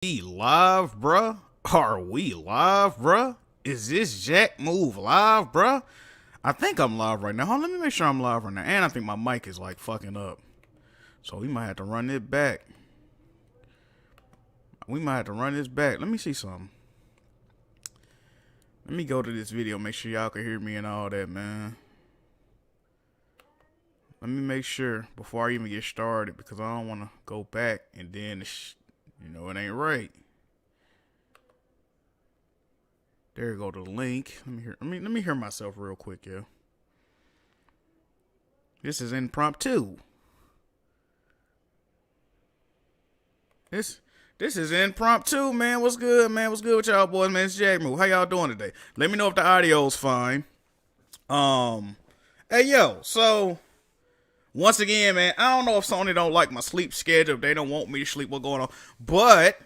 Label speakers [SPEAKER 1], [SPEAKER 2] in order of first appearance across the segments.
[SPEAKER 1] We live, bruh? Are we live, bruh? Is this Jack Move live, bruh? I think I'm live right now. Hold on, let me make sure I'm live right now. And I think my mic is like fucking up. So we might have to run it back. Let me see something. Let me go to this video, make sure y'all can hear me and all that, man. Let me make sure before I even get started, because I don't want to go back and then, it ain't right. There you go, the link. Let me hear myself real quick, yo. This is impromptu. This is impromptu, man. What's good, man? What's good with y'all boys, man? It's Jack Move. How y'all doing today? Let me know if the audio's fine. Hey, yo, so once again, man, I don't know if Sony don't like my sleep schedule, if they don't want me to sleep, what's going on. But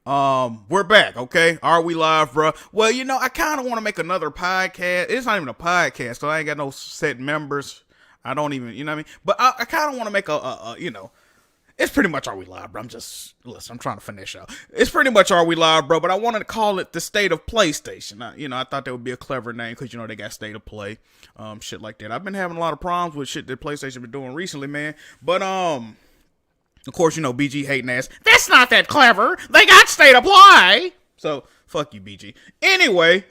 [SPEAKER 1] we're back, okay? Are we live, bro? Well, I kind of want to make another podcast. It's not even a podcast, so I ain't got no set members. I don't even, you know what I mean? But I kind of want to make it's pretty much Are We Live, bro. I'm trying to finish out. It's pretty much Are We Live, bro, but I wanted to call it the State of PlayStation. I thought that would be a clever name because, they got State of Play, shit like that. I've been having a lot of problems with shit that PlayStation been doing recently, man. But, of course, BG hating ass. That's not that clever. They got State of Play. So, fuck you, BG. Anyway,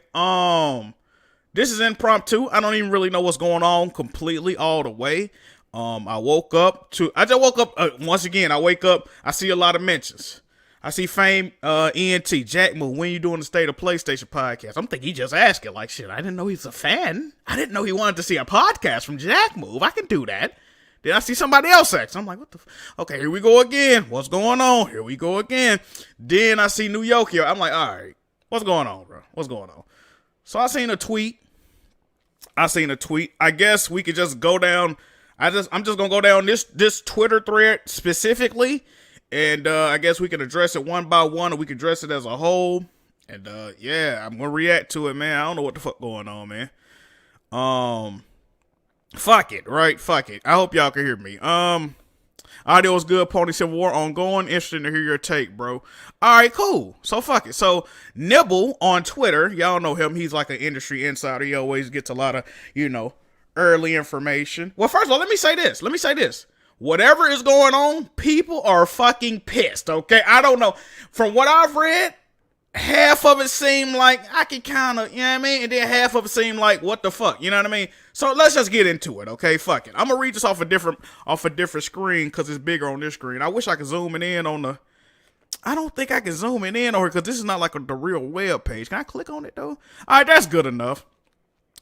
[SPEAKER 1] this is impromptu. I don't even really know what's going on completely all the way. I just woke up, once again, I wake up, I see a lot of mentions. I see Fame, ENT, Jack Move, when you doing the State of PlayStation podcast? I'm thinking he just asking, like, shit, I didn't know he's a fan. I didn't know he wanted to see a podcast from Jack Move. I can do that. Then I see somebody else ask. I'm like, what the okay, here we go again. What's going on? Here we go again. Then I see New Yokio. I'm like, all right, what's going on, bro? What's going on? So I seen a tweet. I guess we could just go down. I'm just gonna go down this Twitter thread specifically, and I guess we can address it one by one, or we can address it as a whole. And yeah, I'm gonna react to it, man. I don't know what the fuck going on, man. Fuck it, right? Fuck it. I hope y'all can hear me. Audio is good. Pony Civil War ongoing. Interesting to hear your take, bro. All right, cool. So fuck it. So Nibble on Twitter, y'all know him. He's like an industry insider. He always gets a lot of, early information. Well, first of all, let me say this. Whatever is going on, people are fucking pissed, okay? I don't know. From what I've read, half of it seemed like I could kind of, and then half of it seemed like, what the fuck, you know what I mean? So let's just get into it, okay? Fuck it. I'm gonna read this off a different screen because it's bigger on this screen. I wish I could zoom it in on the. I don't think I can zoom it in on here because this is not like the real web page. Can I click on it though? All right, that's good enough.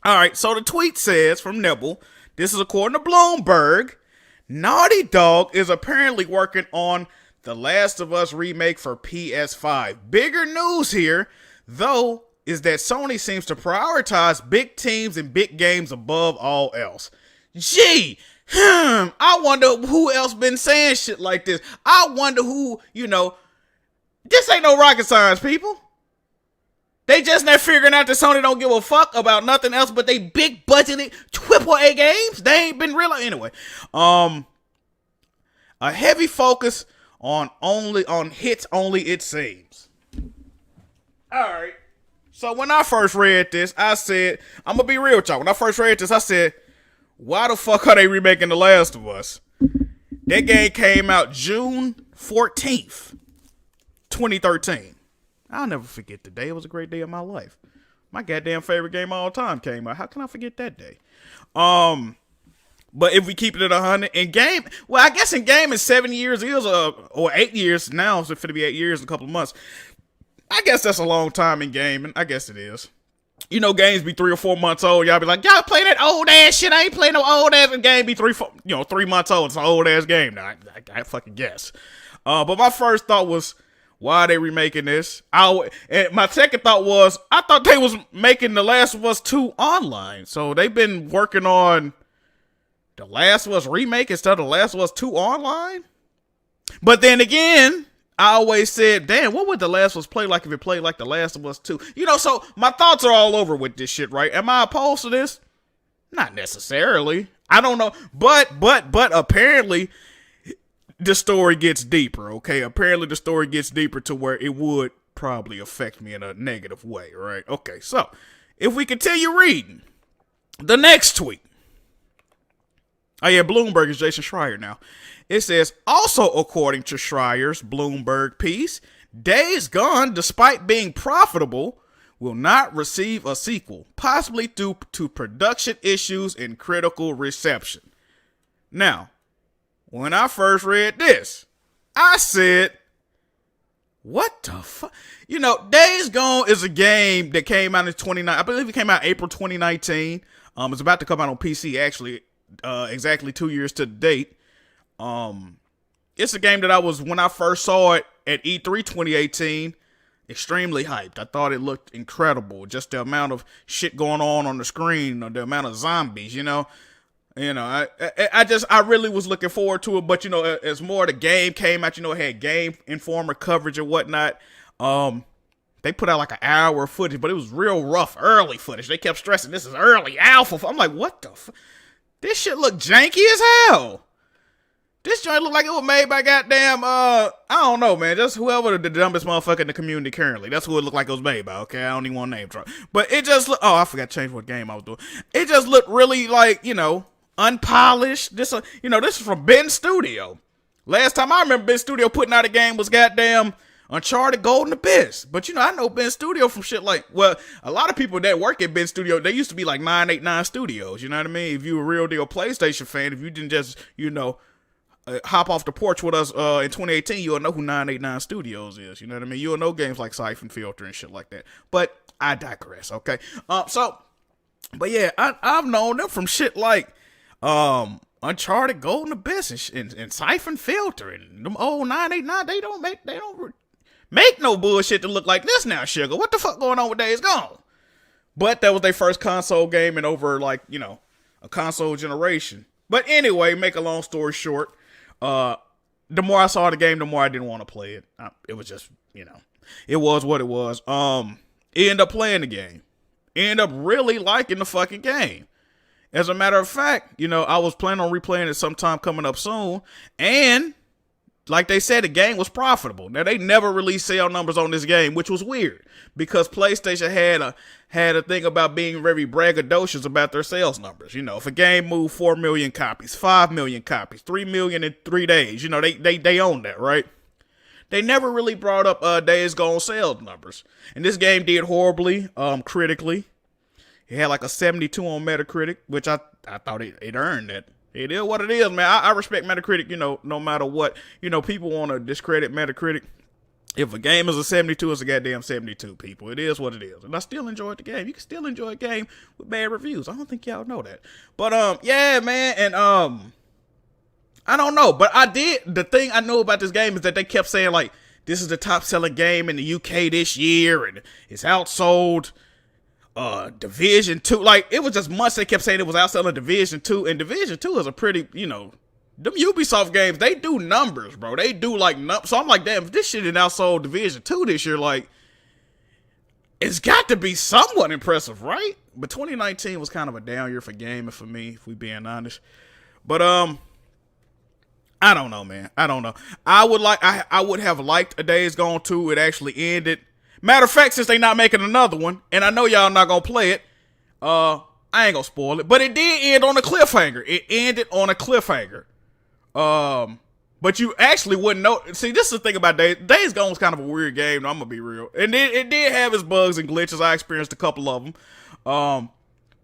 [SPEAKER 1] All right, so the tweet says from Nibble, this is according to Bloomberg, Naughty Dog is apparently working on The Last of Us remake for PS5. Bigger news here, though, is that Sony seems to prioritize big teams and big games above all else. Gee, I wonder who else been saying shit like this. I wonder who, this ain't no rocket science, people. They just not figuring out that Sony don't give a fuck about nothing else but they big budgeted AAA games. They ain't been real anyway. A heavy focus on hits only, it seems. All right. So when I first read this, I said, I'm gonna be real with y'all. When I first read this, I said, why the fuck are they remaking The Last of Us? That game came out June 14th, 2013. I'll never forget the day. It was a great day of my life. My goddamn favorite game of all time came out. How can I forget that day? But if we keep it at 100 in game, well, I guess in game is 7 years, or 8 years now. So it's going to be 8 years in a couple of months. I guess that's a long time in gaming. I guess it is. Games be 3 or 4 months old. Y'all be like, y'all play that old ass shit. I ain't playing no old ass game. Be 3 months old. It's an old ass game. Now I fucking guess. But my first thought was, why are they remaking this? And my second thought was, I thought they was making The Last of Us 2 online. So they've been working on The Last of Us remake instead of The Last of Us 2 online? But then again, I always said, damn, what would The Last of Us play like if it played like The Last of Us 2? So my thoughts are all over with this shit, right? Am I opposed to this? Not necessarily. I don't know. But apparently, the story gets deeper, okay? Apparently the story gets deeper to where it would probably affect me in a negative way, right? Okay, so if we continue reading, the next tweet. Oh yeah, Bloomberg is Jason Schreier now. It says, also according to Schreier's Bloomberg piece, Days Gone, despite being profitable, will not receive a sequel, possibly due to production issues and critical reception. Now, when I first read this, I said, what the fuck? You know, Days Gone is a game that came out in 2019. I believe it came out April 2019. It's about to come out on PC, actually, exactly 2 years to the date. It's a game that when I first saw it at E3 2018, extremely hyped. I thought it looked incredible. Just the amount of shit going on the screen, the amount of zombies, I really was looking forward to it, but as more of the game came out, it had Game Informer coverage and whatnot. They put out like an hour of footage, but it was real rough, early footage. They kept stressing this is early alpha. I'm like, what the fuck? This shit look janky as hell. This joint looked like it was made by goddamn, I don't know, man. Just whoever the dumbest motherfucker in the community currently. That's who it looked like it was made by, okay? I don't even want to name drop. But it just looked, I forgot to change what game I was doing. It just looked really like, unpolished. This is from Ben Studio. Last time I remember Ben Studio putting out a game was goddamn Uncharted Golden Abyss. But I know Ben Studio from shit like, well, a lot of people that work at Ben Studio, they used to be like 989 Studios, you know what I mean? If you were a real deal PlayStation fan, if you didn't just, hop off the porch with us in 2018, you'll know who 989 Studios is, you know what I mean? You'll know games like Siphon Filter and shit like that. But I digress, okay? But yeah, I've known them from shit like Uncharted Golden Abyss and Siphon Filter and them old 989. They don't make no bullshit to look like this now, sugar. What the fuck going on with Days Gone? But that was their first console game in over a console generation. But anyway, make a long story short, the more I saw the game, the more I didn't want to play it. It was just, it was what it was. Ended up playing the game. Ended up really liking the fucking game. As a matter of fact, I was planning on replaying it sometime coming up soon. And like they said, the game was profitable. Now, they never released sale numbers on this game, which was weird because PlayStation had a thing about being very braggadocious about their sales numbers. If a game moved 4 million copies, 5 million copies, 3 million in 3 days, they own that, right? They never really brought up Days Gone sales numbers. And this game did horribly critically. It had like a 72 on Metacritic, which I thought it earned that. It is what it is, man. I respect Metacritic, no matter what. People want to discredit Metacritic. If a game is a 72, it's a goddamn 72, people. It is what it is. And I still enjoyed the game. You can still enjoy a game with bad reviews. I don't think y'all know that. But, yeah, man. And, I don't know. But the thing I know about this game is that they kept saying, like, this is the top selling game in the UK this year. And it's outsold Division 2. Like, it was just months they kept saying it was outselling Division 2. And Division 2 is a pretty, them Ubisoft games, they do numbers, bro. They do like so I'm like, damn, if this shit is outsold Division 2 this year, like, it's got to be somewhat impressive, right? But 2019 was kind of a down year for gaming for me, if we being honest. But I don't know, man. I don't know. I would have liked a Days Gone 2. It actually ended. Matter of fact, since they not making another one, and I know y'all not gonna play it, I ain't gonna spoil it, but it did end on a cliffhanger. It ended on a cliffhanger. But you actually wouldn't know. See, this is the thing about Days Gone was kind of a weird game. I'm gonna be real, and it did have its bugs and glitches. I experienced a couple of them.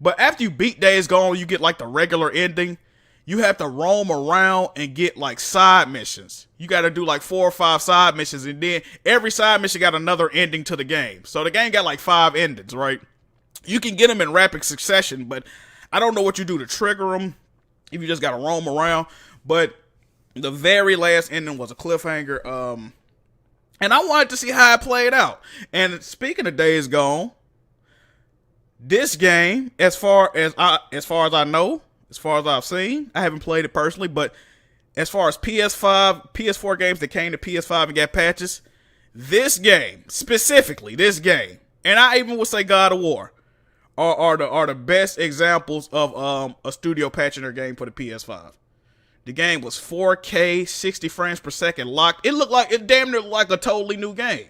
[SPEAKER 1] But after you beat Days Gone, you get like the regular ending. You have to roam around and get like side missions. You got to do like 4 or 5 side missions, and then every side mission got another ending to the game. So the game got like 5 endings, right? You can get them in rapid succession, but I don't know what you do to trigger them if you just got to roam around. But the very last ending was a cliffhanger. And I wanted to see how it played out. And speaking of Days Gone, this game, as far as I know, as far as I've seen, I haven't played it personally, but as far as PS4 games that came to PS5 and got patches, this game, specifically this game, and I even would say God of War, are the best examples of a studio patching their game for the PS5. The game was 4K, 60 frames per second locked. It damn near looked like a totally new game.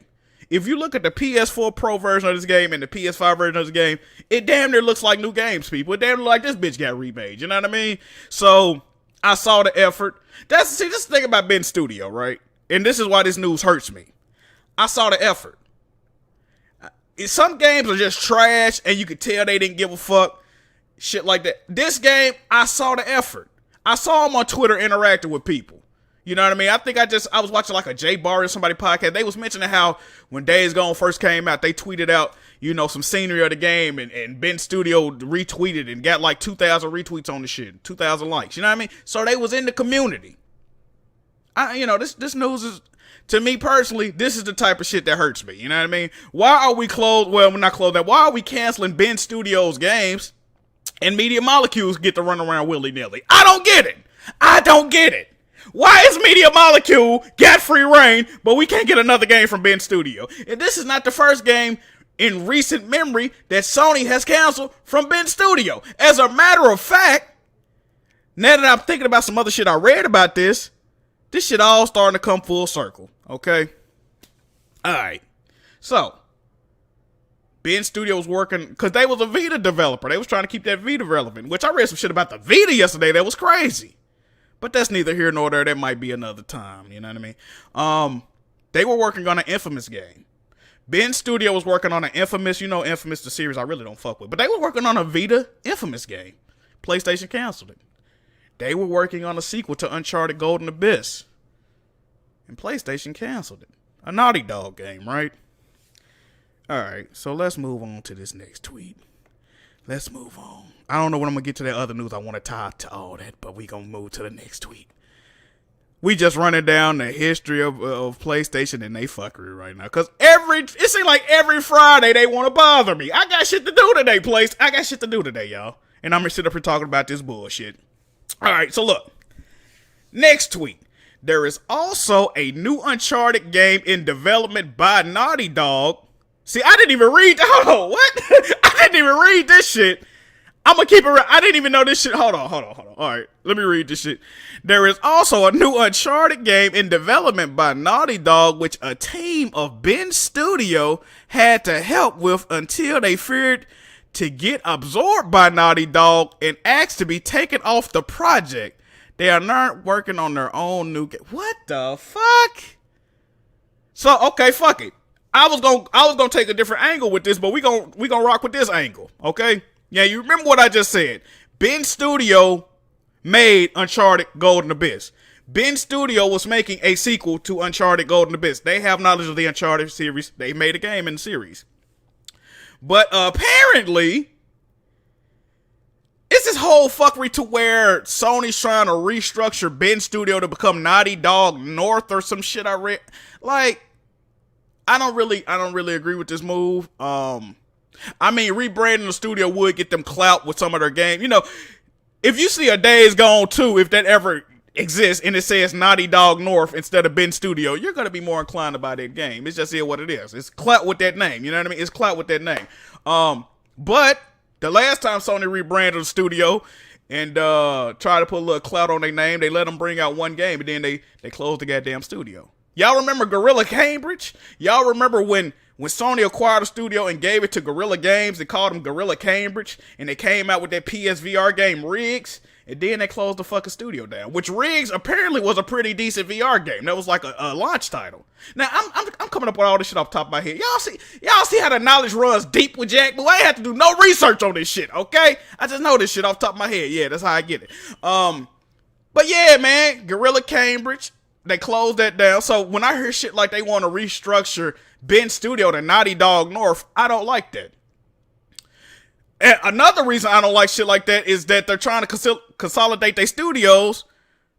[SPEAKER 1] If you look at the PS4 Pro version of this game and the PS5 version of this game, it damn near looks like new games, people. It damn near like this bitch got remade. You know what I mean? So I saw the effort. This is the thing about Ben Studio, right? And this is why this news hurts me. I saw the effort. Some games are just trash and you could tell they didn't give a fuck. Shit like that. This game, I saw the effort. I saw them on Twitter interacting with people. You know what I mean? I was watching like a Jay Barr or somebody podcast. They was mentioning how when Days Gone first came out, they tweeted out, some scenery of the game and Ben Studio retweeted and got like 2,000 retweets on the shit, 2,000 likes. You know what I mean? So they was in the community. This news is, to me personally, this is the type of shit that hurts me. You know what I mean? Why are we closed? Well, we're not closed that. Why are we canceling Ben Studios games and Media Molecules get to run around willy-nilly? I don't get it. Why is Media Molecule got free reign, but we can't get another game from Ben Studio? And this is not the first game in recent memory that Sony has canceled from Ben Studio. As a matter of fact, now that I'm thinking about some other shit I read about this shit all starting to come full circle, okay? Alright. So, Ben Studio was working, because they was a Vita developer. They was trying to keep that Vita relevant, which I read some shit about the Vita yesterday that was crazy. But that's neither here nor there. That might be another time. You know what I mean? They were working on an Infamous game. Ben Studio was working on an Infamous. Infamous, the series I really don't fuck with. But they were working on a Vita Infamous game. PlayStation canceled it. They were working on a sequel to Uncharted Golden Abyss. And PlayStation canceled it. A Naughty Dog game, right? Alright, so let's move on to this next tweet. Let's move on. I don't know when I'm going to get to that other news. I want to tie to all that, but we going to move to the next tweet. We just running down the history of PlayStation and they fuckery right now. Because it seems like every Friday they want to bother me. I got shit to do today, I got shit to do today, y'all. And I'm going to sit up here talking about this bullshit. All right, so look. Next tweet. There is also a new Uncharted game in development by Naughty Dog. See, I didn't even read. Hold on, what? I didn't even read this shit. I'm gonna keep it real. I didn't even know this shit. Hold on. All right, let me read this shit. There is also a new Uncharted game in development by Naughty Dog, which a team of Ben Studio had to help with until they feared to get absorbed by Naughty Dog and asked to be taken off the project. They are not working on their own new game. What the fuck? So, okay, fuck it. I was gonna take a different angle with this, but we gonna rock with this angle, okay? Yeah, you remember what I just said. Ben Studio made Uncharted Golden Abyss. Ben Studio was making a sequel to Uncharted Golden Abyss. They have knowledge of the Uncharted series. They made a game in the series. But apparently, it's this whole fuckery to where Sony's trying to restructure Ben Studio to become Naughty Dog North or some shit I read. Like, I don't really agree with this move. I mean, rebranding the studio would get them clout with some of their games. If you see a Days Gone 2, if that ever exists, and it says Naughty Dog North instead of Ben Studio, you're going to be more inclined to buy that game. It's just what it is. It's clout with that name. You know what I mean? It's clout with that name. But the last time Sony rebranded the studio and tried to put a little clout on their name, they let them bring out one game, and then they closed the goddamn studio. Y'all remember Gorilla Cambridge? Y'all remember when Sony acquired a studio and gave it to Guerrilla Games, they called them Gorilla Cambridge, and they came out with that PSVR game Riggs, and then they closed the fucking studio down, which Riggs apparently was a pretty decent VR game. That was like a launch title. Now, I'm coming up with all this shit off the top of my head. Y'all see how the knowledge runs deep with Jack? But I ain't have to do no research on this shit, okay? I just know this shit off the top of my head. Yeah, that's how I get it. But yeah, man, Gorilla Cambridge, they closed that down. So when I hear shit like they want to restructure Ben Studio to Naughty Dog North, I don't like that. And another reason I don't like shit like that is that they're trying to consolidate their studios.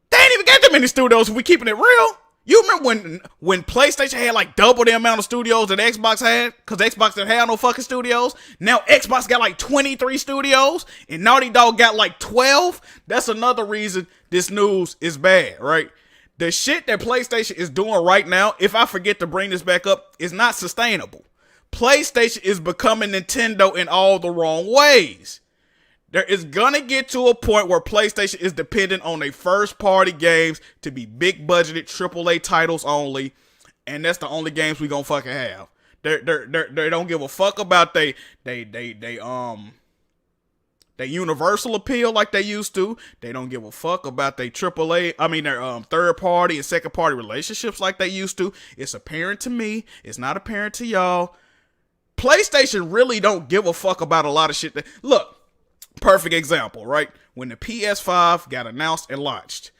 [SPEAKER 1] They ain't even got that many studios if we keeping it real. You remember when PlayStation had like double the amount of studios that Xbox had? Because Xbox didn't have no fucking studios. Now Xbox got like 23 studios and Naughty Dog got like 12. That's another reason this news is bad, right? The shit that PlayStation is doing right now, if I forget to bring this back up, is not sustainable. PlayStation is becoming Nintendo in all the wrong ways. There is gonna get to a point where PlayStation is dependent on their first party games to be big budgeted AAA titles only, and that's the only games we gonna fucking have. They don't give a fuck about they universal appeal like they used to. They don't give a fuck about their their third party and second party relationships like they used to. It's apparent to me. It's not apparent to y'all. PlayStation really don't give a fuck about a lot of shit. Look, perfect example, right? When the PS5 got announced and launched.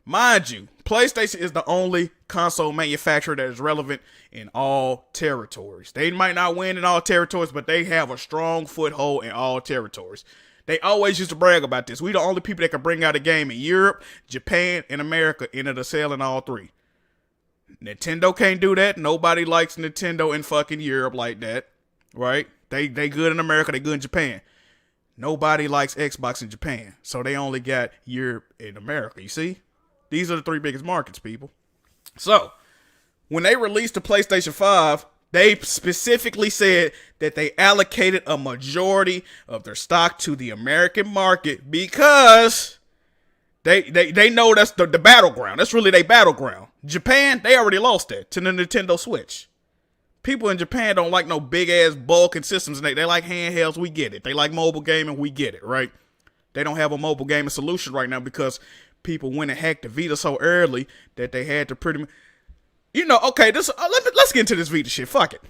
[SPEAKER 1] Mind you, PlayStation is the only console manufacturer that is relevant in all territories. They might not win in all territories, but they have a strong foothold in all territories. They always used to brag about this. We the only people that can bring out a game in Europe, Japan, and America, and it'll sell in all three. Nintendo can't do that. Nobody likes Nintendo in fucking Europe like that, right? They good in America, they good in Japan. Nobody likes Xbox in Japan, so they only got Europe and America, you see? These are the three biggest markets, people. So, when they released the PlayStation 5, they specifically said that they allocated a majority of their stock to the American market because they know that's the battleground. That's really their battleground. Japan, they already lost that to the Nintendo Switch. People in Japan don't like no big-ass bulking systems. They like handhelds, we get it. They like mobile gaming, we get it, right? They don't have a mobile gaming solution right now because people went and hacked the Vita so early that they had to pretty much... okay, let's get into this Vita shit. Fuck it.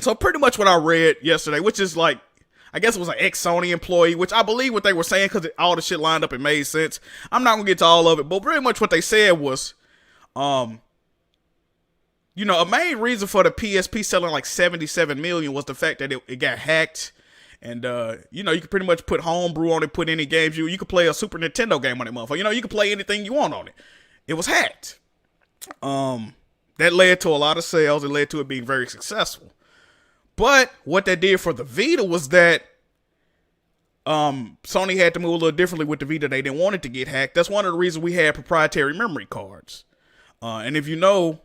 [SPEAKER 1] So pretty much what I read yesterday, which is like, I guess it was an ex-Sony employee, which I believe what they were saying because all the shit lined up and made sense. I'm not going to get to all of it, but pretty much what they said was, a main reason for the PSP selling like 77 million was the fact that it got hacked. And, you could pretty much put homebrew on it, put any games. You could play a Super Nintendo game on it, motherfucker. You could play anything you want on it. It was hacked. That led to a lot of sales. It led to it being very successful. But what that did for the Vita was that Sony had to move a little differently with the Vita. They didn't want it to get hacked. That's one of the reasons we had proprietary memory cards. And if you know,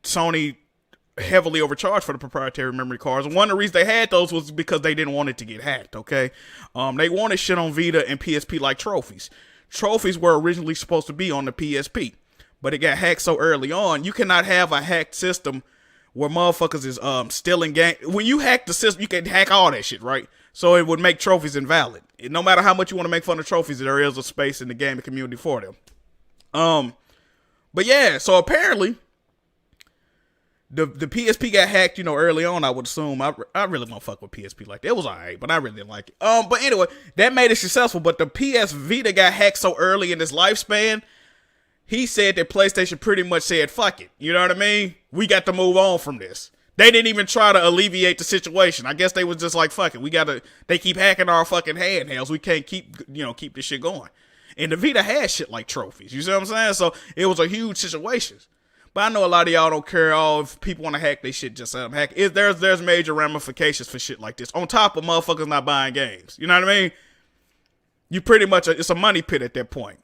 [SPEAKER 1] Sony heavily overcharged for the proprietary memory cards. And one of the reasons they had those was because they didn't want it to get hacked, okay? They wanted shit on Vita and PSP like trophies. Trophies were originally supposed to be on the PSP, but it got hacked so early on. You cannot have a hacked system where motherfuckers is stealing game. When you hack the system, you can hack all that shit, right? So it would make trophies invalid. No matter how much you want to make fun of trophies, there is a space in the gaming community for them. But yeah, so apparently the PSP got hacked, early on, I would assume. I really don't fuck with PSP like that. It was alright, but I really didn't like it. But anyway, that made it successful. But the PS Vita got hacked so early in its lifespan, he said that PlayStation pretty much said, fuck it. You know what I mean? We got to move on from this. They didn't even try to alleviate the situation. I guess they was just like, fuck it. They keep hacking our fucking handhelds. We can't keep this shit going. And the Vita had shit like trophies. You see what I'm saying? So it was a huge situation. But I know a lot of y'all don't care. If people want to hack, they shit just hack. There's major ramifications for shit like this. On top of motherfuckers not buying games. You know what I mean? You pretty much, it's a money pit at that point.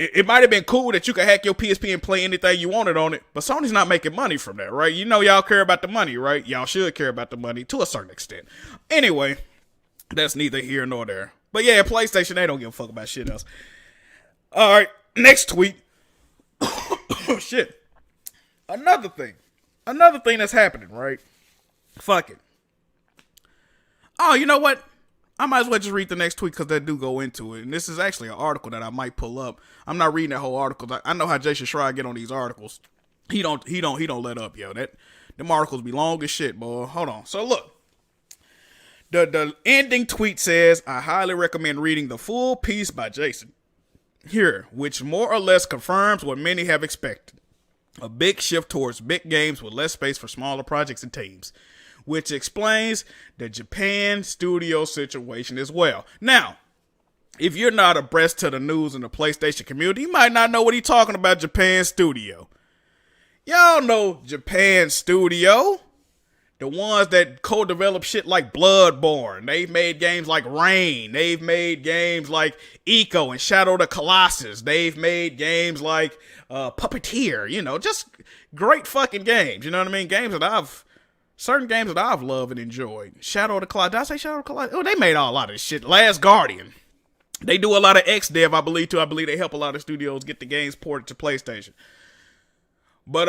[SPEAKER 1] It might have been cool that you could hack your PSP and play anything you wanted on it, but Sony's not making money from that, right? Y'all care about the money, right? Y'all should care about the money to a certain extent. Anyway, that's neither here nor there. But yeah, PlayStation, they don't give a fuck about shit else. All right, next tweet. Oh, shit. Another thing that's happening, right? Fuck it. Oh, you know what? I might as well just read the next tweet because they do go into it. And this is actually an article that I might pull up. I'm not reading that whole article. I know how Jason Schreier get on these articles. He don't let up, yo. Them articles be long as shit, boy. Hold on. So look. The ending tweet says, I highly recommend reading the full piece by Jason here, which more or less confirms what many have expected. A big shift towards big games with less space for smaller projects and teams, which explains the Japan studio situation as well. Now, if you're not abreast to the news in the PlayStation community, you might not know what he's talking about, Japan studio. Y'all know Japan studio. The ones that co-develop shit like Bloodborne. They've made games like Rain. They've made games like Eco and Shadow of the Colossus. They've made games like Puppeteer. Just great fucking games. You know what I mean? Games that I've certain games that I've loved and enjoyed. Shadow of the Colossus. Did I say Shadow of the Colossus? Oh, they made a lot of this shit. Last Guardian. They do a lot of X-Dev, I believe, too. I believe they help a lot of studios get the games ported to PlayStation. But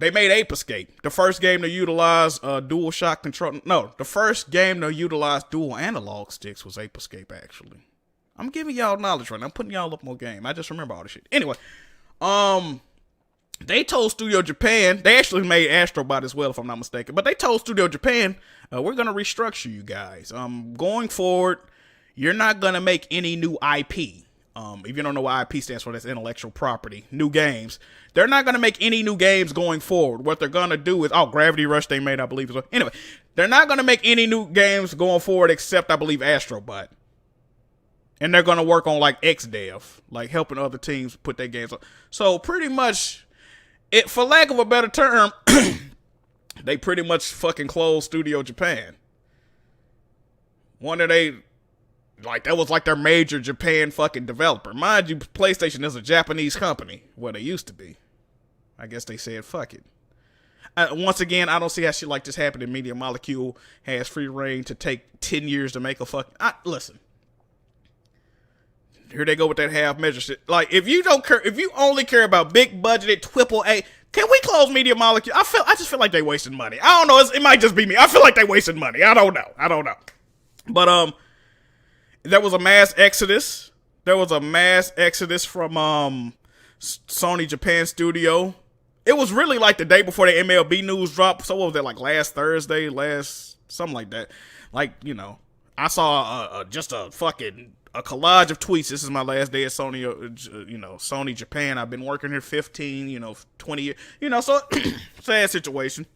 [SPEAKER 1] they made Ape Escape. The first game to utilize dual shock control. No, the first game to utilize dual analog sticks was Ape Escape, actually. I'm giving y'all knowledge right now. I'm putting y'all up more game. I just remember all this shit. Anyway, they told Studio Japan, they actually made Astrobot as well, if I'm not mistaken, but they told Studio Japan, we're going to restructure you guys. Going forward, you're not going to make any new IP. If you don't know what IP stands for, that's intellectual property. New games. They're not going to make any new games going forward. What they're going to do is, Gravity Rush they made, I believe. So anyway, they're not going to make any new games going forward except, I believe, Astrobot. And they're going to work on, like, XDev, like helping other teams put their games up. So pretty much, for lack of a better term, they pretty much fucking closed Studio Japan. That was like their major Japan fucking developer. Mind you, PlayStation is a Japanese company. Well, they used to be. I guess they said, fuck it. Once again, I don't see how shit like this happened. Media Molecule has free reign to take 10 years to make a fucking... Listen. Here they go with that half measure shit. Like, if you only care about big budgeted AAA, can we close Media Molecule? I just feel like they wasting money. I don't know. It might just be me. I feel like they wasting money. I don't know. But, there was a mass exodus. There was a mass exodus from Sony Japan Studio. It was really like the day before the MLB news dropped. So what was that, like last Thursday? Something like that. Like, you know, I saw just a collage of tweets. This is my last day at Sony, Sony Japan. I've been working here 15, 20 years. So sad situation.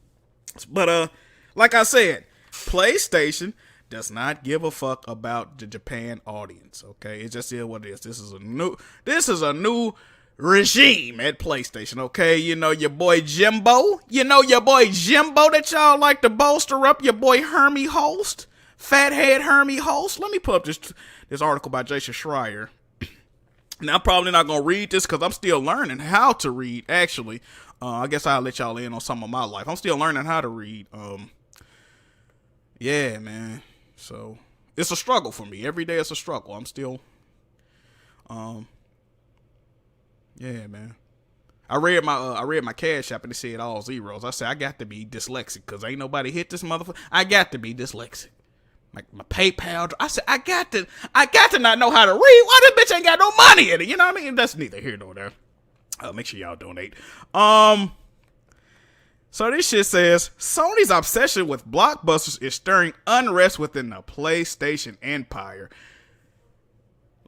[SPEAKER 1] But like I said, PlayStation does not give a fuck about the Japan audience, okay? It just is what it is. This is a new regime at PlayStation, okay? Your boy Jimbo. That y'all like to bolster up. Your boy Hermie Host. Fathead Hermie Host. Let me put up this article by Jason Schreier. Now, I'm probably not going to read this because I'm still learning how to read, actually. I guess I'll let y'all in on some of my life. I'm still learning how to read. Yeah, man. So it's a struggle for me. Every day it's a struggle. I'm still, yeah, man. I read my Cash App and it said all zeros. I said I got to be dyslexic because ain't nobody hit this motherfucker. I got to be dyslexic. My PayPal. I said I got to not know how to read. Why this bitch ain't got no money in it? You know what I mean? That's neither here nor there. Make sure y'all donate. So this shit says, Sony's obsession with blockbusters is stirring unrest within the PlayStation empire.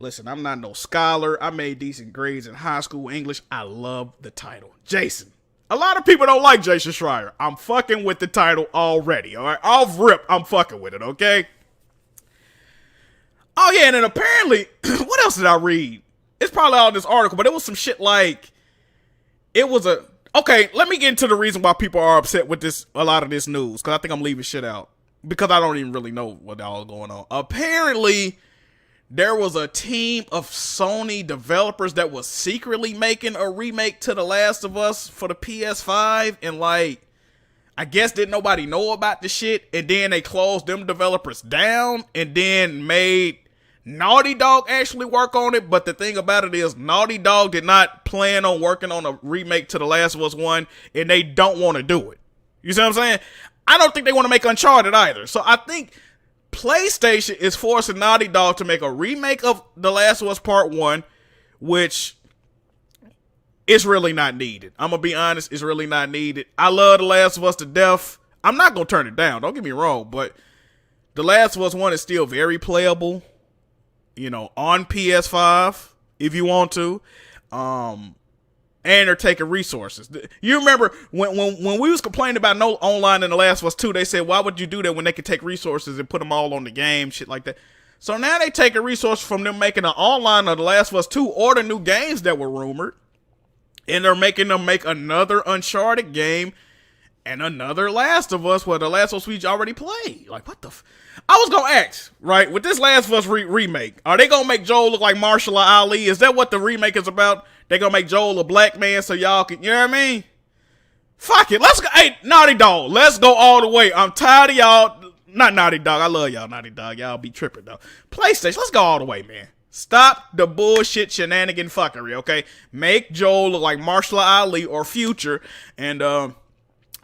[SPEAKER 1] Listen, I'm not no scholar. I made decent grades in high school English. I love the title. Jason. A lot of people don't like Jason Schreier. I'm fucking with the title already, alright? Off rip, I'm fucking with it, okay? Oh yeah, and then apparently, what else did I read? It's probably all in this article, but it was some shit like, okay, let me get into the reason why people are upset with a lot of this news, because I think I'm leaving shit out, because I don't even really know what all going on. Apparently, there was a team of Sony developers that was secretly making a remake to The Last of Us for the PS5, and I guess didn't nobody know about the shit, and then they closed them developers down, and then made Naughty Dog actually work on it. But the thing about it is, Naughty Dog did not plan on working on a remake to The Last of Us 1, and they don't want to do it. You see what I'm saying? I don't think they want to make Uncharted either. So I think PlayStation is forcing Naughty Dog to make a remake of The Last of Us Part 1, which is really not needed. I'm going to be honest, it's really not needed. I love The Last of Us to death. I'm not going to turn it down, don't get me wrong, but The Last of Us 1 is still very playable, on PS5, if you want to. And they're taking resources. You remember when we was complaining about no online in The Last of Us 2, they said, why would you do that when they could take resources and put them all on the game, shit like that. So now they take a resource from them making an online of The Last of Us 2 or the new games that were rumored, and they're making them make another Uncharted game and another Last of Us, where The Last of Us we already played. Like, what the I was gonna ask, right, with this Last of Us remake, are they gonna make Joel look like Marshall Ali? Is that what the remake is about? They gonna make Joel a black man so y'all can, you know what I mean? Fuck it. Let's go. Hey, Naughty Dog, let's go all the way. I'm tired of y'all. Not Naughty Dog. I love y'all, Naughty Dog. Y'all be tripping, though. PlayStation, let's go all the way, man. Stop the bullshit shenanigan fuckery, okay? Make Joel look like Marshall Ali or Future, and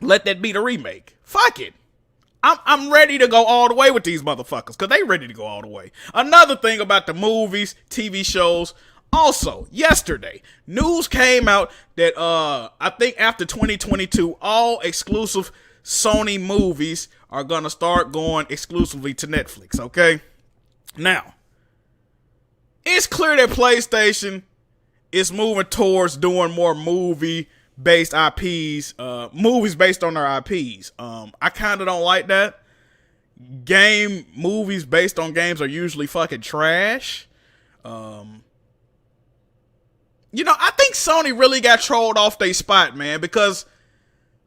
[SPEAKER 1] let that be the remake. Fuck it. I'm ready to go all the way with these motherfuckers, because they ready to go all the way. Another thing about the movies, TV shows, also, yesterday, news came out that I think after 2022, all exclusive Sony movies are going to start going exclusively to Netflix, okay? Now, it's clear that PlayStation is moving towards doing more movie-based IPs, movies based on their IPs. I kind of don't like that. Movies based on games are usually fucking trash. You know, I think Sony really got trolled off their spot, man, because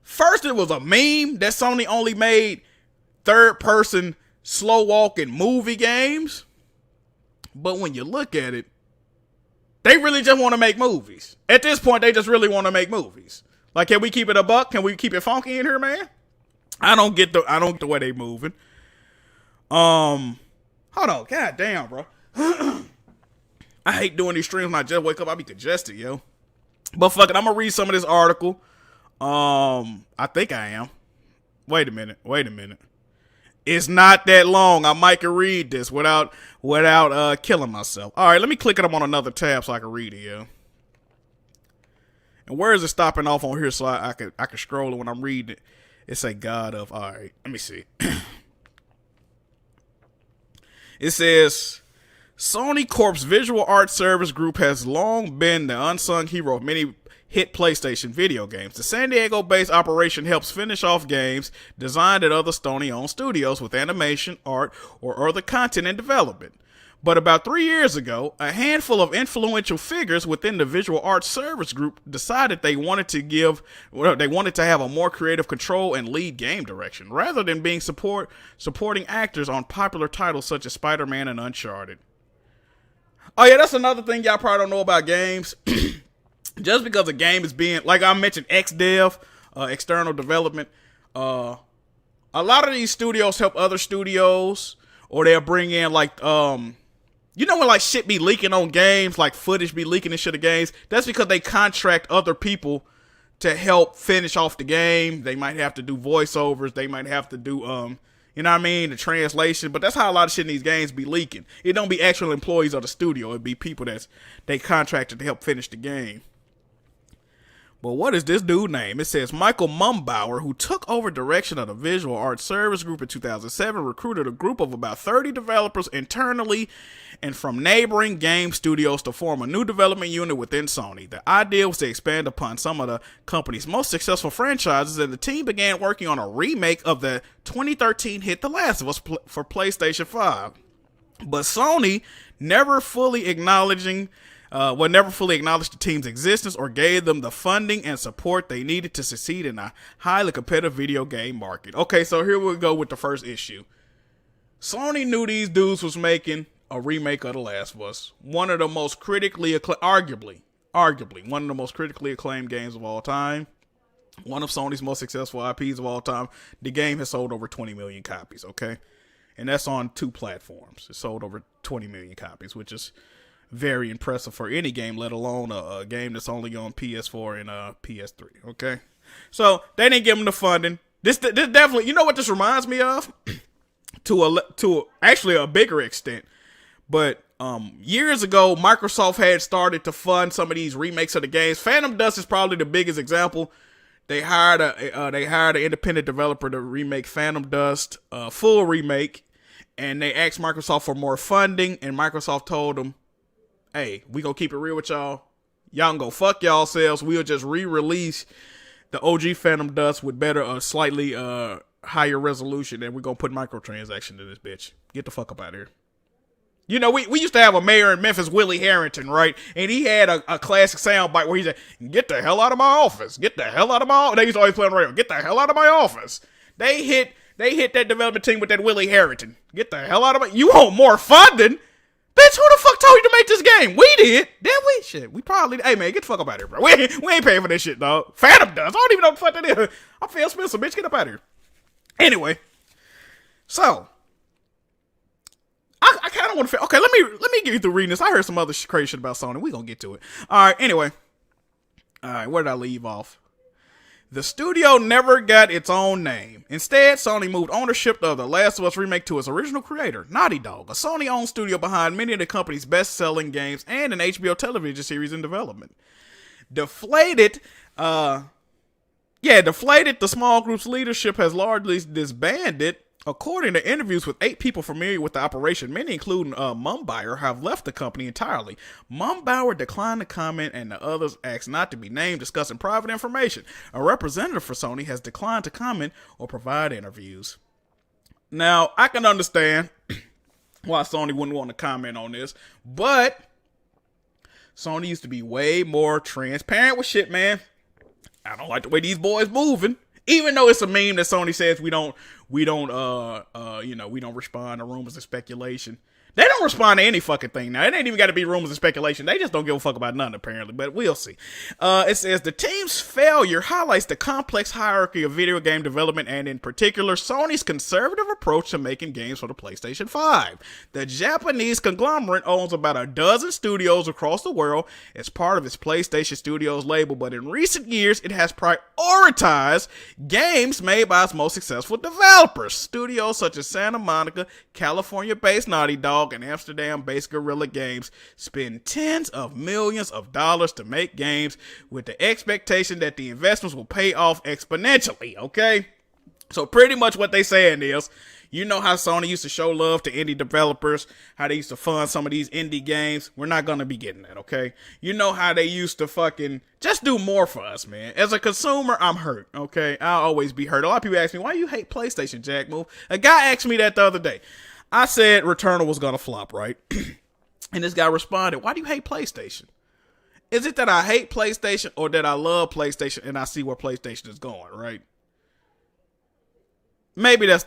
[SPEAKER 1] first it was a meme that Sony only made third-person, slow-walking movie games. But when you look at it, they really just want to make movies. At this point, they just really want to make movies. Like, can we keep it a buck? Can we keep it funky in here, man? I don't get the way they moving. Hold on. God damn, bro. I hate doing these streams when I just wake up. I be congested, yo. But fuck it, I'm gonna read some of this article. I think I am. Wait a minute. It's not that long. I might can read this without killing myself. All right, let me click it up on another tab so I can read it, yo. And where is it stopping off on here so I can scroll it when I'm reading it? It say God of. All right, let me see. It says, Sony Corp's Visual Art Service Group has long been the unsung hero of many hit PlayStation video games. The San Diego-based operation helps finish off games designed at other Sony-owned studios with animation, art, or other content in development. But about 3 years ago, a handful of influential figures within the Visual Arts Service Group decided they wanted to have a more creative control and lead game direction, rather than being supporting actors on popular titles such as Spider-Man and Uncharted. Oh yeah, that's another thing y'all probably don't know about games. Just because a game is being, like I mentioned, XDev, external development, a lot of these studios help other studios, or they'll bring in like, you know when like shit be leaking on games, like footage be leaking and shit of games? That's because they contract other people to help finish off the game. They might have to do voiceovers. They might have to do, you know what I mean, the translation. But that's how a lot of shit in these games be leaking. It don't be actual employees of the studio. It'd be people they contracted to help finish the game. But what is this dude's name? It says Michael Mumbauer, who took over direction of the Visual Arts Service Group in 2007, recruited a group of about 30 developers internally and from neighboring game studios to form a new development unit within Sony. The idea was to expand upon some of the company's most successful franchises, and the team began working on a remake of the 2013 hit The Last of Us for PlayStation 5. But Sony never fully acknowledged the team's existence or gave them the funding and support they needed to succeed in a highly competitive video game market. Okay, so here we go with the first issue. Sony knew these dudes was making a remake of The Last of Us, one of the most critically arguably one of the most critically acclaimed games of all time, one of Sony's most successful IPs of all time. The game has sold over 20 million copies, okay? And that's on 2 platforms. It sold over 20 million copies, which is very impressive for any game, let alone a game that's only on PS4 and PS3, okay? So, they didn't give them the funding. This definitely, you know what this reminds me of? to actually a bigger extent. But years ago, Microsoft had started to fund some of these remakes of the games. Phantom Dust is probably the biggest example. They hired an independent developer to remake Phantom Dust, full remake, and they asked Microsoft for more funding, and Microsoft told them, hey, we gonna keep it real with y'all. Y'all can go fuck y'all selves. We'll just re-release the OG Phantom Dust with better, slightly higher resolution, and we're gonna put microtransactions in this bitch. Get the fuck up out of here. You know, we used to have a mayor in Memphis, Willie Harrington, right? And he had a classic soundbite where he said, get the hell out of my office. Get the hell out of my office. They used to always play on the radio. Get the hell out of my office. They hit that development team with that Willie Harrington. Get the hell out of my... You want more funding? Bitch, who the fuck told you to make this game? We did. Did we? Shit, we probably. Hey, man, get the fuck up out of here, bro. We ain't paying for this shit, dog. Phantom does. I don't even know what the fuck that is. I'm Phil Spencer, bitch. Get up out of here. Anyway, so I kind of want to. Okay, let me get you through reading this. I heard some other crazy shit about Sony. We gonna get to it. All right. Anyway, all right. Where did I leave off? The studio never got its own name. Instead, Sony moved ownership of The Last of Us Remake to its original creator, Naughty Dog, a Sony-owned studio behind many of the company's best-selling games and an HBO television series in development. Deflated, the small group's leadership has largely disbanded. According to interviews with 8 people familiar with the operation, many including Mumbauer, have left the company entirely. Mumbauer declined to comment and the others asked not to be named, discussing private information. A representative for Sony has declined to comment or provide interviews. Now, I can understand why Sony wouldn't want to comment on this, but Sony used to be way more transparent with shit, man. I don't like the way these boys moving. Even though it's a meme that Sony says we don't respond to rumors and speculation. They don't respond to any fucking thing now. It ain't even got to be rumors and speculation. They just don't give a fuck about nothing, apparently, but we'll see. It says the team's failure highlights the complex hierarchy of video game development and, in particular, Sony's conservative approach to making games for the PlayStation 5. The Japanese conglomerate owns about a dozen studios across the world as part of its PlayStation Studios label, but in recent years, it has prioritized games made by its most successful developers. Studios such as Santa Monica, California-based Naughty Dog, and Amsterdam-based Guerrilla Games spend tens of millions of dollars to make games with the expectation that the investments will pay off exponentially, okay? So pretty much what they saying is, you know how Sony used to show love to indie developers, how they used to fund some of these indie games? We're not going to be getting that, okay? You know how they used to fucking just do more for us, man. As a consumer, I'm hurt, okay? I'll always be hurt. A lot of people ask me, why you hate PlayStation, Jack Move? A guy asked me that the other day. I said Returnal was going to flop, right? And this guy responded, why do you hate PlayStation? Is it that I hate PlayStation or that I love PlayStation and I see where PlayStation is going, right? Maybe that's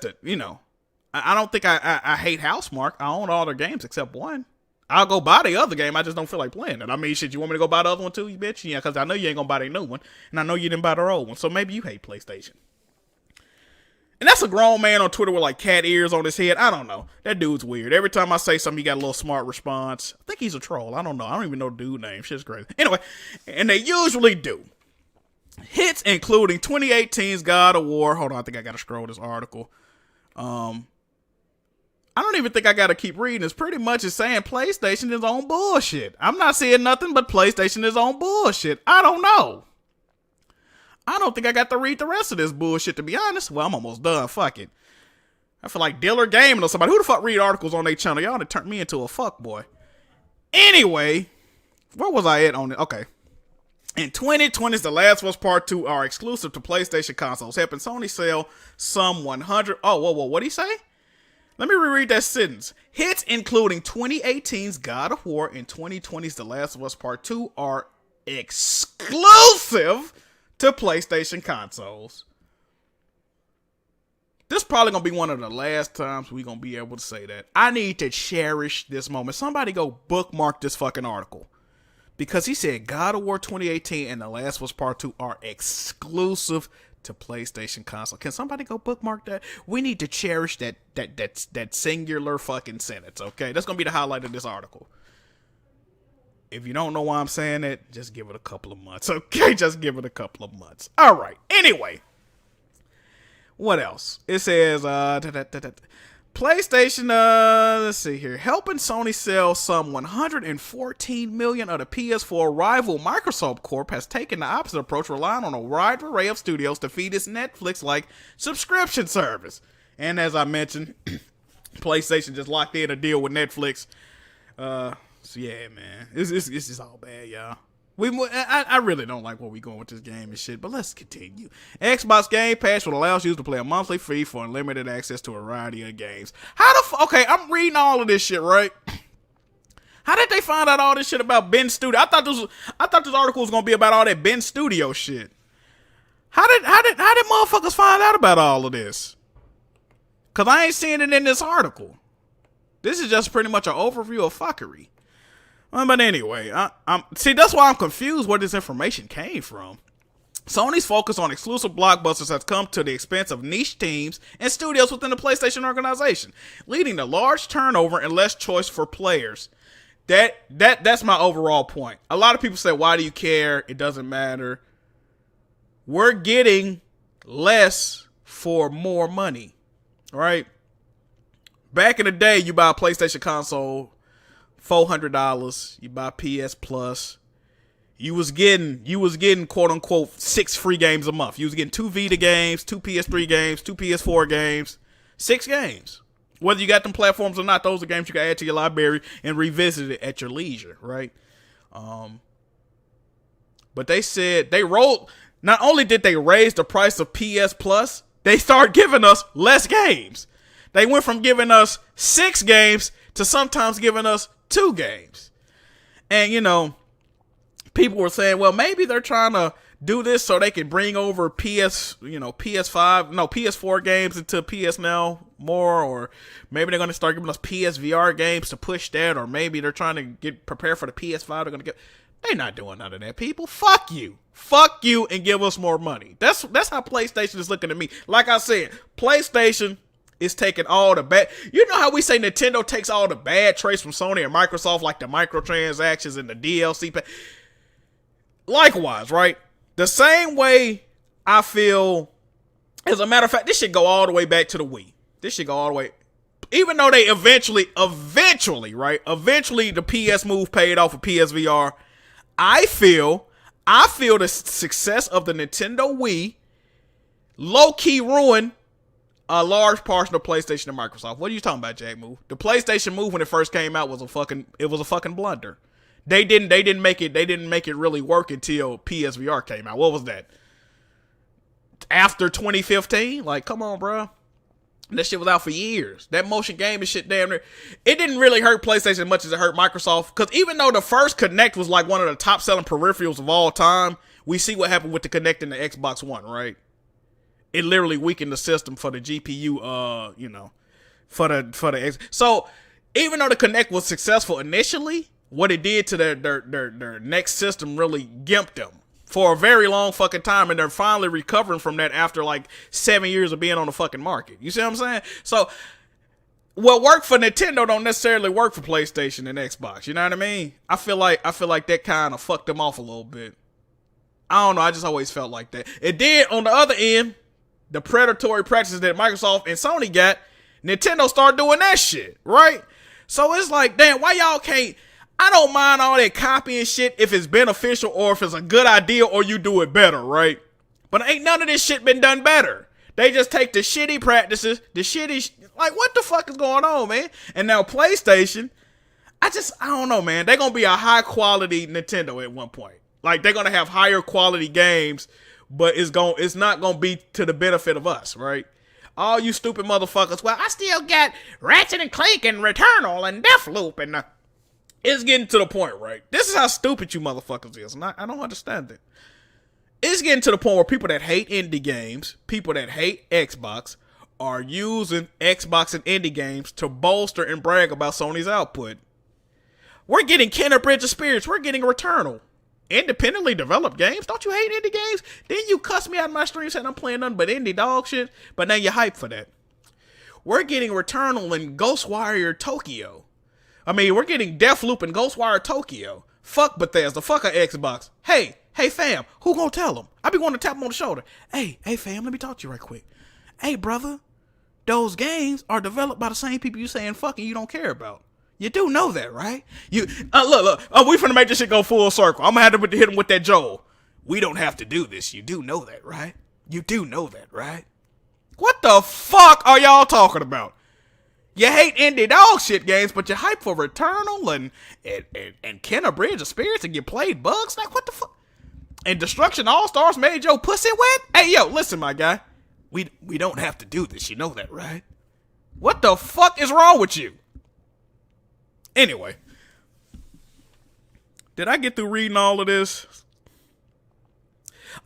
[SPEAKER 1] I don't think I hate Housemarque. I own all their games except one. I'll go buy the other game. I just don't feel like playing it. I mean, shit, you want me to go buy the other one too, you bitch? Yeah, because I know you ain't going to buy the new one. And I know you didn't buy the old one. So maybe you hate PlayStation. And that's a grown man on Twitter with like cat ears on his head. I don't know. That dude's weird. Every time I say something, he got a little smart response. I think he's a troll. I don't know. I don't even know the dude's name. Shit's crazy. Anyway, and they usually do. Hits including 2018's God of War. Hold on, I think I gotta scroll this article. I don't even think I gotta keep reading. It's pretty much it's saying PlayStation is on bullshit. I'm not seeing nothing but PlayStation is on bullshit. I don't know. I don't think I got to read the rest of this bullshit, to be honest. Well, I'm almost done. Fuck it. I feel like Diller Gaming or somebody. Who the fuck read articles on their channel? Y'all done turned me into a fuck boy. Anyway, where was I at on it? Okay. In 2020's The Last of Us Part 2 are exclusive to PlayStation consoles, helping Sony sell some 100... Oh, whoa, what'd he say? Let me reread that sentence. Hits including 2018's God of War and 2020's The Last of Us Part 2 are exclusive to PlayStation consoles. This is probably going to be one of the last times we're going to be able to say that. I need to cherish this moment. Somebody go bookmark this fucking article. Because he said God of War 2018 and The Last of Us Part 2 are exclusive to PlayStation console. Can somebody go bookmark that? We need to cherish that singular fucking sentence, okay? That's going to be the highlight of this article. If you don't know why I'm saying that, just give it a couple of months, okay? Just give it a couple of months. All right. Anyway, what else? It says, PlayStation, let's see here, helping Sony sell some 114 million of the PS4 rival Microsoft Corp has taken the opposite approach, relying on a wide array of studios to feed its Netflix-like subscription service. And as I mentioned, PlayStation just locked in a deal with Netflix. So yeah, man, this is all bad, y'all. I really don't like where we going with this game and shit, but let's continue. Xbox Game Pass will allow you to play a monthly fee for unlimited access to a variety of games. Okay, I'm reading all of this shit, right? How did they find out all this shit about Ben Studio? I thought this article was gonna be about all that Ben Studio shit. How did motherfuckers find out about all of this? Cause I ain't seeing it in this article. This is just pretty much an overview of fuckery. But anyway, see, that's why I'm confused where this information came from. Sony's focus on exclusive blockbusters has come to the expense of niche teams and studios within the PlayStation organization, leading to large turnover and less choice for players. That's my overall point. A lot of people say, why do you care? It doesn't matter. We're getting less for more money, right? Back in the day, you buy a PlayStation console, $400. You buy PS Plus. You was getting quote unquote 6 free games a month. You was getting 2 Vita games, 2 PS3 games, 2 PS4 games, 6 games. Whether you got them platforms or not, those are games you can add to your library and revisit it at your leisure, right? But they said not only did they raise the price of PS Plus, they started giving us less games. They went from giving us 6 games to sometimes giving us 2 games. And, people were saying, well, maybe they're trying to do this so they can bring over PS4 games into PS Now more, or maybe they're going to start giving us PSVR games to push that, or maybe they're trying to get prepared for the PS5. They're going to get. They're not doing none of that, people. Fuck you, and give us more money. That's how PlayStation is looking at me. Like I said, PlayStation is taking all the bad. You know how we say Nintendo takes all the bad traits from Sony and Microsoft, like the microtransactions and the DLC. Likewise, right? The same way I feel. As a matter of fact, this should go all the way back to the Wii. This should go all the way. Even though they eventually, the PS move paid off with PSVR. I feel the success of the Nintendo Wii low-key ruined a large portion of PlayStation and Microsoft. What are you talking about, Jack Move? The PlayStation Move when it first came out was a fucking blunder. They didn't make it really work until PSVR came out. What was that? After 2015? Like, come on, bro. That shit was out for years. That motion gaming shit, damn near. It didn't really hurt PlayStation as much as it hurt Microsoft. Because even though the first Kinect was like one of the top selling peripherals of all time, we see what happened with the Kinect and the Xbox One, right? It literally weakened the system for the GPU, for the X. So even though the Kinect was successful initially, what it did to their next system really gimped them for a very long fucking time, and they're finally recovering from that after like 7 years of being on the fucking market. You see what I'm saying? So what worked for Nintendo don't necessarily work for PlayStation and Xbox. You know what I mean? I feel like that kind of fucked them off a little bit. I don't know. I just always felt like that. It did on the other end, the predatory practices that Microsoft and Sony got, Nintendo started doing that shit, right? So it's like, damn, why y'all can't? I don't mind all that copying shit if it's beneficial or if it's a good idea or you do it better, right? But ain't none of this shit been done better. They just take the shitty practices, like, what the fuck is going on, man? And now PlayStation, I don't know, man. They're going to be a high quality Nintendo at one point. Like, they're going to have higher quality games, but it's not going to be to the benefit of us, right? All you stupid motherfuckers, well, I still got Ratchet and Clank and Returnal and Deathloop and it's getting to the point, right? This is how stupid you motherfuckers is. And I don't understand it. It's getting to the point where people that hate indie games, people that hate Xbox, are using Xbox and indie games to bolster and brag about Sony's output. We're getting Kenner Bridge of Spirits. We're getting Returnal. Independently developed games. Don't you hate indie games? Then you cuss me out in my stream saying I'm playing nothing but indie dog shit. But now you're hyped for that. We're getting Returnal and Ghostwire Tokyo. I mean, we're getting Deathloop and Ghostwire Tokyo. Fuck Bethesda. Fuck a Xbox. Hey fam, who gonna tell them? I be wanting to tap them on the shoulder. Hey fam, let me talk to you right quick. Hey brother, those games are developed by the same people you saying fucking you don't care about. You do know that, right? You look. We finna make this shit go full circle. I'm gonna have to hit him with that Joel. We don't have to do this. You do know that, right? You do know that, right? What the fuck are y'all talking about? You hate indie dog shit games, but you hype for Returnal and Kenner Bridge of Spirits and you played Bugs? Like, what the fuck? And Destruction All-Stars made your pussy wet? Hey, yo, listen, my guy. We don't have to do this. You know that, right? What the fuck is wrong with you? Anyway. Did I get through reading all of this?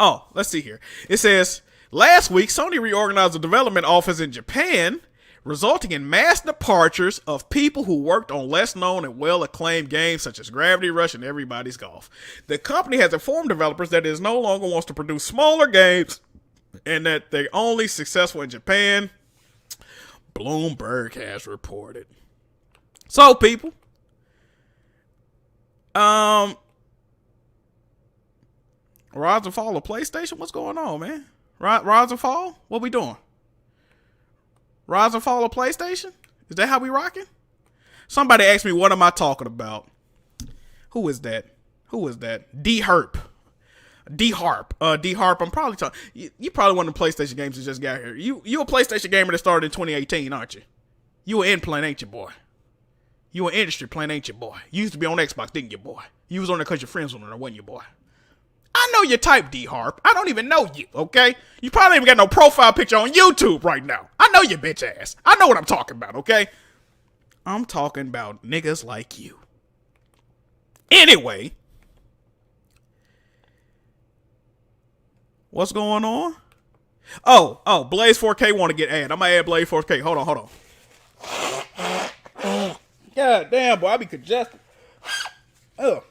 [SPEAKER 1] Oh, let's see here. It says, last week, Sony reorganized the development office in Japan, resulting in mass departures of people who worked on less known and well acclaimed games such as Gravity Rush and Everybody's Golf. The company has informed developers that it no longer wants to produce smaller games and that they're only successful in Japan, Bloomberg has reported. So, people, rise and fall of PlayStation? What's going on, man? Rise and fall? What we doing? Rise and fall of PlayStation? Is that how we rocking? Somebody asked me, what am I talking about? Who is that? D-Harp. D-Harp, I'm probably talking. You probably one of the PlayStation games that just got here. You a PlayStation gamer that started in 2018, aren't you? You an in playing, ain't you, boy? You an industry playing, ain't you, boy? You used to be on Xbox, didn't you, boy? You was on there because your friends were on there, wasn't you, boy? I know your type, D-Harp. I don't even know you, okay? You probably ain't even got no profile picture on YouTube right now. I know your bitch ass. I know what I'm talking about, okay? I'm talking about niggas like you. Anyway, what's going on? Oh, Blaze 4K want to get added. I'm gonna add Blaze 4K. Hold on. God damn, boy, I be congested. Ugh.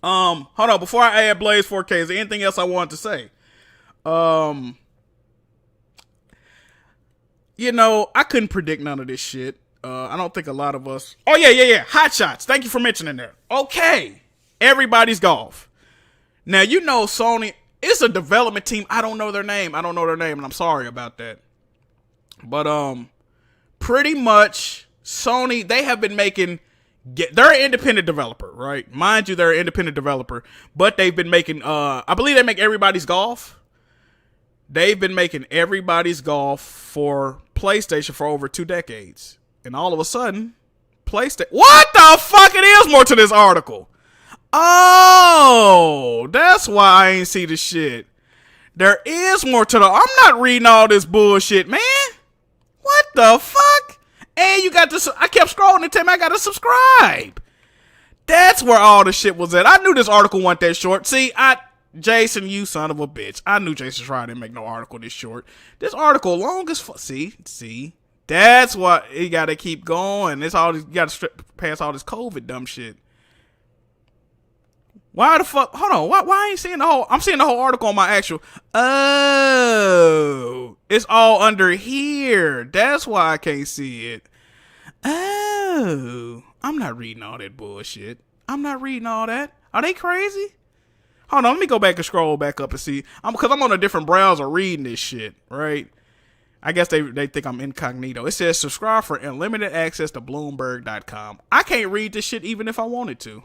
[SPEAKER 1] Hold on. Before I add Blaze 4K, is there anything else I wanted to say? I couldn't predict none of this shit. I don't think a lot of us. Oh yeah. Hot Shots. Thank you for mentioning that. Okay. Everybody's Golf. Now, Sony, it's a development team. I don't know their name, and I'm sorry about that. But, pretty much, Sony, they have been making, they're an independent developer, right? Mind you, they're an independent developer, but they've been making, I believe they make Everybody's Golf. They've been making Everybody's Golf for PlayStation for over 2 decades. And all of a sudden, PlayStation, what the fuck? It is more to this article. Oh, that's why I ain't see the shit. There is more to I'm not reading all this bullshit, man. What the fuck? And you got this. I kept scrolling and tell me I gotta subscribe. That's where all the shit was at. I knew this article wasn't that short. See, Jason, you son of a bitch. I knew Jason Schreier didn't make no article this short. This article long as fuck. See. That's why you gotta keep going. It's all you gotta pass all this COVID dumb shit. Why the fuck? Hold on. Why I ain't seeing the whole? I'm seeing the whole article on my actual. Oh, it's all under here. That's why I can't see it. Oh, I'm not reading all that bullshit. I'm not reading all that. Are they crazy? Hold on. Let me go back and scroll back up and see. Because I'm on a different browser reading this shit, right? I guess they think I'm incognito. It says subscribe for unlimited access to Bloomberg.com. I can't read this shit even if I wanted to.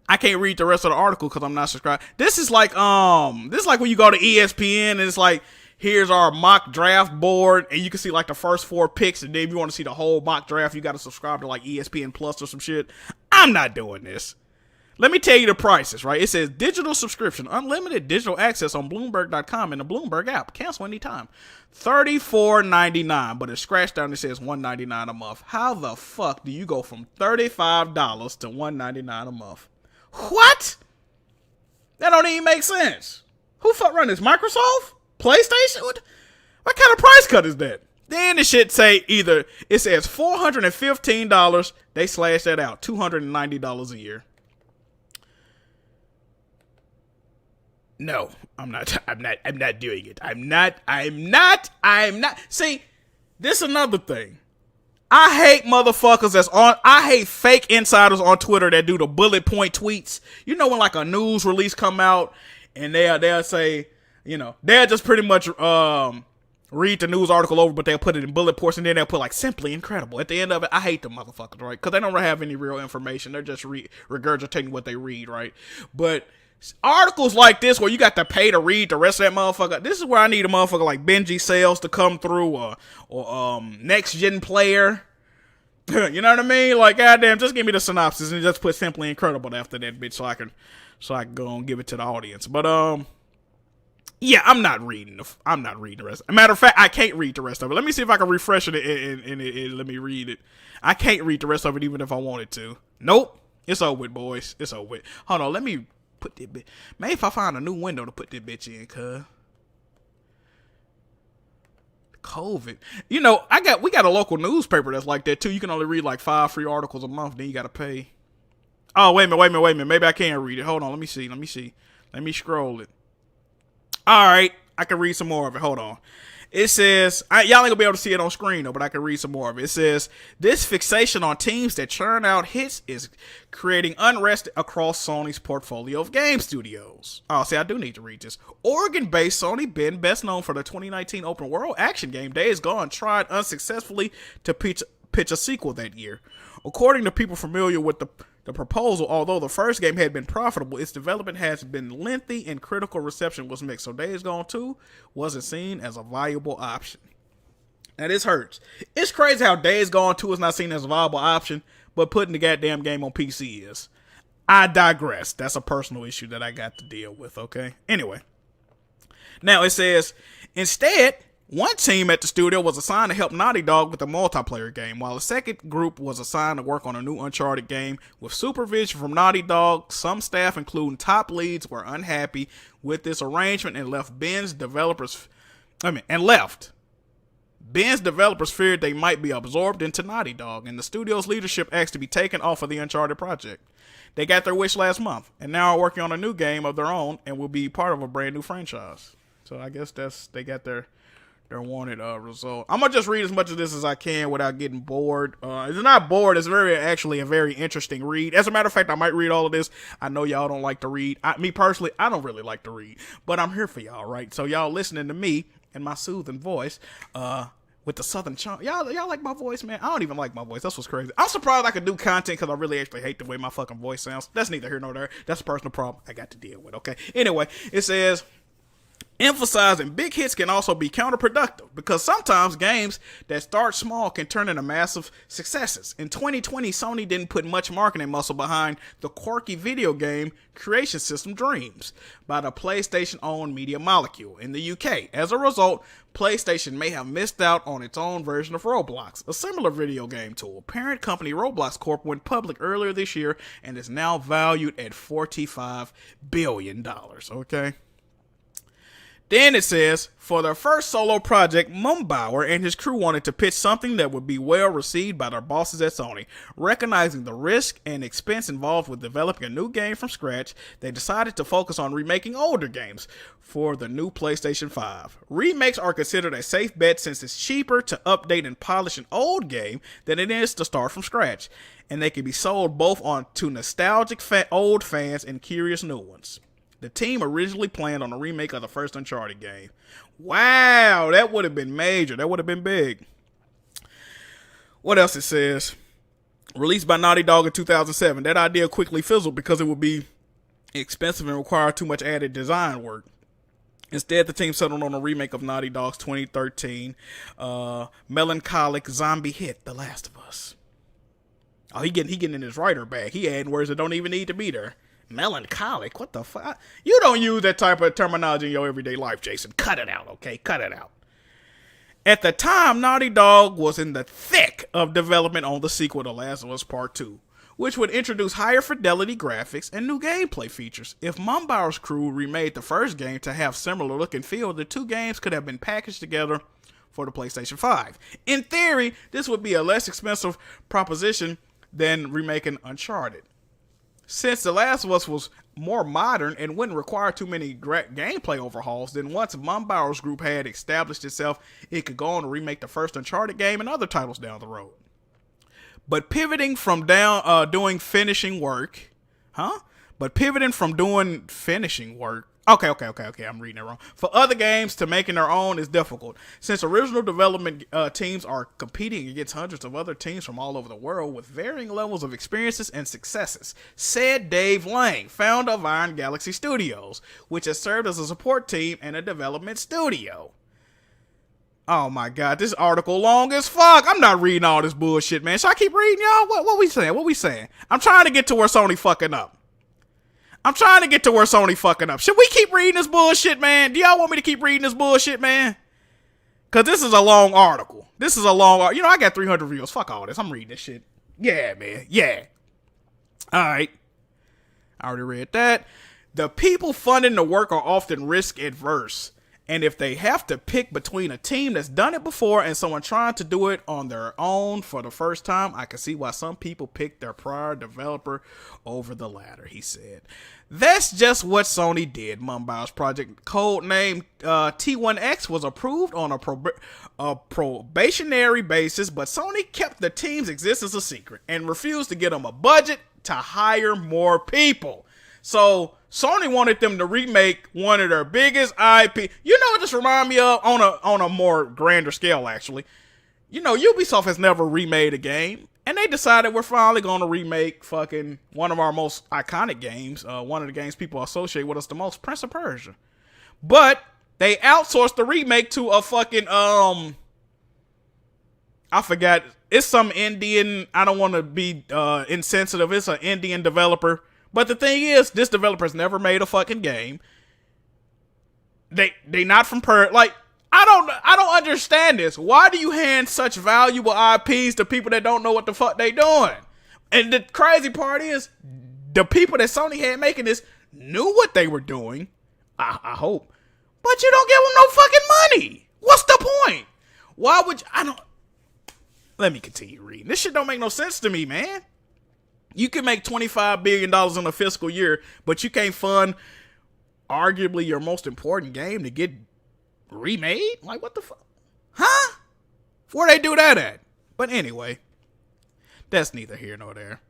[SPEAKER 1] I can't read the rest of the article because I'm not subscribed. This is like when you go to ESPN and it's like, here's our mock draft board, and you can see like the first 4 picks, and then if you want to see the whole mock draft, you got to subscribe to like ESPN Plus or some shit. I'm not doing this. Let me tell you the prices, right? It says digital subscription, unlimited digital access on Bloomberg.com and the Bloomberg app. Cancel anytime. $34.99, but it's scratched down. It says $199 a month. How the fuck do you go from $35 to $199 a month? What? That don't even make sense. Who fuck run this? Microsoft? PlayStation? What kind of price cut is that? Then the shit say either it says $415. They slash that out. $290 a year. No, I'm not doing it. I'm not. See, this is another thing. I hate motherfuckers I hate fake insiders on Twitter that do the bullet point tweets. You know when like a news release come out and they'll say, they'll just pretty much read the news article over, but they'll put it in bullet points and then they'll put like simply incredible at the end of it. I hate them motherfuckers, right? Because they don't have any real information. They're just regurgitating what they read, right? But articles like this where you got to pay to read the rest of that motherfucker, this is where I need a motherfucker like Benji Sales to come through or Next Gen Player. You know what I mean? Like, goddamn, just give me the synopsis and just put simply incredible after that bitch so I can go and give it to the audience. But yeah, I'm not reading the rest. As a matter of fact, I can't read the rest of it. Let me see if I can refresh it and let me read it. I can't read the rest of it even if I wanted to. Nope. It's over with, boys. It's over with. Hold on, let me put this bitch. Maybe if I find a new window to put this bitch in, cuz. COVID. We got a local newspaper that's like that too. You can only read like 5 free articles a month, then you gotta pay. Oh, wait a minute. Maybe I can't read it. Hold on, let me see. Let me scroll it. Alright, I can read some more of it. Hold on. It says, y'all ain't gonna be able to see it on screen though, but I can read some more of it. It says, this fixation on teams that churn out hits is creating unrest across Sony's portfolio of game studios. Oh, see, I do need to read this. Oregon-based Sony Ben, best known for the 2019 open world action game Days Gone, tried unsuccessfully to pitch a sequel that year. According to people familiar with the proposal, although the first game had been profitable, its development has been lengthy and critical reception was mixed. So Days Gone 2 wasn't seen as a viable option. Now this hurts. It's crazy how Days Gone 2 is not seen as a viable option, but putting the goddamn game on PC is. I digress. That's a personal issue that I got to deal with, okay? Anyway. Now it says, instead, one team at the studio was assigned to help Naughty Dog with the multiplayer game, while a second group was assigned to work on a new Uncharted game. With supervision from Naughty Dog, some staff, including top leads, were unhappy with this arrangement and Ben's developers feared they might be absorbed into Naughty Dog, and the studio's leadership asked to be taken off of the Uncharted project. They got their wish last month, and now are working on a new game of their own and will be part of a brand new franchise. So I guess they got their wanted result. I'm gonna just read as much of this as I can without getting bored. It's not bored. It's actually a very interesting read. As a matter of fact, I might read all of this. I know y'all don't like to read. Me personally, I don't really like to read, but I'm here for y'all, right? So y'all listening to me and my soothing voice, with the southern charm. Y'all like my voice, man? I don't even like my voice. That's what's crazy. I'm surprised I could do content because I really actually hate the way my fucking voice sounds. That's neither here nor there. That's a personal problem I got to deal with. Okay. Anyway, it says, emphasizing big hits can also be counterproductive because sometimes games that start small can turn into massive successes. In 2020, Sony didn't put much marketing muscle behind the quirky video game creation system Dreams by the PlayStation-owned Media Molecule in the UK. As a result, PlayStation may have missed out on its own version of Roblox, a similar video game tool. Parent company Roblox Corp went public earlier this year and is now valued at $45 billion. Okay? Then it says, for their first solo project, Mumbauer and his crew wanted to pitch something that would be well received by their bosses at Sony. Recognizing the risk and expense involved with developing a new game from scratch, they decided to focus on remaking older games for the new PlayStation 5. Remakes are considered a safe bet since it's cheaper to update and polish an old game than it is to start from scratch, and they can be sold both on to nostalgic old fans and curious new ones. The team originally planned on a remake of the first Uncharted game. Wow, that would have been major. That would have been big. What else it says? Released by Naughty Dog in 2007. That idea quickly fizzled because it would be expensive and require too much added design work. Instead, the team settled on a remake of Naughty Dog's 2013 melancholic zombie hit, The Last of Us. Oh, he getting in his writer bag. He adding words that don't even need to be there. Melancholic? What the fuck? You don't use that type of terminology in your everyday life, Jason. Cut it out, okay? Cut it out. At the time, Naughty Dog was in the thick of development on the sequel to Last of Us Part 2, which would introduce higher fidelity graphics and new gameplay features. If Mumbauer's crew remade the first game to have similar look and feel, the two games could have been packaged together for the PlayStation 5. In theory, this would be a less expensive proposition than remaking Uncharted. Since The Last of Us was more modern and wouldn't require too many gameplay overhauls, then once Mumbauer's group had established itself, it could go on to remake the first Uncharted game and other titles down the road. But pivoting from doing finishing work, Okay, I'm reading it wrong. For other games to making their own is difficult, since original development teams are competing against hundreds of other teams from all over the world with varying levels of experiences and successes, said Dave Lang, founder of Iron Galaxy Studios, which has served as a support team and a development studio. Oh my god, this article long as fuck. I'm not reading all this bullshit, man. Should I keep reading, y'all? What we saying? I'm trying to get to where Sony fucking up. Should we keep reading this bullshit, man? Do y'all want me to keep reading this bullshit, man? Because this is a long article. I got 300 views. Fuck all this. I'm reading this shit. Yeah, man. Yeah. All right. I already read that. The people funding the work are often risk adverse And if they have to pick between a team that's done it before and someone trying to do it on their own for the first time, I can see why some people pick their prior developer over the latter, he said. That's just what Sony did. Mumbao's project, codenamed T1X, was approved on a probationary basis, but Sony kept the team's existence a secret and refused to give them a budget to hire more people. So Sony wanted them to remake one of their biggest IP. You know what this remind me of on a more grander scale, actually? You know, Ubisoft has never remade a game, and they decided we're finally going to remake fucking one of our most iconic games, one of the games people associate with us the most, Prince of Persia. But they outsourced the remake to a fucking, I forgot, it's some Indian, I don't want to be insensitive, it's an Indian developer. But the thing is, this developer's never made a fucking game. They not from like, I don't understand this. Why do you hand such valuable IPs to people that don't know what the fuck they doing? And the crazy part is, the people that Sony had making this knew what they were doing. I hope. But you don't give them no fucking money. What's the point? Why would you, let me continue reading. This shit don't make no sense to me, man. You can make $25 billion in a fiscal year, but you can't fund arguably your most important game to get remade? Like, what the fuck? Huh? Where they do that at? But anyway, that's neither here nor there.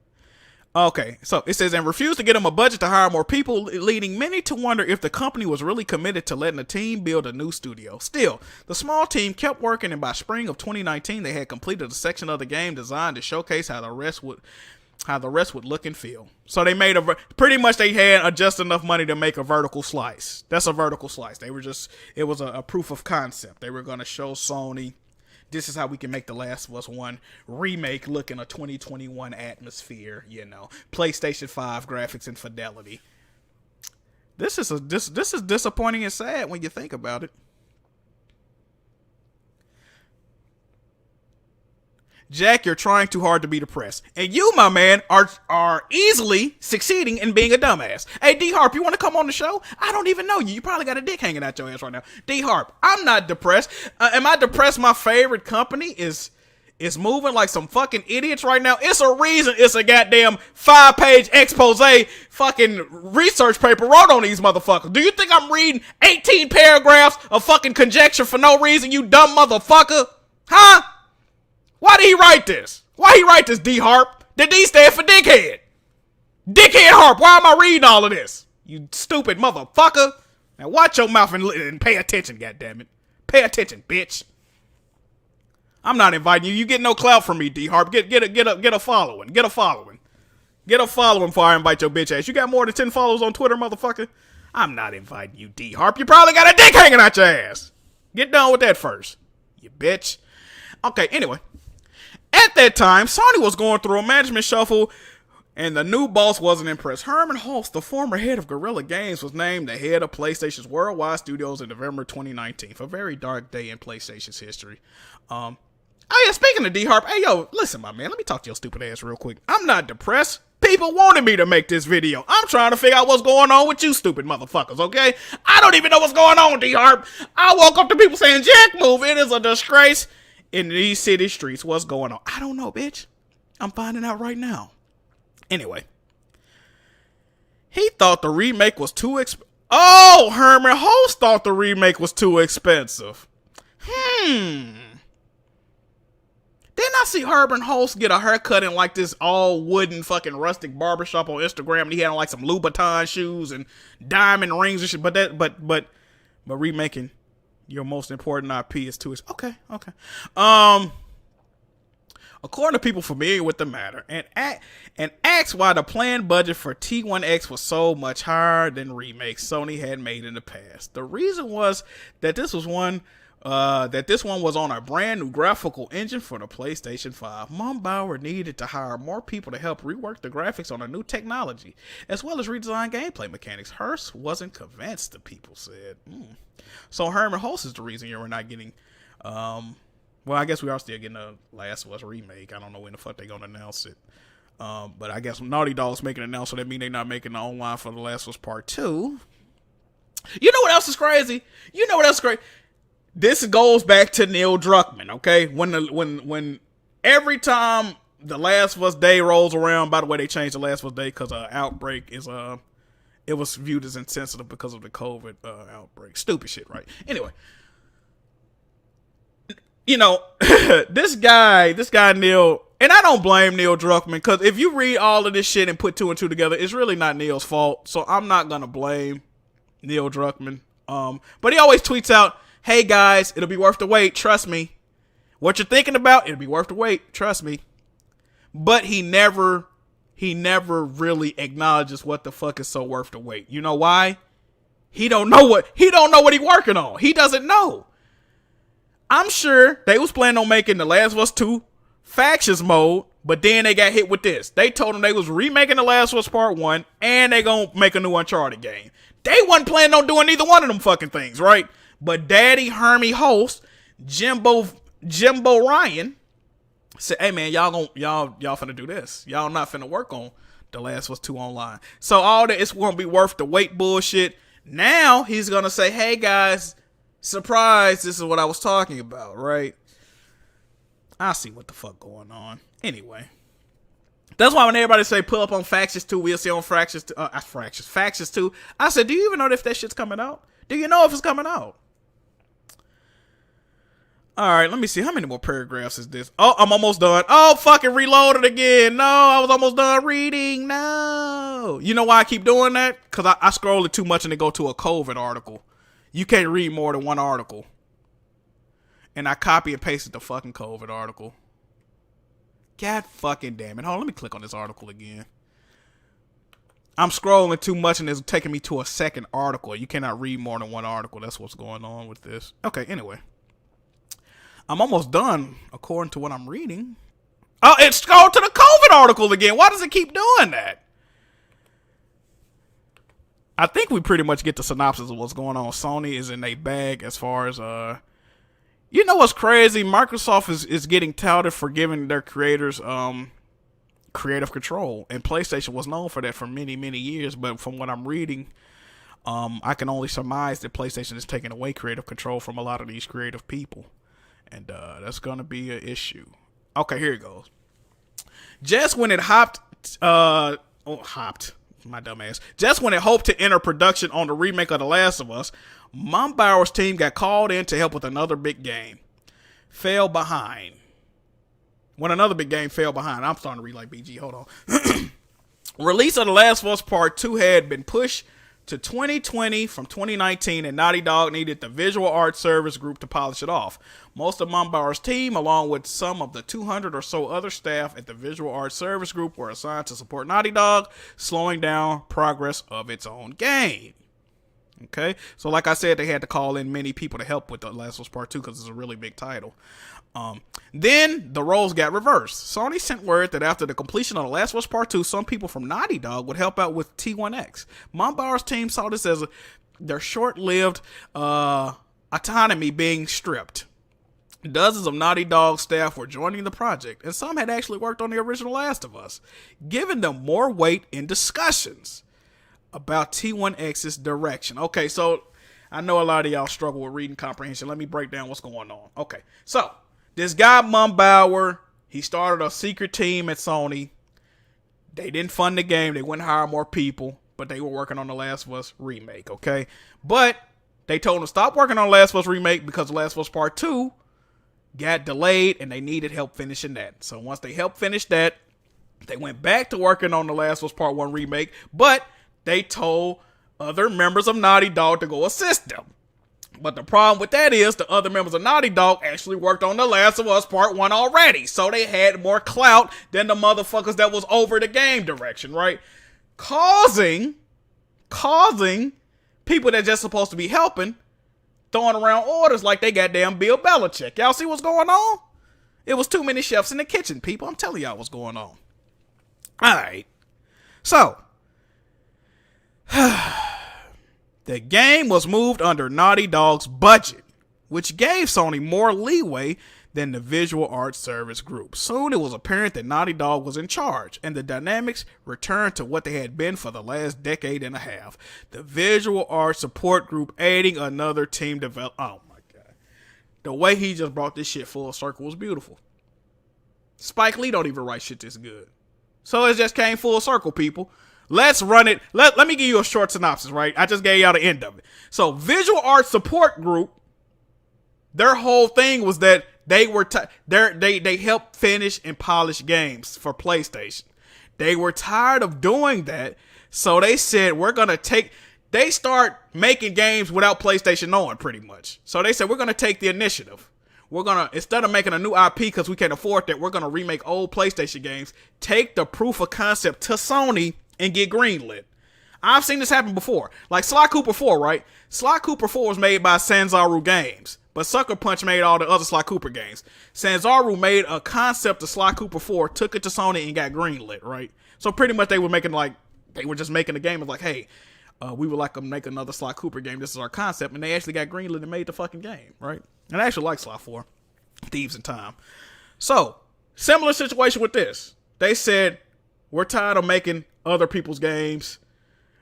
[SPEAKER 1] Okay, so it says, and refused to get them a budget to hire more people, leading many to wonder if the company was really committed to letting the team build a new studio. Still, the small team kept working, and by spring of 2019, they had completed a section of the game designed to showcase how the rest would look and feel. So they made pretty much they had just enough money to make a vertical slice. That's a vertical slice. It was a proof of concept. They were going to show Sony, this is how we can make The Last of Us 1 remake look in a 2021 atmosphere, you know, PlayStation 5 graphics and fidelity. This is disappointing and sad when you think about it. Jack, you're trying too hard to be depressed. And you, my man, are easily succeeding in being a dumbass. Hey, D-Harp, you want to come on the show? I don't even know you. You probably got a dick hanging out your ass right now. D-Harp, I'm not depressed. Am I depressed? My favorite company is moving like some fucking idiots right now. It's a reason it's a goddamn 5-page expose fucking research paper wrote on these motherfuckers. Do you think I'm reading 18 paragraphs of fucking conjecture for no reason, you dumb motherfucker? Huh? Why did he write this? Why he write this, D-Harp? The D stand for dickhead. Dickhead Harp, why am I reading all of this? You stupid motherfucker. Now watch your mouth and pay attention, goddammit. Pay attention, bitch. I'm not inviting you. You get no clout from me, D-Harp. Get a following. Get a following. Get a following before I invite your bitch ass. You got more than 10 followers on Twitter, motherfucker? I'm not inviting you, D-Harp. You probably got a dick hanging out your ass. Get done with that first, you bitch. Okay, anyway. At that time, Sony was going through a management shuffle, and the new boss wasn't impressed. Herman Hulst, the former head of Guerrilla Games, was named the head of PlayStation's worldwide studios in November 2019. A very dark day in PlayStation's history. Oh yeah, speaking of D-Harp, hey yo, listen my man, let me talk to your stupid ass real quick. I'm not depressed. People wanted me to make this video. I'm trying to figure out what's going on with you stupid motherfuckers, okay? I don't even know what's going on, D-Harp. I woke up to people saying, Jack, move, it is a disgrace. In these city streets, what's going on? I don't know, bitch. I'm finding out right now. Anyway. He thought the remake was too expensive. Oh, Herman Hulst thought the remake was too expensive. Didn't I see Herman Hulst get a haircut in like this all wooden fucking rustic barbershop on Instagram, and he had on like some Louboutin shoes and diamond rings and shit, but remaking your most important IP is too. Okay. According to people familiar with the matter, and asked why the planned budget for T1X was so much higher than remakes Sony had made in the past. The reason was that this one was on a brand new graphical engine for the PlayStation 5. Mumbauer needed to hire more people to help rework the graphics on a new technology, as well as redesign gameplay mechanics. Hearst wasn't convinced, the people said. So Herman Hulst is the reason you're not getting, well, I guess we are still getting a Last of Us remake. I don't know when the fuck they're going to announce it. But I guess Naughty Dog's making an announcement, so that means they're not making the online for The Last of Us Part 2. You know what else is crazy? You know what else is crazy? This goes back to Neil Druckmann, okay? When every time the Last of Us Day rolls around, by the way, they changed the Last of Us Day because Outbreak is it was viewed as insensitive because of the COVID outbreak. Stupid shit, right? Anyway, you know, this guy Neil, and I don't blame Neil Druckmann, because if you read all of this shit and put two and two together, it's really not Neil's fault. So I'm not gonna blame Neil Druckmann. But he always tweets out, "Hey guys, it'll be worth the wait. Trust me. What you're thinking about, it'll be worth the wait. Trust me." But he never really acknowledges what the fuck is so worth the wait. You know why? He don't know what he's working on. He doesn't know. I'm sure they was planning on making The Last of Us 2 Factions mode, but then they got hit with this. They told them they was remaking The Last of Us Part 1, and they gonna make a new Uncharted game. They wasn't planning on doing either one of them fucking things, right? But Daddy Hermie host, Jimbo Ryan, said, "Hey man, y'all finna do this. Y'all not finna work on The Last of Us 2 online. So all that, it's gonna be worth the wait bullshit." Now he's gonna say, "Hey guys, surprise, this is what I was talking about," right? I see what the fuck going on. Anyway, that's why when everybody say pull up on Factions 2, we'll see on Factions 2. I said, do you even know if that shit's coming out? Do you know if it's coming out? All right, let me see. How many more paragraphs is this? Oh, I'm almost done. Oh, fucking reloaded again. No, I was almost done reading. No. You know why I keep doing that? Because I scroll it too much and it go to a COVID article. You can't read more than one article. And I copy and pasted the fucking COVID article. God fucking damn it. Hold on, let me click on this article again. I'm scrolling too much and it's taking me to a second article. You cannot read more than one article. That's what's going on with this. Okay, anyway. I'm almost done according to what I'm reading. Oh, it's scrolled to the COVID article again. Why does it keep doing that? I think we pretty much get the synopsis of what's going on. Sony is in a bag as far as you know what's crazy? Microsoft is getting touted for giving their creators creative control, and PlayStation was known for that for many, many years. But from what I'm reading, I can only surmise that PlayStation is taking away creative control from a lot of these creative people, and that's gonna be an issue. Okay, here it goes. Just when it hopped, my dumb ass. Just when it hoped to enter production on the remake of The Last of Us, Mumbauer's team got called in to help with another big game. Fell behind. When another big game fell behind. I'm starting to read like BG. Hold on. Release of The Last of Us Part 2 had been pushed to 2020 from 2019, and Naughty Dog needed the visual art service group to polish it off. Most of Mumbauer's team, along with some of the 200 or so other staff at the visual art service group, were assigned to support Naughty Dog, slowing down progress of its own game. Okay, so like I said, they had to call in many people to help with The Last of Us Part 2 because it's a really big title. Then the roles got reversed. Sony sent word that after the completion of The Last of Us Part 2, some people from Naughty Dog would help out with T1X. Mumbauer's team saw this as their short-lived autonomy being stripped. Dozens of Naughty Dog staff were joining the project, and some had actually worked on the original Last of Us, giving them more weight in discussions about T1X's direction. Okay, so I know a lot of y'all struggle with reading comprehension. Let me break down what's going on. Okay, so this guy Mumbauer, he started a secret team at Sony. They didn't fund the game. They wouldn't hire more people, but they were working on The Last of Us remake, okay? But they told him to stop working on The Last of Us remake because The Last of Us Part 2 got delayed and they needed help finishing that. So once they helped finish that, they went back to working on The Last of Us Part 1 remake, but they told other members of Naughty Dog to go assist them. But the problem with that is the other members of Naughty Dog actually worked on The Last of Us Part 1 already. So they had more clout than the motherfuckers that was over the game direction, right? Causing people that just supposed to be helping throwing around orders like they goddamn Bill Belichick. Y'all see what's going on? It was too many chefs in the kitchen, people. I'm telling y'all what's going on. Alright. So the game was moved under Naughty Dog's budget, which gave Sony more leeway than the Visual Arts Service Group. Soon it was apparent that Naughty Dog was in charge, and the dynamics returned to what they had been for the last decade and a half. The Visual Arts Support Group aiding another team develop. Oh my god. The way he just brought this shit full circle was beautiful. Spike Lee don't even write shit this good. So it just came full circle, people. Let's run it. Let me give you a short synopsis, right? I just gave y'all the end of it. So Visual Arts Support Group, their whole thing was that they were they helped finish and polish games for PlayStation. They were tired of doing that, so they said they start making games without PlayStation knowing, pretty much. So they said, we're gonna take the initiative. We're gonna, instead of making a new IP because we can't afford that, we're gonna remake old PlayStation games, take the proof of concept to Sony and get greenlit. I've seen this happen before. Like Sly Cooper 4, right? Sly Cooper 4 was made by Sanzaru Games, but Sucker Punch made all the other Sly Cooper games. Sanzaru made a concept of Sly Cooper 4, took it to Sony and got greenlit, right? So pretty much they were just making the game of like, hey, we would like to make another Sly Cooper game. This is our concept. And they actually got greenlit and made the fucking game, right? And I actually like Sly 4, Thieves in Time. So, similar situation with this. They said, we're tired of making other people's games.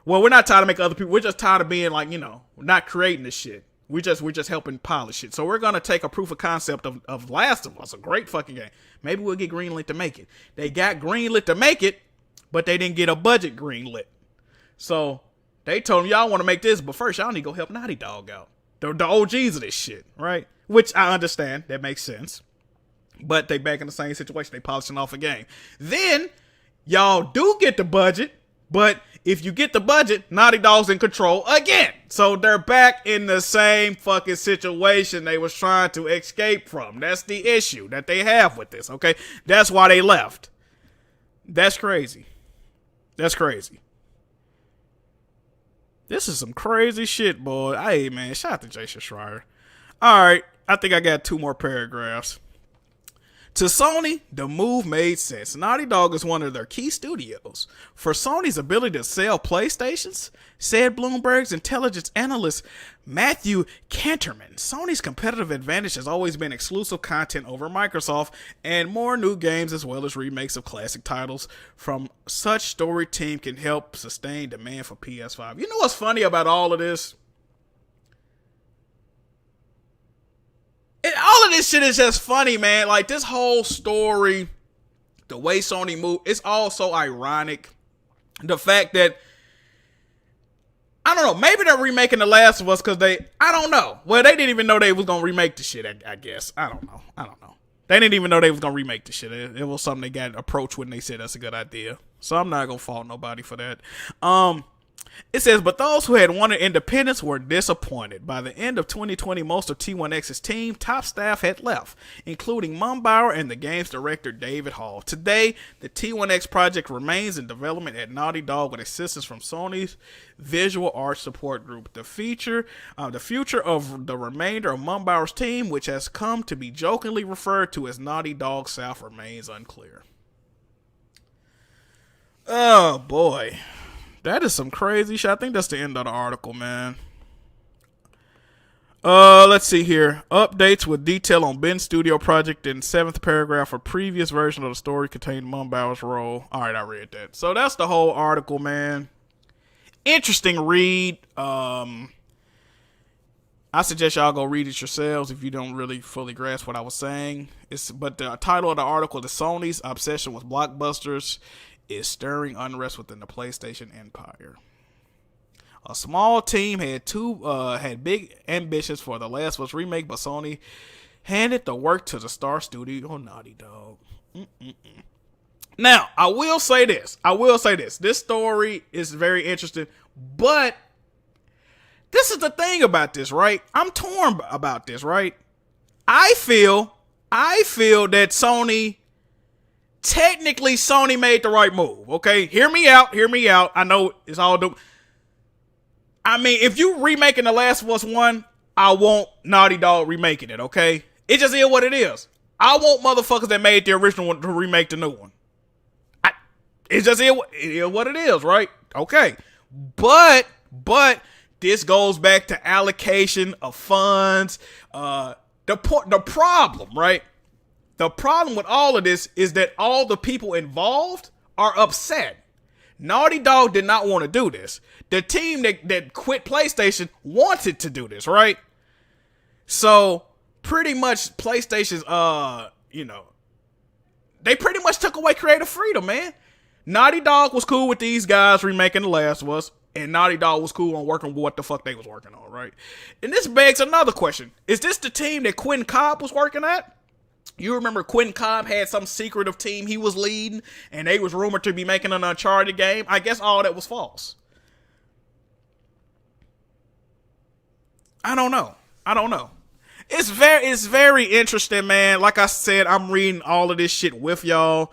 [SPEAKER 1] Well, we're not tired of making other people. We're just tired of being like, not creating this shit. We're just helping polish it. So we're going to take a proof of concept of Last of Us, a great fucking game. Maybe we'll get greenlit to make it. They got greenlit to make it, but they didn't get a budget greenlit. So they told them, y'all want to make this, but first y'all need to go help Naughty Dog out. The OGs of this shit, right? Which I understand. That makes sense. But they back in the same situation. They polishing off a game. Then y'all do get the budget, but if you get the budget, Naughty Dog's in control again. So they're back in the same fucking situation they was trying to escape from. That's the issue that they have with this, okay? That's why they left. That's crazy. That's crazy. This is some crazy shit, boy. Hey, man, shout out to Jason Schreier. All right, I think I got 2 more paragraphs. To Sony, the move made sense. Naughty Dog is one of their key studios. For Sony's ability to sell PlayStations, said Bloomberg's intelligence analyst Matthew Canterman, Sony's competitive advantage has always been exclusive content over Microsoft and more new games as well as remakes of classic titles from such story team can help sustain demand for PS5. You know what's funny about all of this? And all of this shit is just funny, man. Like, this whole story, the way Sony moved, it's all so ironic. The fact that, I don't know, maybe they're remaking The Last of Us because I don't know. Well, they didn't even know they was going to remake the shit, I guess. I don't know. They didn't even know they was going to remake the shit. It was something they got approached when they said that's a good idea. So I'm not going to fault nobody for that. It says, but those who had wanted independence were disappointed. By the end of 2020, most of T1X's team, top staff had left, including Mumbauer and the game's director, David Hall. Today, the T1X project remains in development at Naughty Dog with assistance from Sony's Visual Arts Support Group. The future of the remainder of Mumbauer's team, which has come to be jokingly referred to as Naughty Dog South, remains unclear. Oh, boy. That is some crazy shit. I think that's the end of the article, man. Let's see here. Updates with detail on Ben's studio project in 7th paragraph. A previous version of the story contained Mumbauer's role. All right, I read that. So that's the whole article, man. Interesting read. I suggest y'all go read it yourselves if you don't really fully grasp what I was saying. But the title of the article is Sony's obsession with blockbusters is stirring unrest within the PlayStation empire. A small team had big ambitions for the Last of Us remake, but Sony handed the work to the Star Studio Naughty Dog. Now, I will say this. This story is very interesting, but this is the thing about this, right? I'm torn about this, right? I feel that technically Sony made the right move, okay? Hear me out. I know it's all due. I mean, if you remaking The Last of Us 1, I want Naughty Dog remaking it, okay? It just is what it is. I want motherfuckers that made the original one to remake the new one. It just is what it is, right? Okay. But this goes back to allocation of funds. The problem, right? The problem with all of this is that all the people involved are upset. Naughty Dog did not want to do this. The team that quit PlayStation wanted to do this, right? So pretty much PlayStation's they pretty much took away creative freedom, man. Naughty Dog was cool with these guys remaking The Last of Us, and Naughty Dog was cool on working with what the fuck they was working on, right? And this begs another question. Is this the team that Quentin Cobb was working at? You remember Quentin Cobb had some secretive team he was leading, and they was rumored to be making an Uncharted game? I guess all that was false. I don't know. It's very interesting, man. Like I said, I'm reading all of this shit with y'all.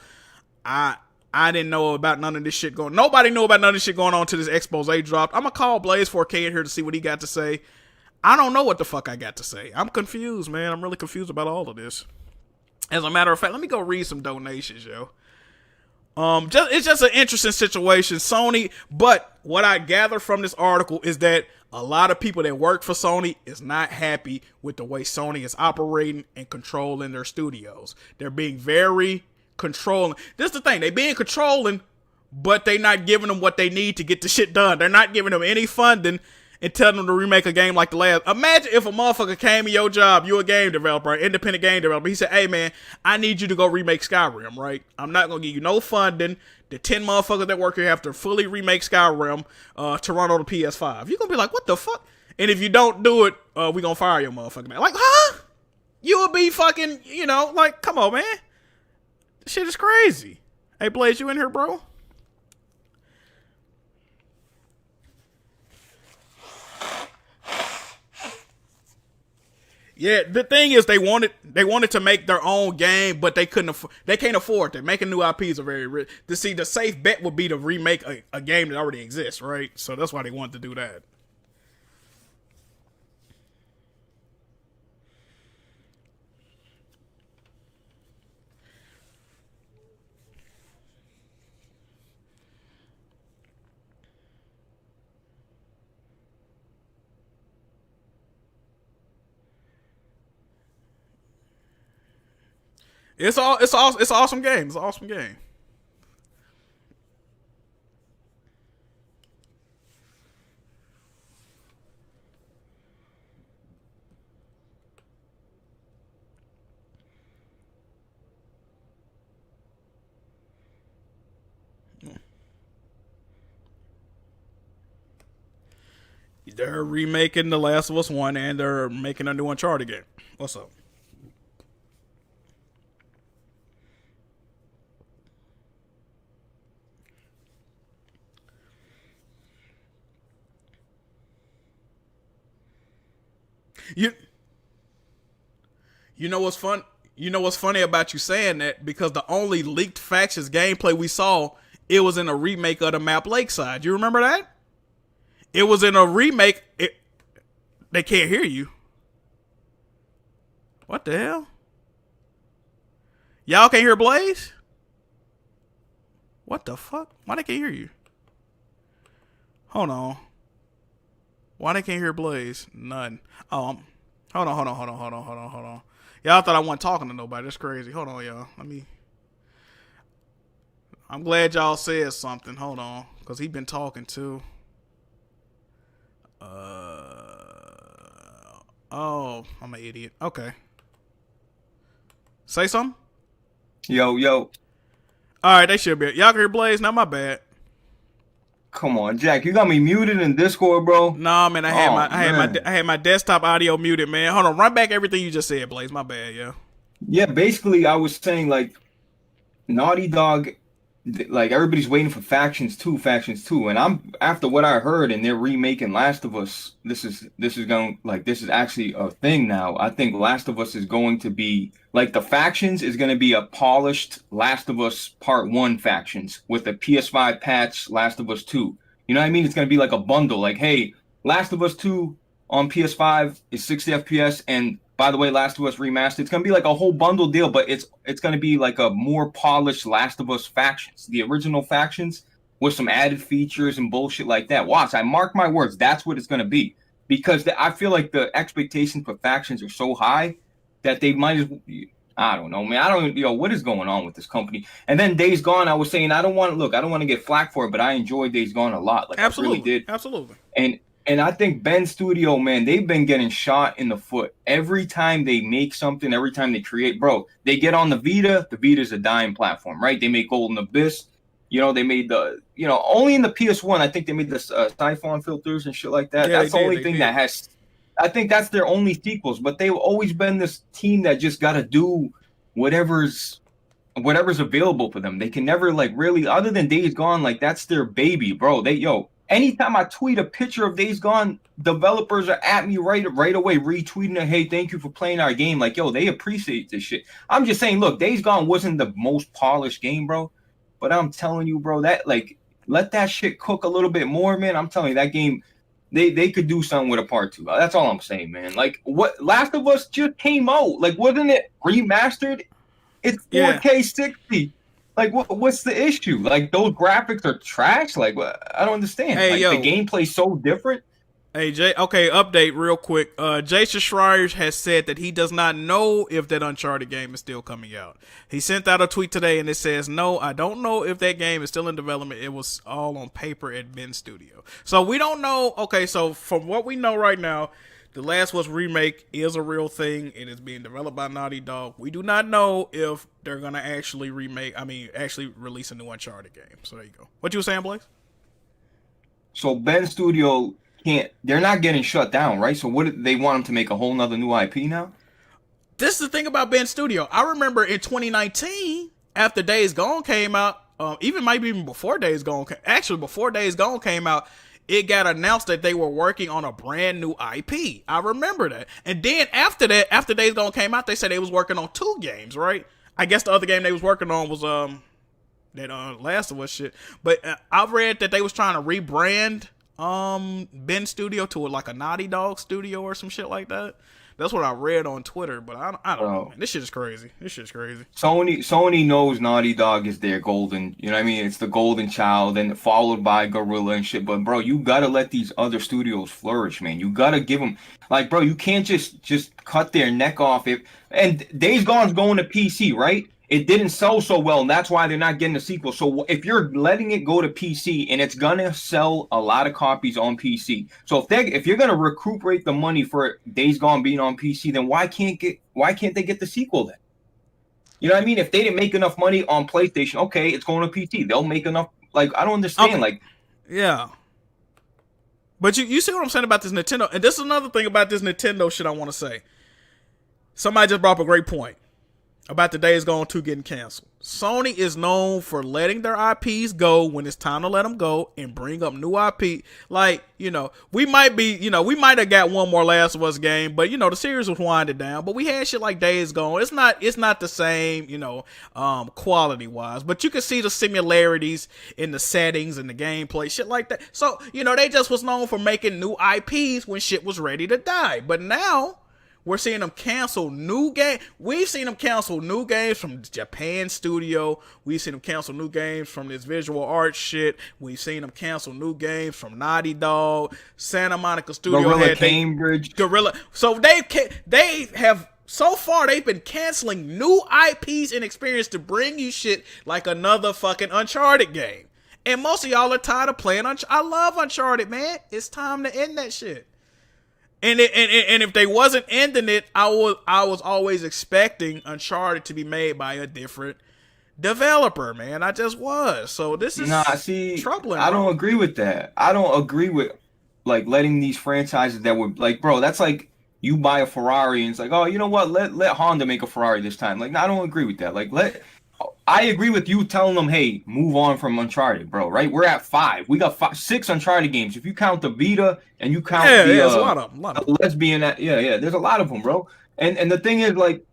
[SPEAKER 1] I didn't know about none of this shit going. Nobody knew about none of this shit going on till this expose dropped. I'm gonna call Blaze 4K in here to see what he got to say. I don't know what the fuck I got to say. I'm confused, man. I'm really confused about all of this. As a matter of fact, let me go read some donations, yo. It's just an interesting situation, Sony. But what I gather from this article is that a lot of people that work for Sony is not happy with the way Sony is operating and controlling their studios. They're being very controlling. This is the thing. They being controlling, but they not giving them what they need to get the shit done. They're not giving them any funding and telling them to remake a game like The Last. Imagine if a motherfucker came in your job, you a game developer, independent game developer. He said, hey man, I need you to go remake Skyrim, right? I'm not going to give you no funding. The 10 motherfuckers that work here have to fully remake Skyrim to run on the PS5. You're going to be like, what the fuck? And if you don't do it, we going to fire your motherfucking man. Like, huh? You would be fucking, like, come on, man. This shit is crazy. Hey, Blaze, you in here, bro? Yeah, the thing is, they wanted to make their own game, but they couldn't. They can't afford it. Making new IPs are very rich. To see, the safe bet would be to remake a game that already exists, right? So that's why they wanted to do that. It's an awesome game. It's an awesome game. They're remaking The Last of Us 1 and they're making a new Uncharted game. What's up? You you know what's fun? You know what's funny about you saying that? Because the only leaked Factions gameplay we saw, it was in a remake of the map Lakeside. You remember that? It was in a remake. They can't hear you. What the hell? Y'all can't hear Blaze? What the fuck? Why they can't hear you? Hold on. Why they can't hear Blaze? None. Hold on. Y'all thought I wasn't talking to nobody. That's crazy. Hold on, y'all. I'm glad y'all said something. Hold on. Because he been talking too. Oh, I'm an idiot. Okay. Say something?
[SPEAKER 2] Yo.
[SPEAKER 1] Alright, they should be. Y'all can hear Blaze? Not my bad.
[SPEAKER 2] Come on, Jack. You got me muted in Discord, bro.
[SPEAKER 1] Nah, man. I had my desktop audio muted, man. Hold on. Run back everything you just said, Blaze. My bad, yeah.
[SPEAKER 2] Yeah, basically, I was saying, like, Naughty Dog, like, everybody's waiting for Factions 2, and I'm, after what I heard, and they're remaking Last of Us, this is actually a thing now. I think Last of Us is going to be, like, the Factions is going to be a polished Last of Us Part 1 Factions with a PS5 patch, Last of Us 2. You know what I mean? It's going to be like a bundle, like, hey, Last of Us 2 on PS5 is 60 FPS, and by the way, Last of Us Remastered, it's going to be like a whole bundle deal, but it's going to be like a more polished Last of Us Factions. The original Factions with some added features and bullshit like that. Watch, I mark my words, that's what it's going to be. Because I feel like the expectations for Factions are so high that they might as I don't know, man. I don't, what is going on with this company? And then Days Gone, I was saying, I don't want to get flack for it, but I enjoyed Days Gone a lot. Like, I really
[SPEAKER 1] Absolutely,
[SPEAKER 2] did.
[SPEAKER 1] absolutely.
[SPEAKER 2] And and I think Ben Studio, man, they've been getting shot in the foot every time they make something, every time they create. Bro, they get on the Vita. The Vita's a dying platform, right? They make Golden Abyss. They made only in the PS1, I think they made the Siphon filters and shit like that.
[SPEAKER 1] Yeah, they
[SPEAKER 2] That's the
[SPEAKER 1] did.
[SPEAKER 2] only
[SPEAKER 1] They
[SPEAKER 2] thing
[SPEAKER 1] did.
[SPEAKER 2] that has, I think that's their only sequels, but they've always been this team that just got to do whatever's whatever's available for them. They can never like really, other than Days Gone, like that's their baby, bro. Anytime I tweet a picture of Days Gone, developers are at me right away, retweeting it. Hey, thank you for playing our game. Like, they appreciate this shit. I'm just saying, look, Days Gone wasn't the most polished game, bro. But I'm telling you, bro, that like let that shit cook a little bit more, man. I'm telling you, that game, they could do something with a part two. That's all I'm saying, man. Like what Last of Us just came out. Like, wasn't it remastered? It's
[SPEAKER 1] Yeah.
[SPEAKER 2] 4K 60. Like, what's the issue? Like, those graphics are trash. Like, I don't understand.
[SPEAKER 1] Hey,
[SPEAKER 2] Like, the
[SPEAKER 1] yo.
[SPEAKER 2] gameplay's so different.
[SPEAKER 1] Hey, Jay. Okay, update real quick. Jason Schreier has said that he does not know if that Uncharted game is still coming out. He sent out a tweet today and it says, "No, I don't know if that game is still in development. It was all on paper at Ben Studio." So we don't know. Okay, so from what we know right now, The Last of Us Remake is a real thing. It is being developed by Naughty Dog. We do not know if they're going to actually actually release a new Uncharted game. So there you go. What you were saying, Blaze?
[SPEAKER 2] So Ben Studio they're not getting shut down, right? So they want them to make a whole nother new IP now?
[SPEAKER 1] This is the thing about Ben Studio. I remember in 2019, after Days Gone came out, even before Days Gone, actually before Days Gone came out, it got announced that they were working on a brand new IP. I remember that. And then after that, after Days Gone came out, they said they was working on 2 games, right? I guess the other game they was working on was that Last of Us shit. But I read that they was trying to rebrand Ben Studio to like a Naughty Dog studio or some shit like that. That's what I read on Twitter, but I don't know, man. This shit is crazy.
[SPEAKER 2] Sony knows Naughty Dog is their golden, you know what I mean? It's the golden child and followed by Gorilla and shit. But bro, you gotta let these other studios flourish, man. You gotta give them, like, bro, you can't just cut their neck off. And Days Gone's going to PC, right? It didn't sell so well, and that's why they're not getting a sequel. So if you're letting it go to PC, and it's gonna sell a lot of copies on PC, so if you're gonna recuperate the money for Days Gone being on PC, then why can't they get the sequel then? You know what I mean? If they didn't make enough money on PlayStation, okay, it's going to PC. They'll make enough. Like, I don't understand.
[SPEAKER 1] Okay.
[SPEAKER 2] Like,
[SPEAKER 1] Yeah. But you see what I'm saying about this Nintendo? And this is another thing about this Nintendo shit I want to say. Somebody just brought up a great point about the Days Gone 2 getting canceled. Sony is known for letting their IPs go when it's time to let them go and bring up new IP. Like, we might have got one more Last of Us game, but the series was winding down. But we had shit like Days Gone. It's not the same, quality wise. But you can see the similarities in the settings and the gameplay, shit like that. So, they just was known for making new IPs when shit was ready to die. But now we're seeing them cancel new games. We've seen them cancel new games from Japan Studio. We've seen them cancel new games from this visual art shit. We've seen them cancel new games from Naughty Dog, Santa Monica Studio,
[SPEAKER 2] Gorilla Cambridge.
[SPEAKER 1] Gorilla. So they have so far they've been canceling new IPs and experience to bring you shit like another fucking Uncharted game. And most of y'all are tired of playing Uncharted. I love Uncharted, man. It's time to end that shit. And if they wasn't ending it, I was always expecting Uncharted to be made by a different developer, man. I just was. So this is troubling.
[SPEAKER 2] I don't agree with that. I don't agree with like letting these franchises that would like, bro, that's like you buy a Ferrari and it's like, oh, you know what? Let Honda make a Ferrari this time. Like, no, I don't agree with that. Like, I agree with you telling them, hey, move on from Uncharted, bro, right? We're at 5. We got 6 Uncharted games. If you count the Vita and you count
[SPEAKER 1] there's a lot of them.
[SPEAKER 2] The lesbian, there's a lot of them, bro. And the thing is, like,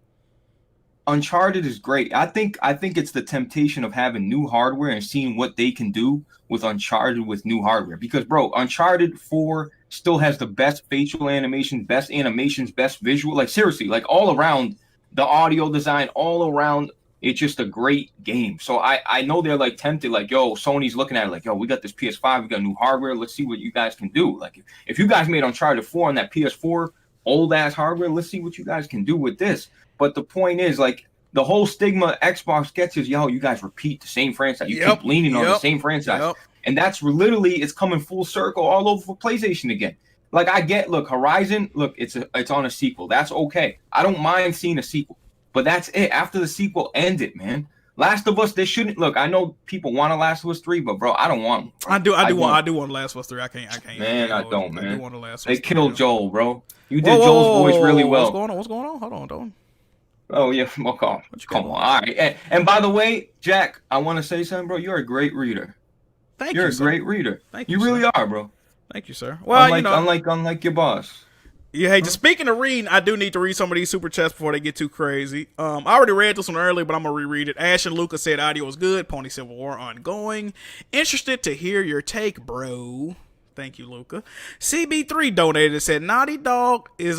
[SPEAKER 2] Uncharted is great. I think it's the temptation of having new hardware and seeing what they can do with Uncharted with new hardware. Because, bro, Uncharted 4 still has the best facial animations, best visual. Like, seriously, like, all around, the audio design, all around. It's just a great game. So I know they're like tempted, like, yo, Sony's looking at it like, yo, we got this PS5, we got new hardware. Let's see what you guys can do. Like, if you guys made Uncharted 4 on that PS4 old ass hardware, let's see what you guys can do with this. But the point is, like, the whole stigma Xbox gets is, yo, you guys repeat the same franchise. You keep leaning on the same franchise. And that's literally, it's coming full circle all over for PlayStation again. Like, I get, look, Horizon, look, it's on a sequel. That's okay. I don't mind seeing a sequel. But that's it. After the sequel, end it, man. Last of Us, they shouldn't, look, I know people want a Last of Us 3, but bro, I don't want one. Bro.
[SPEAKER 1] I do want Last of Us 3. I can't.
[SPEAKER 2] Man, I don't, man.
[SPEAKER 1] I do want a Last of
[SPEAKER 2] Us 3. They killed Joel, bro. You did
[SPEAKER 1] Joel's
[SPEAKER 2] voice really well.
[SPEAKER 1] What's going on? Hold on, don't.
[SPEAKER 2] Oh, yeah. Well, come on. All right. And by the way, Jack, I want to say something, bro. You're a great reader.
[SPEAKER 1] Thank you.
[SPEAKER 2] You're a great reader.
[SPEAKER 1] Thank you.
[SPEAKER 2] You really are, bro.
[SPEAKER 1] Thank you, sir. Well,
[SPEAKER 2] unlike your boss.
[SPEAKER 1] Yeah, hey, just speaking of reading, I do need to read some of these super chats before they get too crazy. I already read this one earlier, but I'm going to reread it. Ash and Luca said audio was good. Pony Civil War ongoing. Interested to hear your take, bro. Thank you, Luca. CB3 donated and said, Naughty Dog is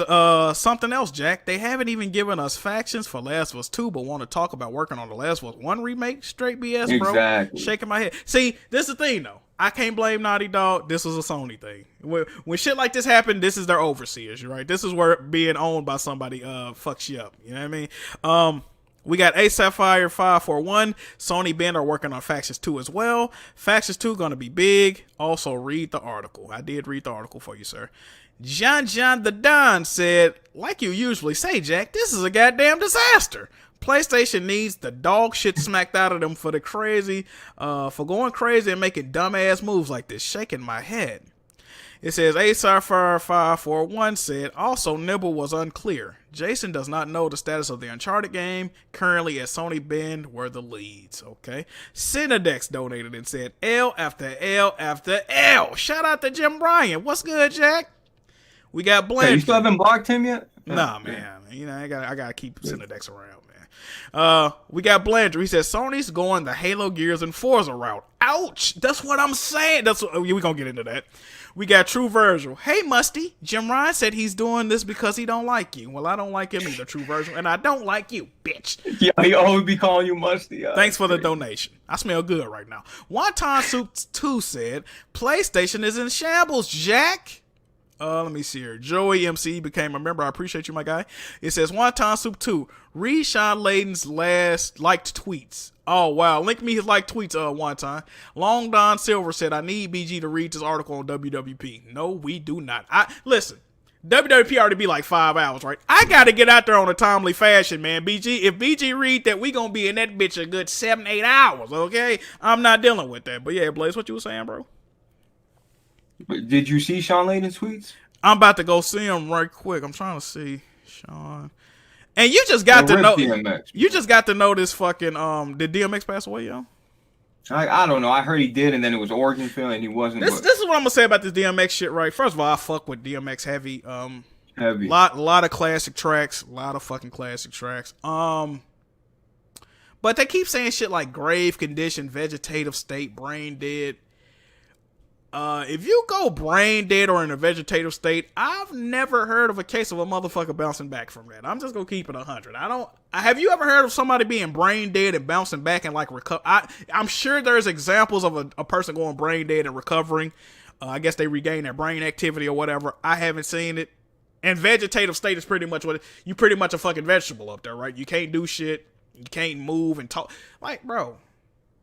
[SPEAKER 1] something else, Jack. They haven't even given us factions for Last of Us 2, but want to talk about working on the Last of Us 1 remake? Straight BS, bro.
[SPEAKER 2] Exactly.
[SPEAKER 1] Shaking my head. See, this is the thing, though. I can't blame Naughty Dog. This was a Sony thing. When shit like this happened, this is their overseers, right? This is where being owned by somebody fucks you up. You know what I mean? We got A Sapphire 541. Sony Bend are working on Factions 2 as well. Factions 2 gonna be big. Also read the article. I did read the article for you, sir. John the Don said, like you usually say, Jack, this is a goddamn disaster. PlayStation needs the dog shit smacked out of them for going crazy and making dumbass moves like this. Shaking my head. It says, A Sapphire 541 said, also Nibble was unclear. Jason does not know the status of the Uncharted game. Currently at Sony Bend were the leads. Okay. Cinedex donated and said, L after L after L. Shout out to Jim Bryan. What's good, Jack? We got Blender.
[SPEAKER 2] Hey, you still haven't blocked him yet?
[SPEAKER 1] Nah, man. You know, I gotta keep Cinedex around, man. We got Blender. He says Sony's going the Halo, Gears, and Forza route. Ouch! That's what I'm saying. We're gonna get into that. We got True Virgil. Hey, Musty. Jim Ryan said he's doing this because he don't like you. Well, I don't like him either, True Virgil, and I don't like you, bitch.
[SPEAKER 2] Yeah, he always be calling you Musty.
[SPEAKER 1] Thanks for the donation. I smell good right now. Wonton Soup 2 said, PlayStation is in shambles, Jack. Let me see here. Joey MC became a member. I appreciate you, my guy. It says, Wonton Soup 2. Read Sean Layden's last liked tweets. Oh, wow. Link me his liked tweets, Wonton. Long Don Silver said, I need BG to read this article on WWP. No, we do not. Listen, WWP already be like 5 hours, right? I got to get out there on a timely fashion, man. BG, if BG read that, we going to be in that bitch a good 7-8 hours, okay? I'm not dealing with that. But yeah, Blaze, what you were saying, bro?
[SPEAKER 2] Did you see Sean Layden's tweets?
[SPEAKER 1] I'm about to go see him right quick. I'm trying to see Sean. And you just got to know DMX. You just got to know this fucking did DMX pass away, yo?
[SPEAKER 2] I don't know. I heard he did, and then it was Oregonville, and he wasn't.
[SPEAKER 1] This is what I'm gonna say about this DMX shit, right? First of all, I fuck with DMX heavy.
[SPEAKER 2] Heavy.
[SPEAKER 1] Lot of classic tracks. A lot of fucking classic tracks. But they keep saying shit like grave condition, vegetative state, brain dead. If you go brain dead or in a vegetative state, I've never heard of a case of a motherfucker bouncing back from that. I'm just gonna keep it 100. Have you ever heard of somebody being brain dead and bouncing back and like recover? I'm sure there's examples of a person going brain dead and recovering. I guess they regain their brain activity or whatever. I haven't seen it. And vegetative state is pretty much you pretty much a fucking vegetable up there, right? You can't do shit. You can't move and talk. Like, bro.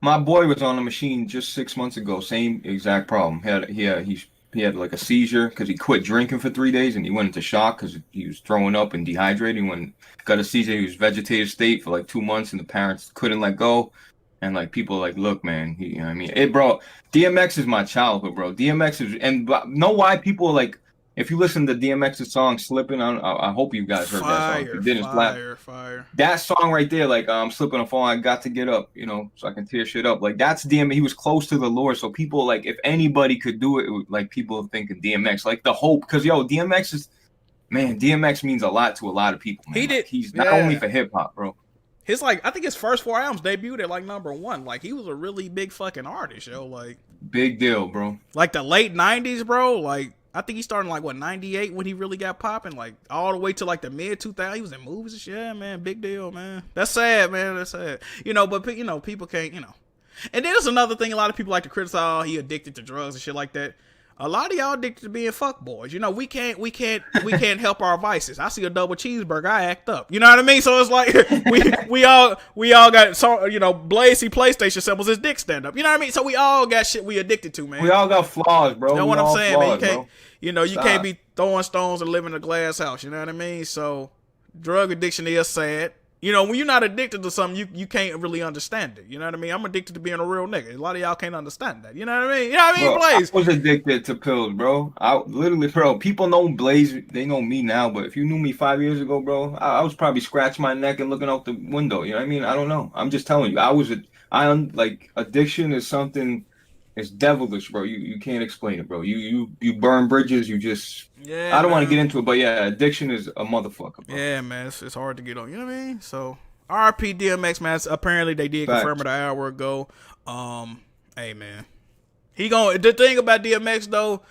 [SPEAKER 2] My boy was on the machine just 6 months ago. Same exact problem. He had like a seizure because he quit drinking for 3 days and he went into shock because he was throwing up and dehydrated. When got a seizure, he was vegetative state for like 2 months and the parents couldn't let go. And like people like, look, man, bro, DMX is my childhood, bro. DMX is, and know why people like. If you listen to DMX's song "Slipping," I hope you guys heard that song. If you didn't,
[SPEAKER 1] fire.
[SPEAKER 2] That song right there, like I'm slipping and falling, I got to get up, so I can tear shit up. Like that's DMX. He was close to the Lord, so people like if anybody could do it, like people thinking DMX, like the hope, because DMX means a lot to a lot of people. Man. He's not only for hip hop, bro.
[SPEAKER 1] I think his first 4 albums debuted at like #1. Like he was a really big fucking artist, yo. Like
[SPEAKER 2] big deal, bro.
[SPEAKER 1] Like the late '90s, bro. Like. I think he started in like 98 when he really got popping, like all the way to like the mid 2000s. He was in movies and shit. Yeah, man, big deal, man. That's sad, man. That's sad. But people can't, And then there's another thing. A lot of people like to criticize. Oh, he addicted to drugs and shit like that. A lot of y'all addicted to being fuckboys. You know, we can't help our vices. I see a double cheeseburger, I act up. You know what I mean? So it's like we all got, so, you know, Blazy PlayStation symbols, his dick stand up. You know what I mean? So we all got shit we addicted to, man.
[SPEAKER 2] We all got flaws, bro.
[SPEAKER 1] You know what I'm saying,
[SPEAKER 2] flaws,
[SPEAKER 1] man? You can't,
[SPEAKER 2] bro.
[SPEAKER 1] you know, you can't be throwing stones and living in a glass house. You know what I mean? So drug addiction is sad. You know, when you're not addicted to something, you can't really understand it. You know what I mean? I'm addicted to being a real nigga. A lot of y'all can't understand that. You know what I mean? You know what I mean,
[SPEAKER 2] Bro,
[SPEAKER 1] Blaze?
[SPEAKER 2] I was addicted to pills, bro. I literally, bro. People know Blaze. They know me now, but if you knew me 5 years ago, bro, I was probably scratching my neck and looking out the window. You know what I mean? I don't know. I'm just telling you. Like addiction is something. It's devilish, bro. You can't explain it, bro. You burn bridges. You just.
[SPEAKER 1] Yeah.
[SPEAKER 2] I don't want to get into it, but yeah, addiction is a motherfucker, bro.
[SPEAKER 1] Yeah, man. It's hard to get on. You know what I mean? So. RP DMX, man. Apparently they did confirm it an hour ago. Hey, man. The thing about DMX though,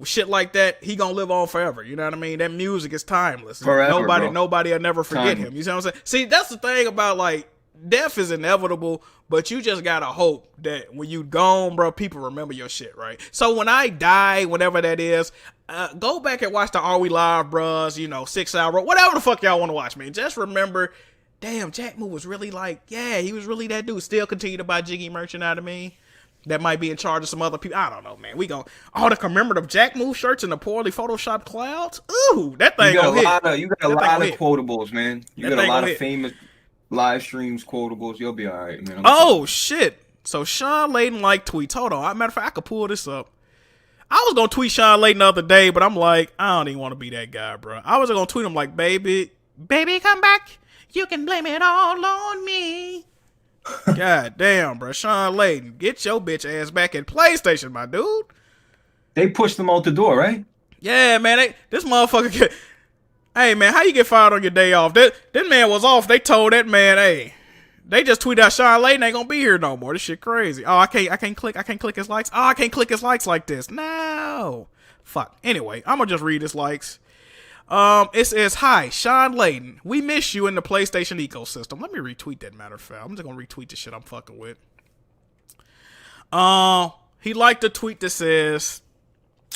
[SPEAKER 1] shit like that, he gonna live on forever. You know what I mean? That music is timeless.
[SPEAKER 2] Forever,
[SPEAKER 1] nobody will never forget him. You see what I'm saying? See, that's the thing about, like, death is inevitable, but you just gotta hope that when you gone, bro, people remember your shit, right? So when I die, whatever that is, go back and watch the Are We Live, bros, you know, 6 hour, whatever the fuck y'all want to watch, man. Just remember, damn, Jack Moo was really like, yeah, he was really that dude. Still continue to buy Jiggy merch, you know what I mean? That might be in charge of some other people. I don't know, man. We gon' all the commemorative Jack Moo shirts and the poorly photoshopped clouds. Ooh, that thing gonna hit.
[SPEAKER 2] You got a lot of quotables, man. You got a lot of famous live streams, quotables. You'll be all right, man.
[SPEAKER 1] Oh, shit. So Sean Layden like tweets. Hold on. Matter of fact, I could pull this up. I was gonna tweet Sean Layden the other day, but I'm like, I don't even want to be that guy, bro. I was gonna tweet him like, baby, come back. You can blame it all on me. God damn, bro. Sean Layden, get your bitch ass back at PlayStation, my dude.
[SPEAKER 2] They pushed him out the door, right?
[SPEAKER 1] Yeah, man. This motherfucker. Hey, man, how you get fired on your day off? That man was off. They told that man, hey, they just tweeted out Sean Layden ain't gonna be here no more. This shit crazy. Oh, I can't click his likes. Oh, I can't click his likes like this. No. Fuck. Anyway, I'm gonna just read his likes. It says, hi, Sean Layden. We miss you in the PlayStation ecosystem. Let me retweet that, matter of fact. I'm just gonna retweet the shit I'm fucking with. He liked the tweet that says,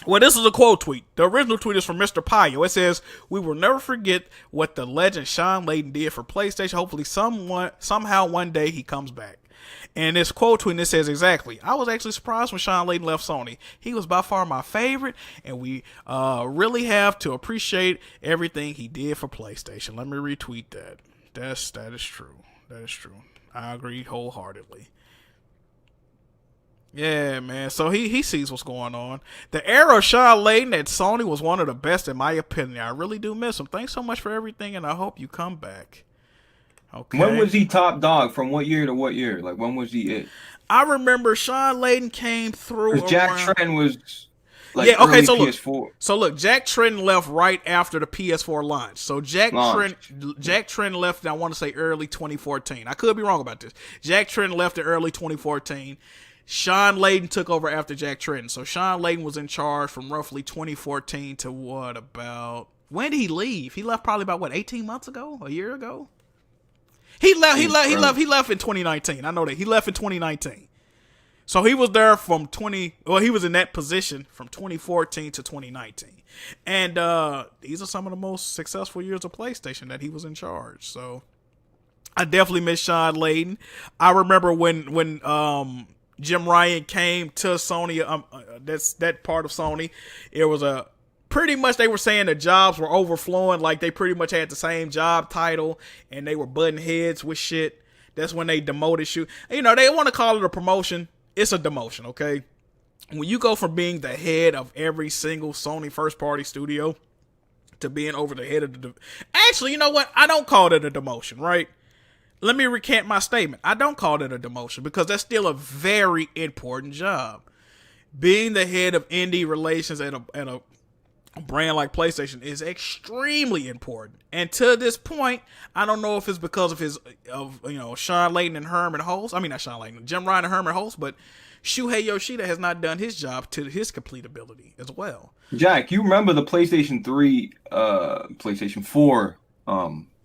[SPEAKER 1] well, this is a quote tweet. The original tweet is from Mr. Pio. It says, we will never forget what the legend Sean Layden did for PlayStation. Hopefully somehow one day he comes back. And this quote tweet, it says exactly, I was actually surprised when Sean Layden left Sony. He was by far my favorite, and we really have to appreciate everything he did for PlayStation. Let me retweet that. That is true. That is true. I agree wholeheartedly. Yeah, man. So he sees what's going on. The era of Sean Layden at Sony was one of the best, in my opinion. I really do miss him. Thanks so much for everything, and I hope you come back. Okay.
[SPEAKER 2] When was he top dog? From what year to what year? Like, when was he it?
[SPEAKER 1] I remember Sean Layden came through.
[SPEAKER 2] Jack Tretton was like,
[SPEAKER 1] yeah, okay,
[SPEAKER 2] early
[SPEAKER 1] so
[SPEAKER 2] PS4.
[SPEAKER 1] Look, Jack Tretton left right after the PS4 launch. So Jack Tretton left, I want to say early 2014. I could be wrong about this. Jack Tretton left in early 2014. Sean Layden took over after Jack Tretton. So Sean Layden was in charge from roughly 2014 to what about, when did he leave? He left probably about 18 months ago? A year ago? He left in 2019. I know that. He left in 2019. So he was there from he was in that position from 2014 to 2019. And these are some of the most successful years of PlayStation that he was in charge. So I definitely miss Sean Layden. I remember when Jim Ryan came to Sony, that's that part of Sony. It was pretty much, they were saying the jobs were overflowing. Like, they pretty much had the same job title and they were butting heads with shit. That's when they demoted you. You know, they want to call it a promotion. It's a demotion, okay? When you go from being the head of every single Sony first party studio to being over the head of the... Actually, you know what? I don't call it a demotion, right? Let me recant my statement. I don't call it a demotion because that's still a very important job. Being the head of indie relations at a brand like PlayStation is extremely important. And to this point, I don't know if it's because of Sean Layden and Herman Holtz. I mean, not Sean Layden, Jim Ryan and Herman Holtz, but Shuhei Yoshida has not done his job to his complete ability as well.
[SPEAKER 2] Jack, you remember the PlayStation 3, PlayStation 4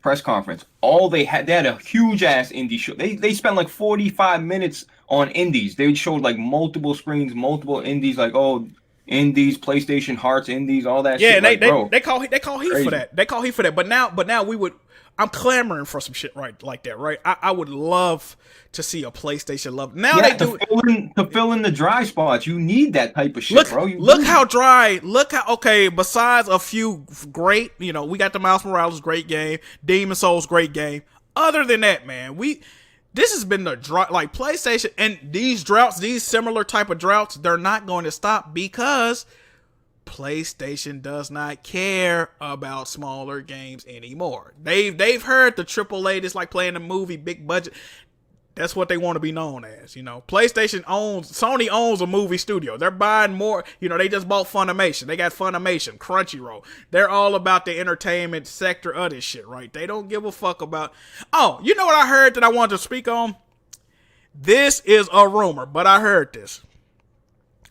[SPEAKER 2] press conference? They had a huge ass indie show. They spent like 45 minutes on indies. They showed like multiple screens, multiple indies, like, oh, indies, PlayStation Hearts indies, all that
[SPEAKER 1] Yeah,
[SPEAKER 2] shit.
[SPEAKER 1] and
[SPEAKER 2] Like, bro,
[SPEAKER 1] they call heat
[SPEAKER 2] crazy.
[SPEAKER 1] for that. They call heat for that. But now we would. I'm clamoring for some shit right like that, right? I would love to see a PlayStation love. Now
[SPEAKER 2] Yeah,
[SPEAKER 1] they do.
[SPEAKER 2] to fill in the dry spots, you need that type of shit,
[SPEAKER 1] Look,
[SPEAKER 2] bro. You
[SPEAKER 1] look
[SPEAKER 2] do.
[SPEAKER 1] how dry. Look how okay. Besides a few great, we got the Miles Morales great game, Demon Souls great game. Other than that, man, this has been the drought. Like PlayStation and these droughts, these similar type of droughts, they're not going to stop because PlayStation does not care about smaller games anymore. They've heard the AAA. It's like playing a movie, big budget. That's what they want to be known as, Sony owns a movie studio. They're buying more, they just bought Funimation. They got Funimation, Crunchyroll. They're all about the entertainment sector of this shit, right? They don't give a fuck about, oh, you know what I heard that I wanted to speak on? This is a rumor, but I heard this.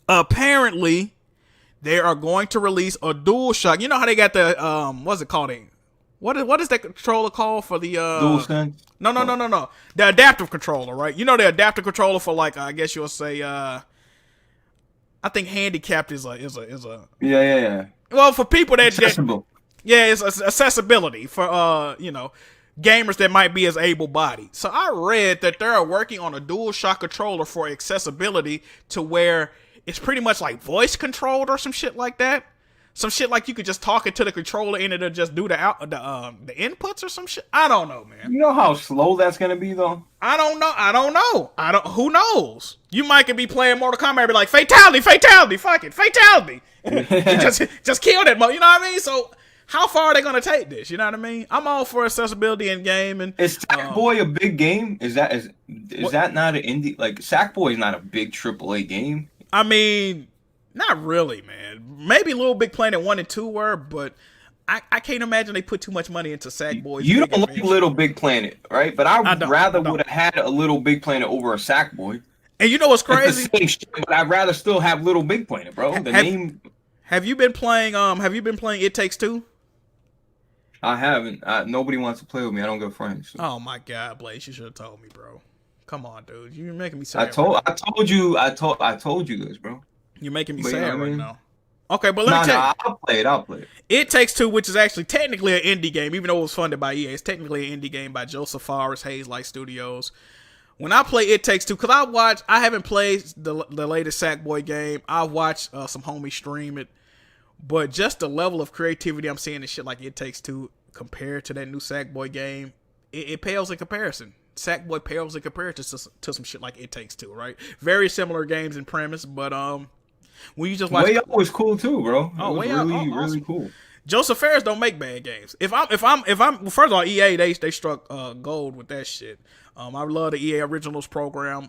[SPEAKER 1] Apparently, they are going to release a DualShock. You know how they got the, what's it called? What is that controller called for the
[SPEAKER 2] DualSense?
[SPEAKER 1] No. The adaptive controller, right? You know the adaptive controller for like I guess you'll say I think handicapped is a
[SPEAKER 2] Yeah.
[SPEAKER 1] well for people that
[SPEAKER 2] Accessible.
[SPEAKER 1] it's accessibility for gamers that might be as able-bodied. So I read that they're working on a DualShock controller for accessibility to where it's pretty much like voice controlled or some shit like that. Some shit like you could just talk into the controller and it'll just do the inputs or some shit. I don't know, man.
[SPEAKER 2] You know how slow that's gonna be, though?
[SPEAKER 1] I don't know. Who knows? You might could be playing Mortal Kombat and be like, fatality, fuck it, fatality. just kill that mother, you know what I mean? So how far are they gonna take this? You know what I mean? I'm all for accessibility in gaming.
[SPEAKER 2] Is Sackboy a big game? Is that not an indie? Like, Sackboy is not a big AAA game.
[SPEAKER 1] I mean, not really, man. Maybe Little Big Planet 1 and 2 were, but I can't imagine they put too much money into Sackboy.
[SPEAKER 2] You don't like Little Big Planet, right? But I rather would have had a Little Big Planet over a Sackboy.
[SPEAKER 1] And you know what's crazy?
[SPEAKER 2] It's the same shit, but I'd rather still have Little Big Planet, bro.
[SPEAKER 1] Have you been playing It Takes Two?
[SPEAKER 2] I haven't. Nobody wants to play with me. I don't got friends. So.
[SPEAKER 1] Oh my God, Blaze, you should have told me, bro. Come on, dude. You're making me sad.
[SPEAKER 2] I told you this, bro.
[SPEAKER 1] You're making me sad right now. Okay, but let me tell you.
[SPEAKER 2] I'll play it.
[SPEAKER 1] It Takes Two, which is actually technically an indie game, even though it was funded by EA. It's technically an indie game by Joseph Fares, Hazelight Studios. When I play It Takes Two, because I haven't played the latest Sackboy game. I watched some homies stream it. But just the level of creativity I'm seeing in shit like It Takes Two compared to that new Sackboy game, it pales in comparison. Sackboy pales in comparison to some shit like It Takes Two, right? Very similar games in premise, but when you just watch,
[SPEAKER 2] Way Out was cool too, bro.
[SPEAKER 1] Oh,
[SPEAKER 2] Way Out, really cool.
[SPEAKER 1] Joseph Fares don't make bad games. If I'm first of all, EA they struck gold with that shit. I love the EA Originals program.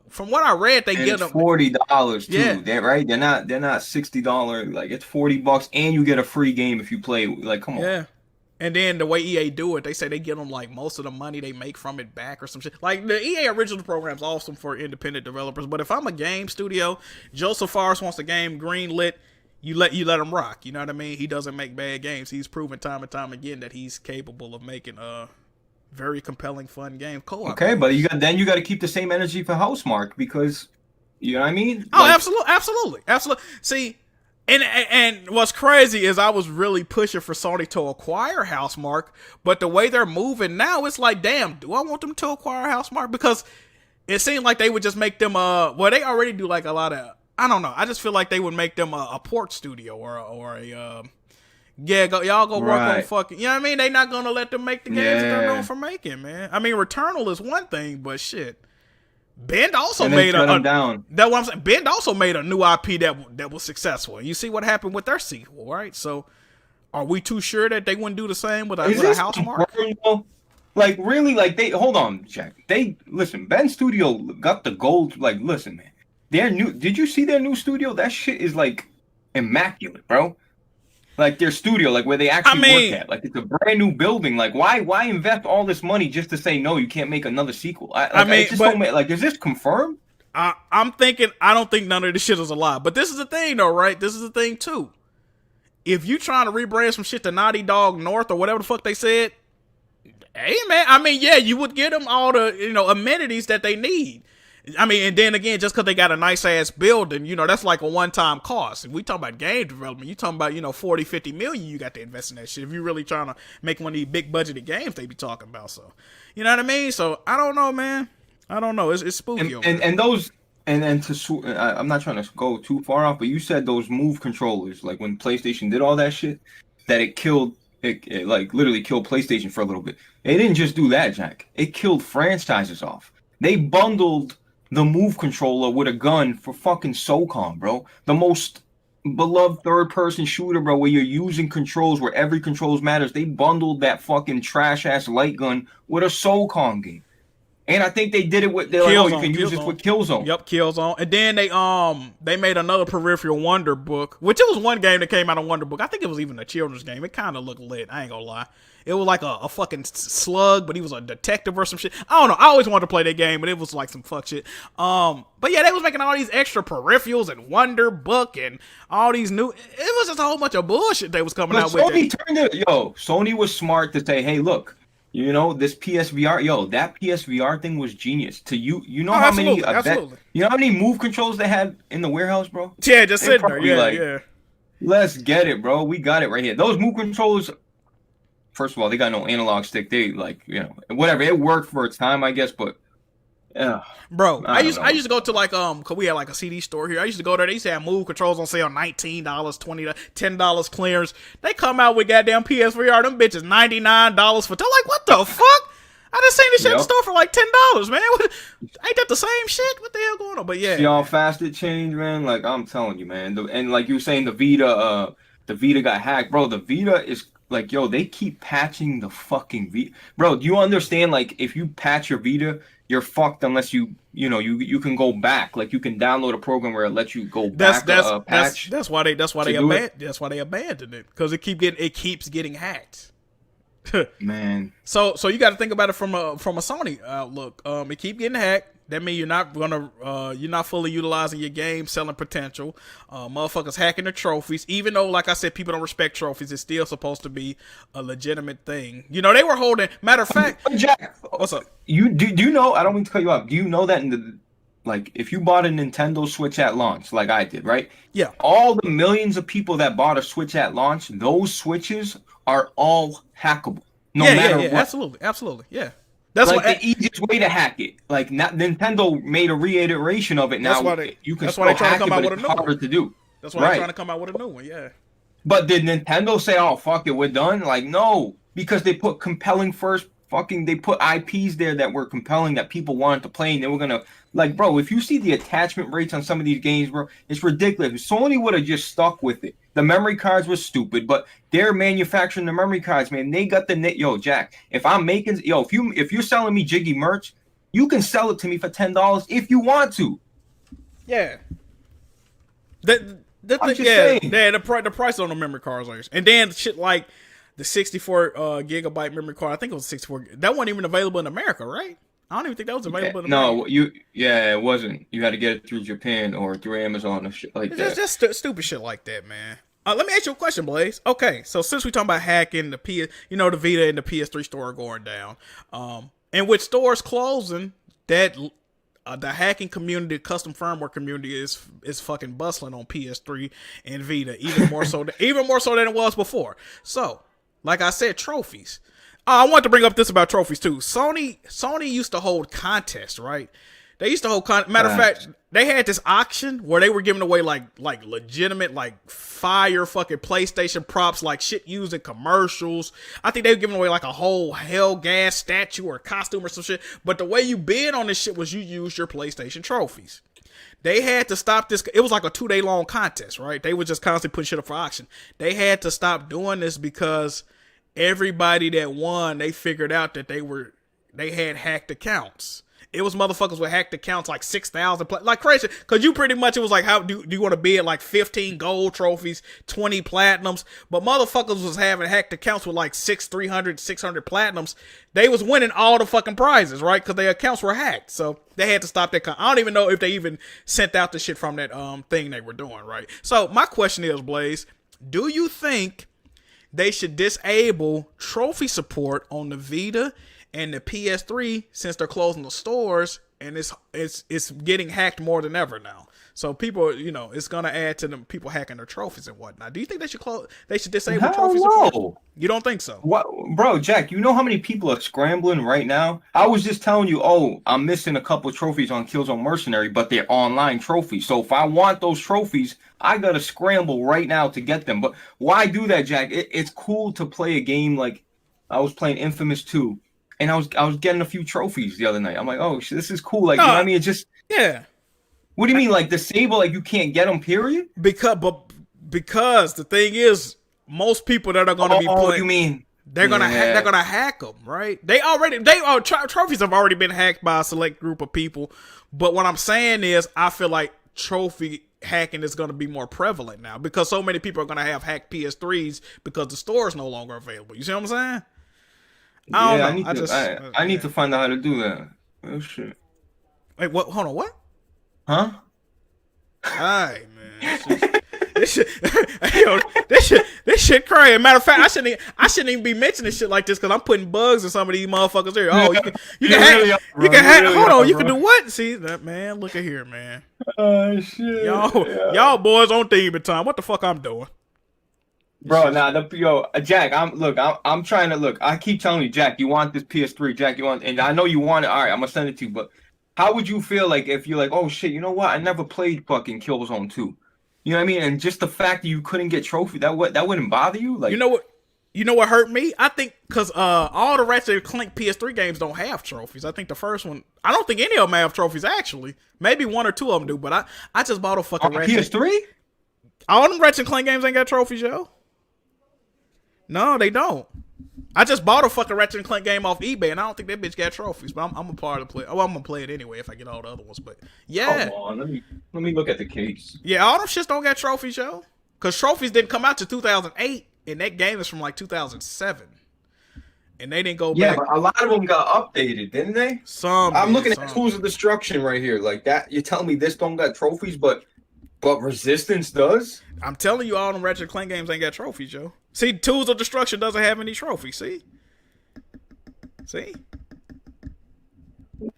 [SPEAKER 1] From what I read, they get them
[SPEAKER 2] $40 too.
[SPEAKER 1] Yeah.
[SPEAKER 2] They're right. They're not $60. Like, it's $40 and you get a free game if you play. Like, come on.
[SPEAKER 1] Yeah. And then the way EA do it, they say they give them like most of the money they make from it back or some shit. Like the EA Original program's awesome for independent developers, but if I'm a game studio, Joseph Fares wants a game greenlit, you let him rock. You know what I mean? He doesn't make bad games. He's proven time and time again that he's capable of making very compelling, fun game co-op.
[SPEAKER 2] Okay, but you got to keep the same energy for Housemarque because you know what I mean?
[SPEAKER 1] Oh, absolutely. See. And what's crazy is I was really pushing for Sony to acquire Housemarque, but the way they're moving now, it's like, damn, do I want them to acquire Housemarque? Because it seemed like they would just make them they already do like a lot of, I don't know. I just feel like they would make them a port studio or a y'all go work on fucking, you know what I mean? They not gonna let them make the games that they're known for making, man. I mean, Returnal is one thing, but shit. Bend also made That's what I'm saying. Bend also made a new IP that was successful. And you see what happened with their sequel, right? So, are we too sure that they wouldn't do the same with a Housemarque?
[SPEAKER 2] Like, really? Like, hold on, Jack. Listen. Ben Studio got the gold. Like, listen, man. Did you see their new studio? That shit is like immaculate, bro. Like their studio, like where they actually work at. Like, it's a brand new building. Like, why invest all this money just to say no? You can't make another sequel. Is this confirmed?
[SPEAKER 1] I'm thinking. I don't think none of this shit is a lie. But this is the thing, though, right? This is the thing too. If you trying to rebrand some shit to Naughty Dog North or whatever the fuck they said, hey man, I mean, yeah, you would get them all the amenities that they need. I mean, and then again, just because they got a nice ass building, that's like a one time cost. If we talk about game development, you talking about 40, 50 million you got to invest in that shit if you're really trying to make one of these big budgeted games they be talking about. So, you know what I mean? So I don't know, man. I don't know. It's spooky.
[SPEAKER 2] And those and I'm not trying to go too far off, but you said those Move controllers, like when PlayStation did all that shit, that it like literally killed PlayStation for a little bit. It didn't just do that, Jack. It killed franchises off. They bundled the Move controller with a gun for fucking SOCOM, bro. The most beloved third-person shooter, bro, where you're using controls, where every controls matters. They bundled that fucking trash-ass light gun with a SOCOM game. And I think they did it with, they're like, oh, you can use this with Killzone.
[SPEAKER 1] Yep, Killzone. And then they made another Peripheral Wonder book, which it was one game that came out of Wonder book. I think it was even a children's game. It kind of looked lit. I ain't gonna lie. It was like a fucking slug, but he was a detective or some shit. I don't know. I always wanted to play that game, but it was like some fuck shit. But yeah, they was making all these extra peripherals and Wonder Book and all these new. It was just a whole bunch of bullshit they was coming out with.
[SPEAKER 2] Sony was smart to say, hey, look. This PSVR, that PSVR thing was genius. You know how many you know how many Move controls they had in the warehouse, bro?
[SPEAKER 1] Yeah, just sitting there. Yeah.
[SPEAKER 2] Let's get it, bro. We got it right here. Those Move controllers, first of all, they got no analog stick. They whatever. It worked for its time, I guess, but
[SPEAKER 1] bro, I used to go to cause we had like a CD store here. I used to go there. They used to have Move controls on sale, $19, $20, $10 clearance. They come out with goddamn PSVR. Them bitches $99 for. They're like, what the fuck? I just seen this shit in the store for like $10, man. Ain't that the same shit? What the hell going on? But yeah,
[SPEAKER 2] see how fast it changed, man. Like I'm telling you, man. And like you were saying, the Vita got hacked, bro. The Vita is. Like, yo, they keep patching the fucking Vita. Bro, do you understand, like, if you patch your Vita, you're fucked unless you can go back. Like, you can download a program where it lets you go back patch.
[SPEAKER 1] That's why they abandoned it. Because it keeps getting hacked.
[SPEAKER 2] Man.
[SPEAKER 1] So you got to think about it from a Sony outlook. It keep getting hacked. That means you're not fully utilizing your game selling potential. Motherfuckers hacking the trophies. Even though, like I said, people don't respect trophies, it's still supposed to be a legitimate thing. They were holding. Matter of fact,
[SPEAKER 2] Jack,
[SPEAKER 1] what's up?
[SPEAKER 2] Do you know? I don't mean to cut you off. Do you know that if you bought a Nintendo Switch at launch, like I did, right?
[SPEAKER 1] Yeah.
[SPEAKER 2] All the millions of people that bought a Switch at launch, those Switches are all hackable. No matter what.
[SPEAKER 1] Absolutely, yeah.
[SPEAKER 2] That's the easiest way to hack it. Like, Nintendo made a reiteration of it. Now you can still hack it, but it's harder to do.
[SPEAKER 1] That's why they're trying to come out with a new one. Yeah.
[SPEAKER 2] But did Nintendo say, "Oh fuck it, we're done"? Like, no, because they put compelling they put IPs there that were compelling that people wanted to play, and they were gonna bro. If you see the attachment rates on some of these games, bro, it's ridiculous. If Sony would have just stuck with it. The memory cards were stupid, but they're manufacturing the memory cards, man. They got Jack. If I'm making if you're selling me Jiggy merch, you can sell it to me for $10 if you want to.
[SPEAKER 1] Yeah.
[SPEAKER 2] I'm just saying.
[SPEAKER 1] Yeah, the price on the memory cards are, and then shit like the 64 gigabyte memory card. I think it was 64. That wasn't even available in America, right? I don't even think that was available in America.
[SPEAKER 2] No, it wasn't. You had to get it through Japan or through Amazon or shit like that.
[SPEAKER 1] Just stupid shit like that, man. Let me ask you a question, Blaze. Okay, so since we talking about hacking, the Vita and the PS3 store are going down, and with stores closing, that the hacking community, custom firmware community is fucking bustling on PS3 and Vita, even more so than it was before. So, like I said, trophies. I want to bring up this about trophies too. Sony used to hold contests, right? They used to hold matter of fact, they had this auction where they were giving away like legitimate fire fucking PlayStation props, like shit used in commercials. I think they were giving away like a whole Hell Gas statue or costume or some shit. But the way you bid on this shit was you used your PlayStation trophies. They had to stop this. It was like a 2-day long contest, right? They were just constantly putting shit up for auction. They had to stop doing this because everybody that won, they figured out that they had hacked accounts. It was motherfuckers with hacked accounts like 6,000, like crazy. Cause you pretty much, it was like, how do you want to bid like 15 gold trophies, 20 platinums? But motherfuckers was having hacked accounts with like 600 platinums. They was winning all the fucking prizes, right? Cause their accounts were hacked. So they had to stop that. I don't even know if they even sent out the shit from that thing they were doing, right? So my question is, Blaze, do you think they should disable trophy support on the Vita and the PS3 since they're closing the stores and it's getting hacked more than ever now. So people, it's gonna add to them people hacking their trophies and whatnot. Do you think they should They should disable trophies?
[SPEAKER 2] No.
[SPEAKER 1] You don't think so?
[SPEAKER 2] What, bro, Jack? You know how many people are scrambling right now? I was just telling you, I'm missing a couple trophies on Killzone Mercenary, but they're online trophies. So if I want those trophies, I gotta scramble right now to get them. But why do that, Jack? It's cool to play a game like I was playing Infamous 2, and I was getting a few trophies the other night. I'm like, oh, this is cool. Like, you know what I mean? It's just
[SPEAKER 1] yeah.
[SPEAKER 2] What do you mean, like disable? Like you can't get them? Period.
[SPEAKER 1] Because the thing is, most people that are going to be playing,
[SPEAKER 2] you mean
[SPEAKER 1] they're gonna hack them, right? Trophies have already been hacked by a select group of people. But what I'm saying is, I feel like trophy hacking is going to be more prevalent now because so many people are going to have hacked PS3s because the store is no longer available. You see what I'm saying? I
[SPEAKER 2] need to find out how to do that. Oh shit!
[SPEAKER 1] Wait, what? Hold on, what?
[SPEAKER 2] Huh?
[SPEAKER 1] Alright, man. This shit crazy. Matter of fact, I shouldn't even be mentioning shit like this because I'm putting bugs in some of these motherfuckers here. Oh, you can hack. Hold on, you can do what? See that, man? Look at here, man.
[SPEAKER 2] Oh shit!
[SPEAKER 1] Y'all boys on demon time. What the fuck I'm doing?
[SPEAKER 2] Bro, Jack, I'm trying to look. I keep telling you, Jack, you want this PS3, Jack, and I know you want it. All right, I'm gonna send it to you, but how would you feel like if you're like, oh shit, you know what? I never played fucking Killzone 2. You know what I mean? And just the fact that you couldn't get trophy, that wouldn't bother you? Like,
[SPEAKER 1] you know what hurt me? I think because all the Ratchet and Clank PS3 games don't have trophies. I think the first one, I don't think any of them have trophies actually. Maybe one or two of them do, but I just bought a fucking Ratchet.
[SPEAKER 2] PS3?
[SPEAKER 1] All them Ratchet and Clank games ain't got trophies, yo. No, they don't. I just bought a fucking Ratchet and Clank game off eBay, and I don't think that bitch got trophies. But I'm a part of the play. Oh, I'm gonna play it anyway if I get all the other ones. But yeah,
[SPEAKER 2] come on, let me look at the case.
[SPEAKER 1] Yeah, all them shits don't got trophies, yo. Cause trophies didn't come out to 2008, and that game is from like 2007, and they didn't go back.
[SPEAKER 2] Yeah, but a lot of them got updated, didn't they? I'm looking at Tools of Destruction right here. Like that, you're telling me this don't got trophies, but Resistance does?
[SPEAKER 1] I'm telling you, all them Ratchet and Clank games ain't got trophies, yo. See, Tools of Destruction doesn't have any trophies. See?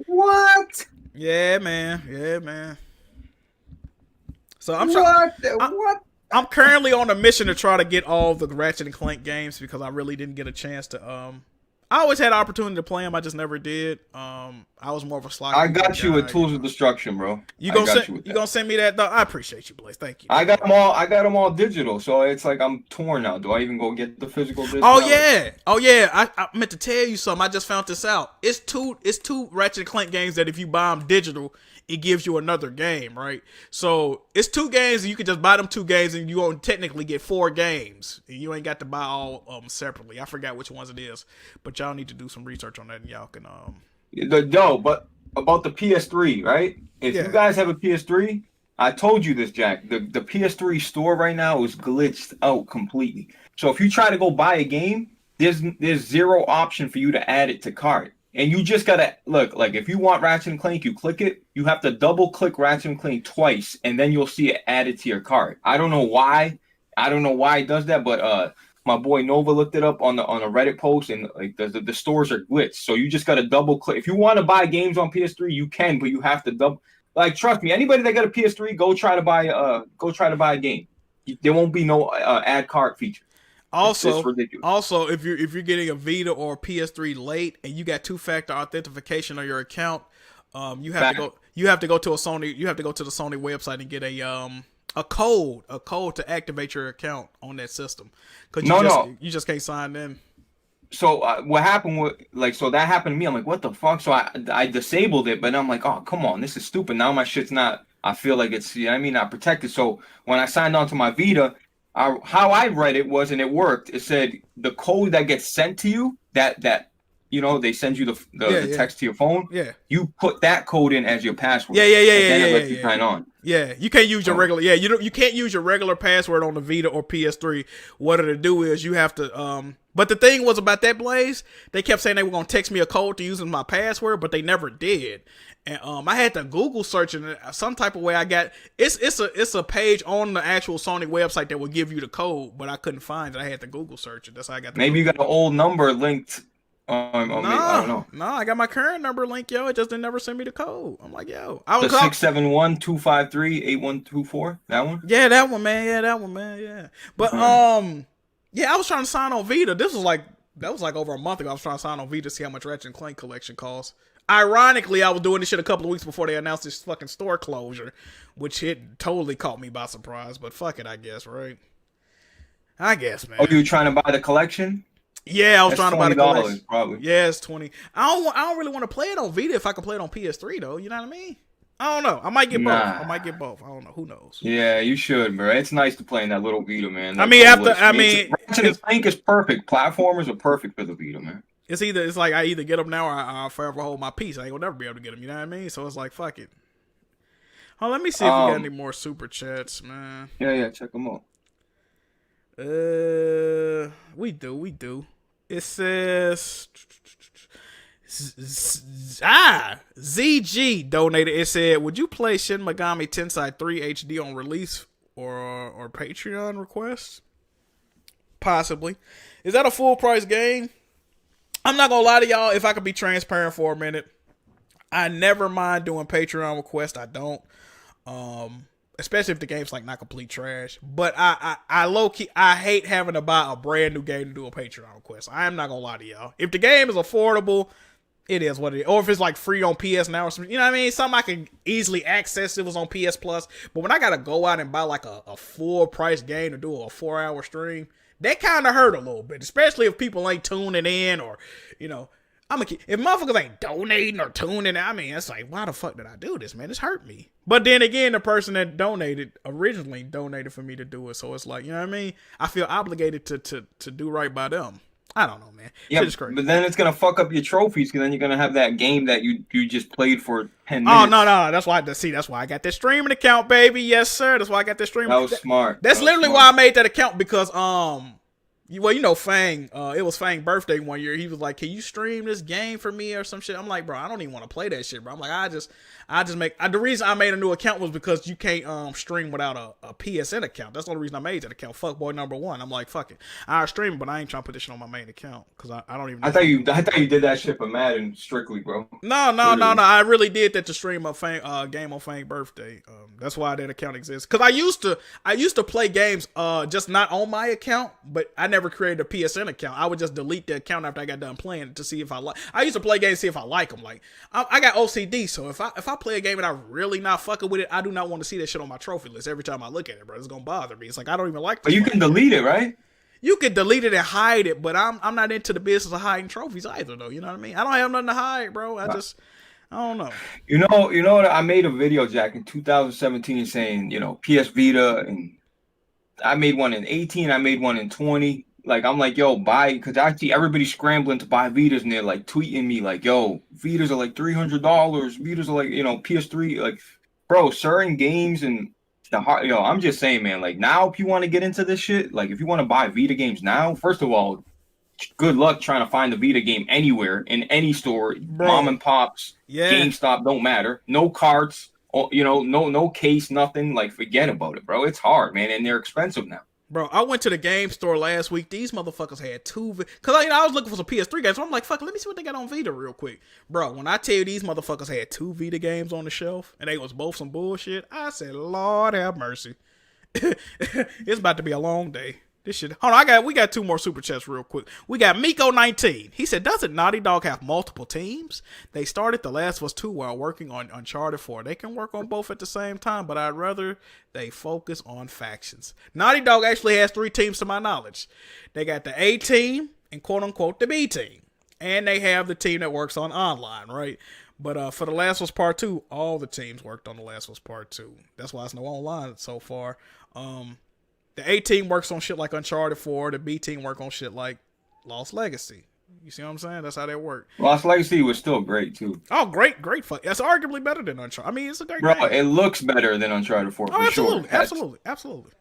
[SPEAKER 2] What?
[SPEAKER 1] Yeah, man. So I'm currently on a mission to try to get all the Ratchet and Clank games because I really didn't get a chance to. I always had the opportunity to play them. I just never did. I was more of a slot.
[SPEAKER 2] I got you with Tools of Destruction, bro.
[SPEAKER 1] You gonna send me that? I appreciate you, Blaze. Thank you.
[SPEAKER 2] I got them all digital, so it's like I'm torn now. Do I even go get the physical disc?
[SPEAKER 1] Oh yeah. I meant to tell you something. I just found this out. It's two Ratchet and Clank games that if you buy them digital, it gives you another game, right? So it's two games, and you can just buy them two games, and you won't technically get 4 games, and you ain't got to buy all of them separately. I forgot which ones it is, but y'all need to do some research on that, and y'all can
[SPEAKER 2] but about the PS3, right? If you guys have a PS3, I told you this, Jack. The PS3 store right now is glitched out completely. So if you try to go buy a game, there's zero option for you to add it to cart. And you just gotta look, like if you want Ratchet and Clank, you click it, you have to double click Ratchet and Clank twice, and then you'll see it added to your cart. I don't know why it does that, but my boy Nova looked it up on a Reddit post, and like the stores are glitched. So you just gotta double click. If you want to buy games on PS3, you can, but you have to double. Like, trust me, anybody that got a PS3, go try to buy a game. There won't be no add cart feature.
[SPEAKER 1] Also, if you're getting a Vita or a PS3 late and you got 2-factor authentication on your account, you have to go to the Sony website and get a code to activate your account on that system. Cause you just can't sign in.
[SPEAKER 2] So what happened that happened to me. I'm like, what the fuck? So I disabled it, but I'm like, oh come on, this is stupid. Now my shit's not. I feel like it's not protected. So when I signed on to my Vita. How I read it was, and it worked. It said the code that gets sent to you, that they send you the text to your phone. Yeah, you put that code in as your password.
[SPEAKER 1] Yeah.
[SPEAKER 2] Then it lets you sign on.
[SPEAKER 1] Yeah, you can't use your regular. Yeah, you can't use your regular password on the Vita or PS3. What it'll do is you have to. But the thing was about that, Blaze, they kept saying they were gonna text me a code to use as my password, but they never did. And I had to Google search it some type of way. I got it's a page on the actual Sony website that will give you the code, but I couldn't find it. I had to Google search it. That's how I got.
[SPEAKER 2] Maybe you got an old number linked I don't know.
[SPEAKER 1] I got my current number link, yo. It just didn't never send me the code. I'm like, yo, I
[SPEAKER 2] The
[SPEAKER 1] was,
[SPEAKER 2] 671-253-8124. That one?
[SPEAKER 1] yeah, that one, man. Yeah, that one, man. Yeah, but
[SPEAKER 2] All right.
[SPEAKER 1] yeah, I was trying to sign on Vita. That was like over a month ago. I was trying to sign on Vita to see how much Ratchet and Clank collection costs. Ironically, I was doing this shit a couple of weeks before they announced this fucking store closure, which it totally caught me by surprise. But fuck it, I guess, right? I guess,
[SPEAKER 2] Oh,
[SPEAKER 1] man.
[SPEAKER 2] you were trying to buy the collection?
[SPEAKER 1] Yeah, I was
[SPEAKER 2] That's
[SPEAKER 1] trying to buy the
[SPEAKER 2] $20
[SPEAKER 1] collection.
[SPEAKER 2] probably.
[SPEAKER 1] Yeah, it's 20. I don't really want to play it on Vita if I can play it on PS3 though. You know what I mean? I don't know. I might get both. I
[SPEAKER 2] Nah.
[SPEAKER 1] might get both. I don't know. Who knows?
[SPEAKER 2] Yeah, you should, bro. It's nice to play in that little Vita, man.
[SPEAKER 1] I
[SPEAKER 2] That
[SPEAKER 1] mean,
[SPEAKER 2] little
[SPEAKER 1] after
[SPEAKER 2] list.
[SPEAKER 1] I mean,
[SPEAKER 2] Ratchet and Clank is perfect. Platformers are perfect for the Vita, man.
[SPEAKER 1] it's like I either get them now or I'll forever hold my peace. I ain't gonna never be able to get them. You know what I mean? So it's like fuck it. Oh, let me see if we got any more super chats, man.
[SPEAKER 2] Yeah, check them out.
[SPEAKER 1] We do. It says ZG donated. It said, "Would you play Shin Megami Tensei 3 HD on release or Patreon request? Possibly. Is that a full price game? I'm not gonna lie to y'all. If I could be transparent for a minute, I never mind doing Patreon requests. I don't. Especially if the game's like not complete trash. But I low key I hate having to buy a brand new game to do a Patreon request. I am not gonna lie to y'all. If the game is affordable, it is what it is. Or if it's like free on PS Now or something, you know what I mean? Something I can easily access if it was on PS Plus. But when I gotta go out and buy like a full price game to do a 4-hour stream, that kind of hurt a little bit. Especially if people ain't tuning in or, you know. If motherfuckers ain't donating or tuning in, I mean, it's like, why the fuck did I do this, man? This hurt me. But then again, the person that originally donated for me to do it. So it's like, you know what I mean? I feel obligated to do right by them. I don't know, man.
[SPEAKER 2] Yeah,
[SPEAKER 1] Shit is crazy.
[SPEAKER 2] but then it's gonna fuck up your trophies because then you're gonna have that game that you just played for 10
[SPEAKER 1] Oh
[SPEAKER 2] minutes.
[SPEAKER 1] no, that's why I got that streaming account, baby. Yes, sir. That's why I got that streaming.
[SPEAKER 2] That was smart.
[SPEAKER 1] That's literally why I made that account because Fang, it was Fang's birthday one year. He was like, "Can you stream this game for me or some shit?" I'm like, "Bro, I don't even want to play that shit, bro." I'm like, the reason I made a new account was because you can't stream without a PSN account. That's the only reason I made that account. Fuck boy number one. I'm like, fuck it. I stream, but I ain't trying to put this shit on my main account because I don't even know.
[SPEAKER 2] I thought you did that shit for Madden strictly, bro.
[SPEAKER 1] No. I really did that to stream a game on Fang's birthday. That's why that account exists. Because I used to play games just not on my account, but I never created a PSN account. I would just delete the account after I got done playing it to see if I like. I used to play games to see if I like them. Like I got OCD, so if I play a game and I really not fucking with it, I do not want to see that shit on my trophy list every time I look at it, bro. It's gonna bother me. It's like I don't even like.
[SPEAKER 2] But you can delete it, right?
[SPEAKER 1] You could delete it and hide it, but I'm not into the business of hiding trophies either, though. You know what I mean? I don't have nothing to hide, bro. I don't know.
[SPEAKER 2] You know what? I made a video, Jack, in 2017 saying, PS Vita, and I made one in 18. I made one in 20. Like, I'm like, yo, buy, because I see everybody scrambling to buy Vitas, and they're like tweeting me, like, yo, Vitas are like $300. Vitas are like, PS3, like, bro, certain games and I'm just saying, man, like, now if you want to get into this shit, like, if you want to buy Vita games now, first of all, good luck trying to find the Vita game anywhere in any store, bro. Mom and pops, yeah. GameStop, don't matter. No carts, no case, nothing. Like, forget about it, bro. It's hard, man, and they're expensive now.
[SPEAKER 1] Bro, I went to the game store last week. These motherfuckers had two. Because I was looking for some PS3 games. So I'm like, fuck, let me see what they got on Vita real quick. Bro, when I tell you these motherfuckers had two Vita games on the shelf, and they was both some bullshit, I said, Lord have mercy. It's about to be a long day. This shit. Hold on, we got two more super chats real quick. We got Miko19. He said, doesn't Naughty Dog have multiple teams? They started The Last of Us 2 while working on Uncharted 4. They can work on both at the same time, but I'd rather they focus on factions. Naughty Dog actually has 3 teams to my knowledge. They got the A team and quote unquote the B team. And they have the team that works on online, right? But for The Last of Us Part 2, all the teams worked on The Last of Us Part 2. That's why it's no online so far. The A team works on shit like Uncharted 4. The B team work on shit like Lost Legacy. You see what I'm saying? That's how that works.
[SPEAKER 2] Lost Legacy was still great, too.
[SPEAKER 1] Oh, great fun. That's arguably better than Uncharted. I mean, it's a great
[SPEAKER 2] game.
[SPEAKER 1] Bro,
[SPEAKER 2] it looks better than Uncharted 4 for
[SPEAKER 1] absolutely,
[SPEAKER 2] sure.
[SPEAKER 1] Absolutely.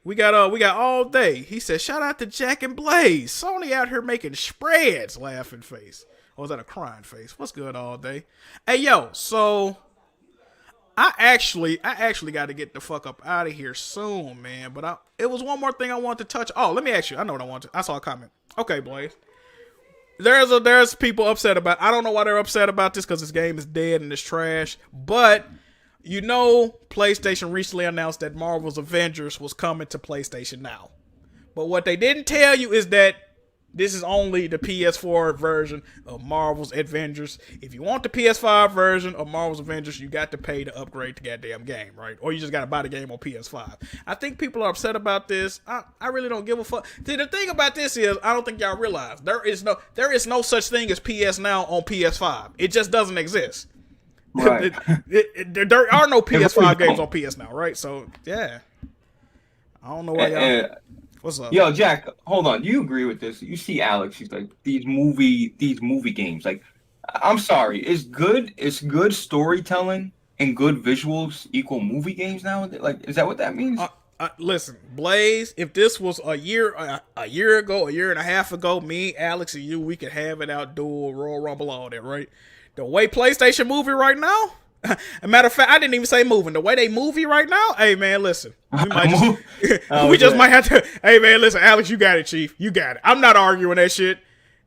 [SPEAKER 1] We got all day. He said, shout out to Jack and Blaze. Sony out here making spreads, laughing face. Or was that a crying face? What's good all day? Hey, yo, so I actually got to get the fuck up out of here soon, man. But it was one more thing I wanted to touch. Oh, let me ask you. I know what I want to. I saw a comment. Okay, Blaze. there's people upset about. I don't know why they're upset about this because this game is dead and it's trash. But PlayStation recently announced that Marvel's Avengers was coming to PlayStation Now. But what they didn't tell you is that this is only the PS4 version of Marvel's Avengers. If you want the PS5 version of Marvel's Avengers, you got to pay to upgrade the goddamn game, right? Or you just got to buy the game on PS5. I think people are upset about this. I really don't give a fuck. See, the thing about this is, I don't think y'all realize there is no such thing as PS Now on PS5. It just doesn't exist.
[SPEAKER 2] Right.
[SPEAKER 1] There are no PS5 games on PS Now, right? So yeah, I don't know why y'all. What's up?
[SPEAKER 2] Yo, Jack, hold on. Do you agree with this? You see Alex, he's like, these movie games. Like, I'm sorry, is good storytelling and good visuals equal movie games now? Like, is that what that means?
[SPEAKER 1] Listen, Blaze, if this was a year ago, a year and a half ago, me, Alex, and you, we could have it out, duel, Royal Rumble, all that, right? The way PlayStation movie right now, a matter of fact, I didn't even say moving. The way they movie right now, hey man, listen, we might have to. Hey man, listen, Alex, you got it, Chief, you got it. I'm not arguing that shit.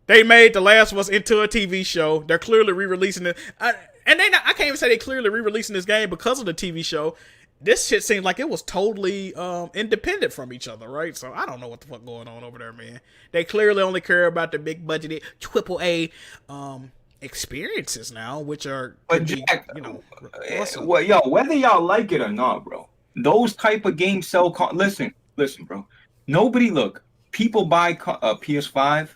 [SPEAKER 1] They made The Last of Us into a TV show. They're clearly re-releasing it, I can't even say they clearly re-releasing this game because of the TV show. This shit seemed like it was totally independent from each other, right? So I don't know what the fuck going on over there, man. They clearly only care about the big budgeted AAA experiences now, which are,
[SPEAKER 2] but Jack, whether y'all like it or not, bro, those type of games sell. Listen, bro. People buy PS5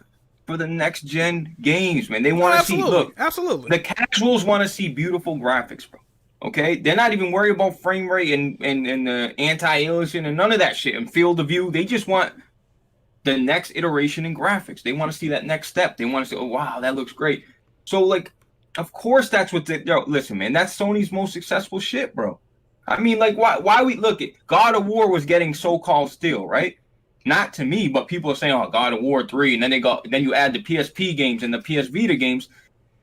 [SPEAKER 2] for the next gen games, man. They want to see. Look,
[SPEAKER 1] absolutely.
[SPEAKER 2] The casuals want to see beautiful graphics, bro. Okay, they're not even worried about frame rate and the anti-aliasing and none of that shit and field of view. They just want the next iteration in graphics. They want to see that next step. They want to say, oh wow, that looks great. So, like, of course that's what listen, man, that's Sony's most successful shit, bro. I mean, like, why we look at God of War was getting so-called still, right? Not to me, but people are saying, oh, God of War 3, and then you add the PSP games and the PS Vita games,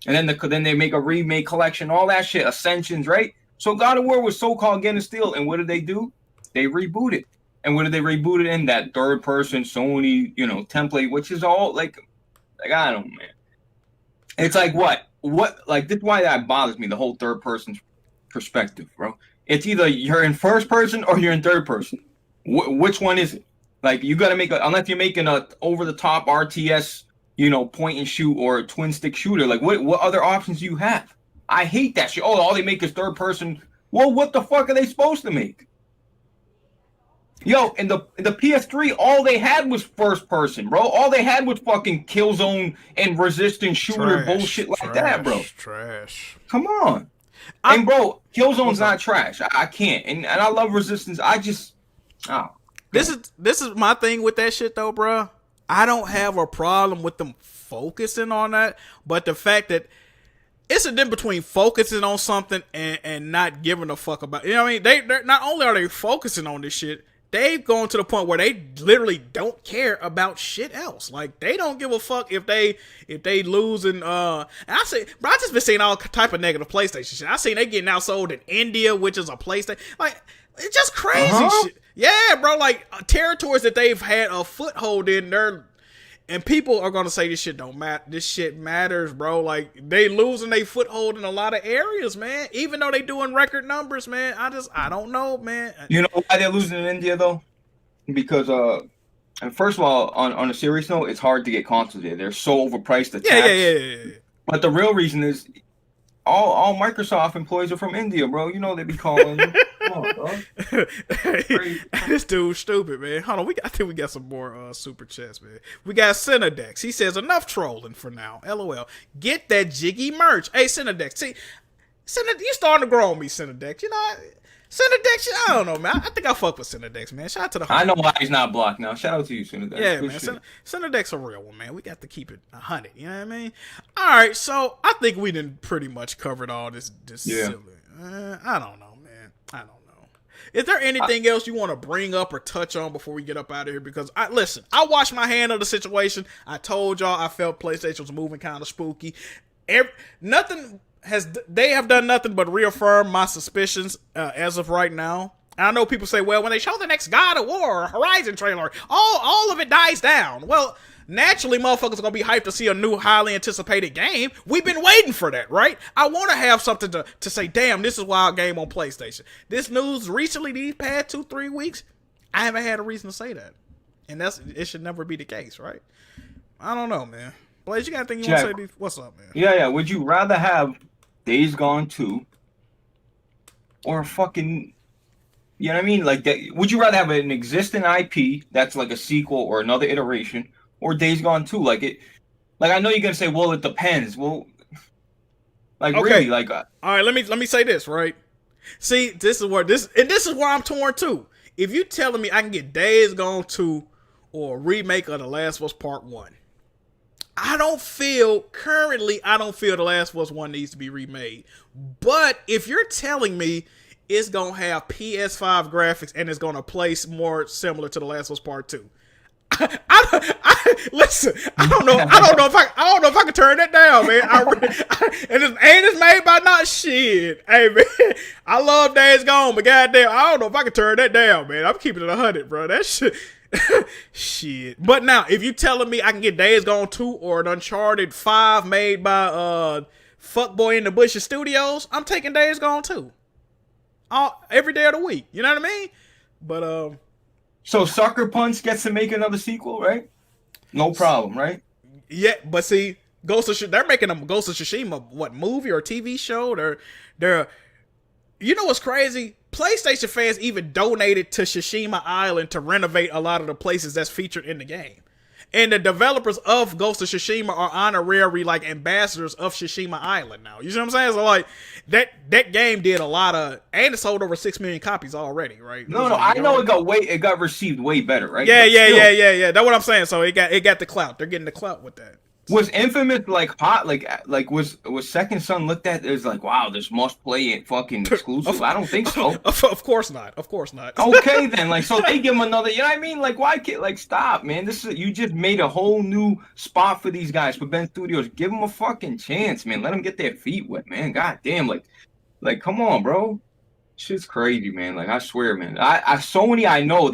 [SPEAKER 2] and then they make a remake collection, all that shit, Ascensions, right? So God of War was so-called getting still, and what did they do? They rebooted. And what did they reboot it in? That third-person Sony, template, which is all, like I don't know, man. It's like what like this is why that bothers me, the whole third person perspective, bro. It's either you're in first person or you're in third person. Which one is it? Like, you got to unless you're making a over the top RTS, point and shoot or a twin stick shooter. Like, what other options do you have? I hate that shit. Oh, all they make is third person. Well, what the fuck are they supposed to make? Yo, in the PS3, all they had was first person, bro. All they had was fucking Killzone and resistant shooter bullshit like that, bro.
[SPEAKER 1] Trash.
[SPEAKER 2] Come on. And bro, Killzone's not trash. I can't. And I love Resistance.
[SPEAKER 1] This is my thing with that shit though, bro. I don't have a problem with them focusing on that, but the fact that it's a difference between focusing on something and not giving a fuck about. You know what I mean? They're not only are they focusing on this shit, they've gone to the point where they literally don't care about shit else. Like, they don't give a fuck if they lose and I just been seeing all type of negative PlayStation shit. I seen they getting outsold in India, which is a PlayStation. Like, it's just crazy shit. Yeah, bro. Like, territories that they've had a foothold in, and people are gonna say this shit don't matter. This shit matters, bro. Like, they losing their foothold in a lot of areas, man. Even though they doing record numbers, man. I don't know, man.
[SPEAKER 2] You know why they're losing in India though? Because first of all, on a serious note, it's hard to get consoles there. They're so overpriced. The tax.
[SPEAKER 1] Yeah.
[SPEAKER 2] But the real reason is all Microsoft employees are from India, bro. They be calling you. Come on, bro.
[SPEAKER 1] This dude's stupid, man. Hold on, I think we got some more super chats, man. We got Cinedex. He says, enough trolling for now. LOL. Get that jiggy merch. Hey, Cinedex. See, you starting to grow on me, Cinedex. Cinedex, I don't know, man. I think I fuck with Cinedex, man. Shout out to the
[SPEAKER 2] I know why he's not blocked now. Shout out to you, Cinedex.
[SPEAKER 1] Yeah, man. Cinedex a real one, man. We got to keep it 100. You know what I mean? All right, so I think we done pretty much covered all this silly. I don't know, man. I don't know. Is there anything else you want to bring up or touch on before we get up out of here? Because I washed my hand of the situation. I told y'all I felt PlayStation was moving kind of spooky. They have done nothing but reaffirm my suspicions as of right now. And I know people say, well, when they show the next God of War or Horizon trailer, all of it dies down. Well, naturally motherfuckers are gonna be hyped to see a new highly anticipated game. We've been waiting for that, right? I want to have something to say, damn, this is a wild game on PlayStation. This news recently, these past 2-3 weeks, I haven't had a reason to say that. And it should never be the case, right? I don't know, man. Blaze, you got anything you want to say? What's up, man?
[SPEAKER 2] Yeah. Would you rather have Days Gone 2 or fucking, you know what I mean? Like, that, would you rather have an existing IP that's like a sequel or another iteration, or Days Gone 2? Like I know you're gonna say, well, it depends. Well, like, okay. Really, like,
[SPEAKER 1] all right. Let me say this, right? See, this is where I'm torn too. If you telling me I can get Days Gone 2 or a remake of The Last of Us Part 1, I don't feel The Last of Us 1 needs to be remade. But if you're telling me it's going to have PS5 graphics and it's going to play more similar to The Last of Us Part 2, listen, I don't know if I can turn that down, man. It's made by not shit. Hey, man, I love Days Gone, but goddamn, I don't know if I can turn that down, man. I'm keeping it 100, bro. That shit. Shit. But now, if you telling me I can get Days Gone 2 or an Uncharted 5 made by Fuckboy in the Bushes Studios, I'm taking Days Gone 2. Every day of the week. You know what I mean? But
[SPEAKER 2] so Sucker Punch gets to make another sequel, right? No problem, right?
[SPEAKER 1] Yeah, but see, they're making a Ghost of Tsushima movie or TV show? They're you know what's crazy? PlayStation fans even donated to Tsushima Island to renovate a lot of the places that's featured in the game. And the developers of Ghost of Tsushima are honorary like ambassadors of Tsushima Island now. You see what I'm saying? So like that game did a lot of, and it sold over 6 million copies already, right?
[SPEAKER 2] No, I know it got received way better, right?
[SPEAKER 1] Yeah. That's what I'm saying. So it got the clout. They're getting the clout with that.
[SPEAKER 2] Was Infamous like hot? Like was Second Son looked at as like, wow, this must play it fucking exclusive? I don't think so.
[SPEAKER 1] Of course not.
[SPEAKER 2] Okay then, like, so they give him another. You know what I mean? Like, why can't, like, stop, man? You just made a whole new spot for these guys for Ben Studios. Give them a fucking chance, man. Let them get their feet wet, man. God damn, like come on, bro. Shit's crazy, man. Like, I swear, man. Sony, I know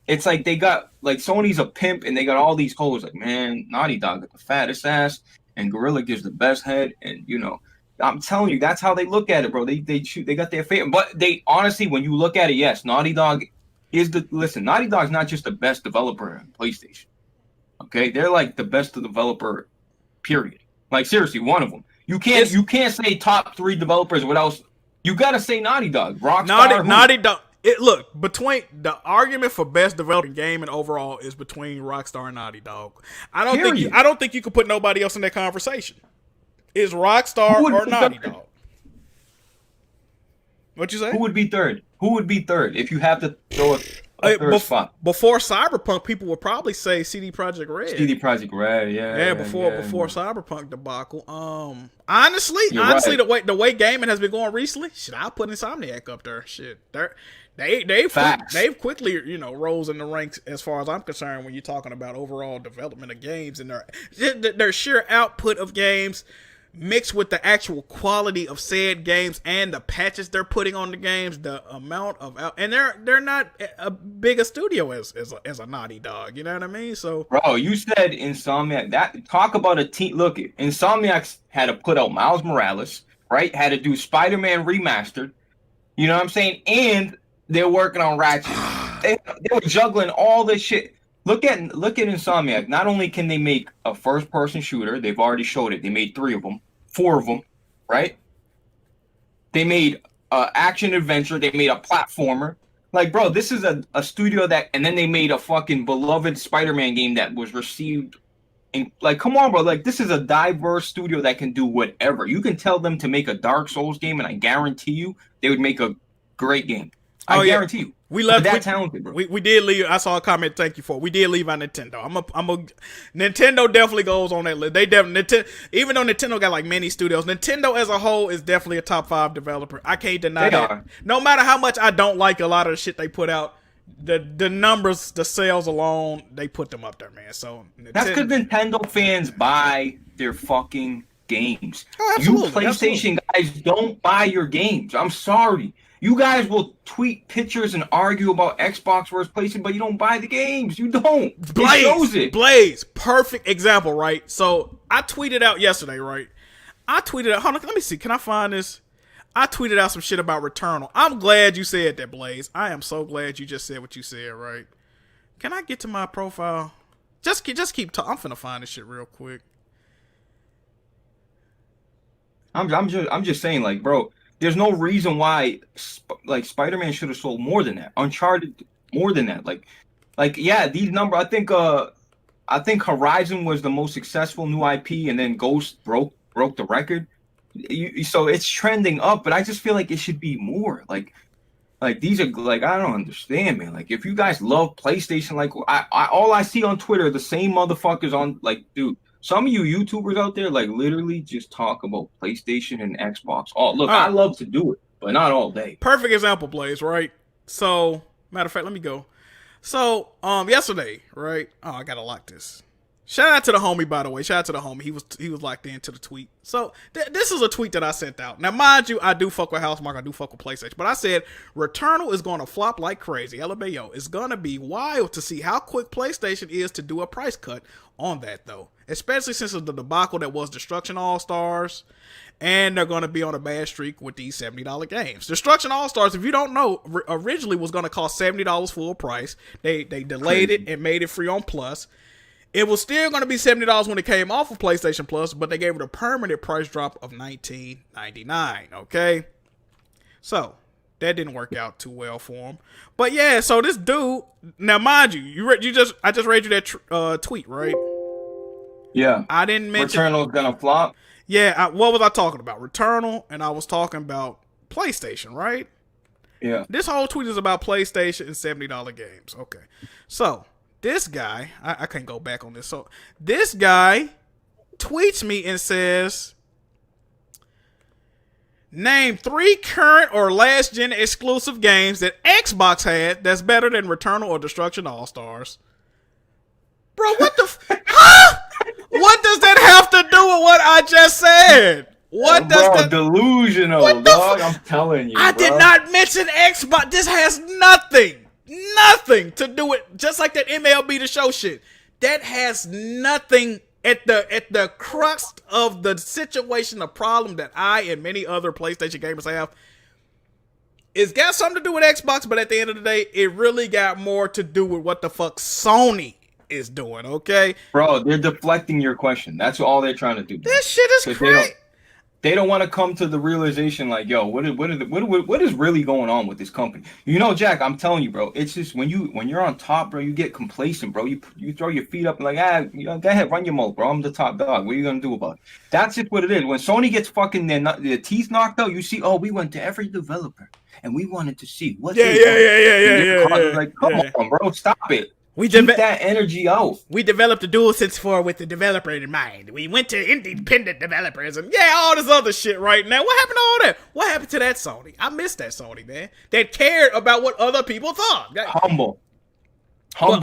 [SPEAKER 2] it's like they got, like, Sony's a pimp and they got all these hoes. Like, man, Naughty Dog got the fattest ass and Gorilla gives the best head. And, you know, I'm telling you, that's how they look at it, bro. They got their favorite. But they honestly, when you look at it, yes, Naughty Dog Naughty Dog's not just the best developer in PlayStation. Okay? They're like the best developer, period. Like, seriously, one of them. You can't say top 3 developers without, you gotta say Naughty Dog. Rockstar.
[SPEAKER 1] Naughty Dog. Look, between the argument for best developing game and overall is between Rockstar and Naughty Dog. I don't think you could put nobody else in that conversation. Is Rockstar or Naughty Dog? What you say?
[SPEAKER 2] Who would be third? If you have to throw a third spot?
[SPEAKER 1] Before Cyberpunk, people would probably say CD Projekt Red.
[SPEAKER 2] CD Projekt Red, yeah.
[SPEAKER 1] Before Cyberpunk debacle. Honestly, right. the way gaming has been going recently, shit, I'll put Insomniac up there. Shit, they've quickly, you know, rose in the ranks as far as I'm concerned when you're talking about overall development of games and their sheer output of games mixed with the actual quality of said games and the patches they're putting on the games, the amount of and they're not a big a studio as a Naughty Dog, you know what I mean? So,
[SPEAKER 2] bro, you said Insomniac. That talk about a team. Look, Insomniac had to put out Miles Morales, right? Had to do Spider-Man remastered. You know what I'm saying? And they're working on Ratchet. They were juggling all this shit. Look at Insomniac. Not only can they make a first-person shooter, they've already showed it. They made 4 of them, right? They made action adventure. They made a platformer. Like, bro, this is a studio that, and then they made a fucking beloved Spider-Man game that was received. And, like, come on, bro. Like, this is a diverse studio that can do whatever. You can tell them to make a Dark Souls game, and I guarantee you they would make a great game. I guarantee you.
[SPEAKER 1] We left
[SPEAKER 2] that talented, bro.
[SPEAKER 1] We did leave. I saw a comment. Thank you for it. We did leave on Nintendo. Nintendo definitely goes on that list. They definitely, even though Nintendo got like many studios, Nintendo as a whole is definitely a top 5 developer. I can't deny that. No matter how much I don't like a lot of the shit they put out, the numbers, the sales alone, they put them up there, man. So
[SPEAKER 2] that's because Nintendo fans buy their fucking games.
[SPEAKER 1] Oh,
[SPEAKER 2] you PlayStation guys don't buy your games. I'm sorry. You guys will tweet pictures and argue about Xbox versus PlayStation, but you don't buy the games. You don't. It shows it.
[SPEAKER 1] Blaze, perfect example, right? So I tweeted out yesterday, right? Hold on, let me see. Can I find this? I tweeted out some shit about Returnal. I'm glad you said that, Blaze. I am so glad you just said what you said, right? Can I get to my profile? Just keep talking. I'm finna find this shit real quick.
[SPEAKER 2] I'm just saying, like, bro, there's no reason why, like, Spider-Man should have sold more than that. Uncharted more than that. Like, yeah, these numbers. I think Horizon was the most successful new IP, and then Ghost broke the record. So it's trending up, but I just feel like it should be more. Like these are like, I don't understand, man. Like, if you guys love PlayStation, like I all I see on Twitter, the same motherfuckers on, like, dude. Some of you YouTubers out there, like, literally just talk about PlayStation and Xbox. Oh, look, I love to do it, but not all day.
[SPEAKER 1] Perfect example, Blaze, right? So, matter of fact, let me go. So, yesterday, right? Oh, I gotta lock this. Shout out to the homie, by the way. Shout out to the homie. He was locked into the tweet. So this is a tweet that I sent out. Now, mind you, I do fuck with Housemarque. I do fuck with PlayStation. But I said, Returnal is going to flop like crazy. LMAO. It's going to be wild to see how quick PlayStation is to do a price cut on that, though. Especially since of the debacle that was Destruction All-Stars. And they're going to be on a bad streak with these $70 games. Destruction All-Stars, if you don't know, originally was going to cost $70 full price. They delayed it and made it free on Plus. It was still going to be $70 when it came off of PlayStation Plus, but they gave it a permanent price drop of $19.99, okay? So, that didn't work out too well for him. But yeah, so this dude, now mind you, I just read you that tweet, right?
[SPEAKER 2] Yeah.
[SPEAKER 1] I didn't mention
[SPEAKER 2] Returnal's gonna flop.
[SPEAKER 1] Yeah, what was I talking about? Returnal, and I was talking about PlayStation, right?
[SPEAKER 2] Yeah.
[SPEAKER 1] This whole tweet is about PlayStation and $70 games. Okay. So, this guy, I can't go back on this. So, this guy tweets me and says, name 3 current or last gen exclusive games that Xbox had that's better than Returnal or Destruction All-Stars. Bro, what the huh? What does that have to do with what I just said? What does that?
[SPEAKER 2] Delusional, dog. I'm telling you.
[SPEAKER 1] I did not mention Xbox. This has nothing to do with, just like that MLB The Show shit. That has nothing at the crux of the situation, the problem that I and many other PlayStation gamers have. It's got something to do with Xbox, but at the end of the day, it really got more to do with what the fuck Sony is doing, okay?
[SPEAKER 2] Bro, they're deflecting your question. That's all they're trying to do.
[SPEAKER 1] This shit is crazy.
[SPEAKER 2] They don't want to come to the realization, like, yo, what is really going on with this company? You know, Jack, I'm telling you, bro. It's just when you're on top, bro, you get complacent, bro. You throw your feet up and like, you know, go ahead, run your mouth, bro. I'm the top dog. What are you gonna do about it? That's just what it is. When Sony gets fucking their teeth knocked out, you see, oh, we went to every developer and we wanted to see what.
[SPEAKER 1] Yeah.
[SPEAKER 2] Like, come on, bro, stop it.
[SPEAKER 1] We
[SPEAKER 2] keep that energy out.
[SPEAKER 1] We developed a DualSense 4 with the developer in mind. We went to independent developers and all this other shit right now. What happened to all that? What happened to that Sony? I missed that Sony, man. That cared about what other people thought.
[SPEAKER 2] Humble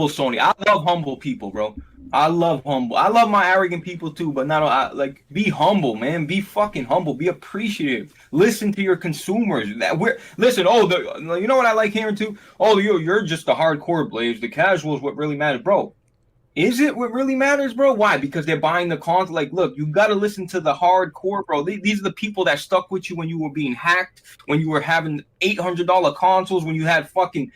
[SPEAKER 2] Sony. I love humble people, bro. I love my arrogant people too, but not like, be humble, man. Be fucking humble. Be appreciative. Listen to your consumers. You know what I like hearing too? Oh, you're just the hardcore Blaze. The casuals, what really matters, bro. Is it what really matters, bro? Why? Because they're buying the console. Like, look, you got to listen to the hardcore, bro. These are the people that stuck with you when you were being hacked, when you were having $800 consoles, when you had fucking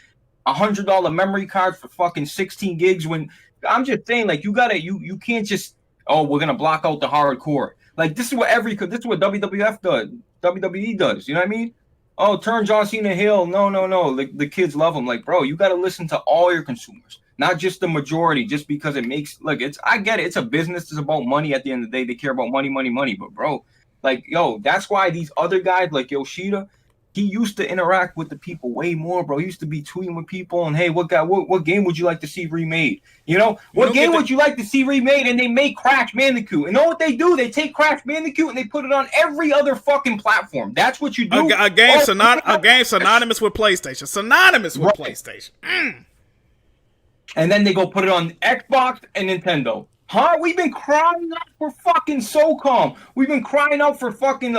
[SPEAKER 2] $100 memory cards for fucking 16 gigs. When I'm just saying, like, you can't just, oh, we're gonna block out the hardcore. Like, this is what WWF does, WWE does. You know what I mean? Oh, turn John Cena heel. No. Like, the kids love him. Like, bro, you got to listen to all your consumers, not just the majority. Just because it makes, look, I get it. It's a business. It's about money. At the end of the day, they care about money. But bro, like, yo, that's why these other guys like Yoshida, he used to interact with the people way more, bro. He used to be tweeting with people and, hey, what game would you like to see remade? You know, what game would you like to see remade? And they make Crash Bandicoot. And know what they do? They take Crash Bandicoot and they put it on every other fucking platform. That's what you do.
[SPEAKER 1] A game synonymous with PlayStation. PlayStation.
[SPEAKER 2] And then they go put it on Xbox and Nintendo. Huh? We've been crying out for fucking SOCOM. We've been crying out for fucking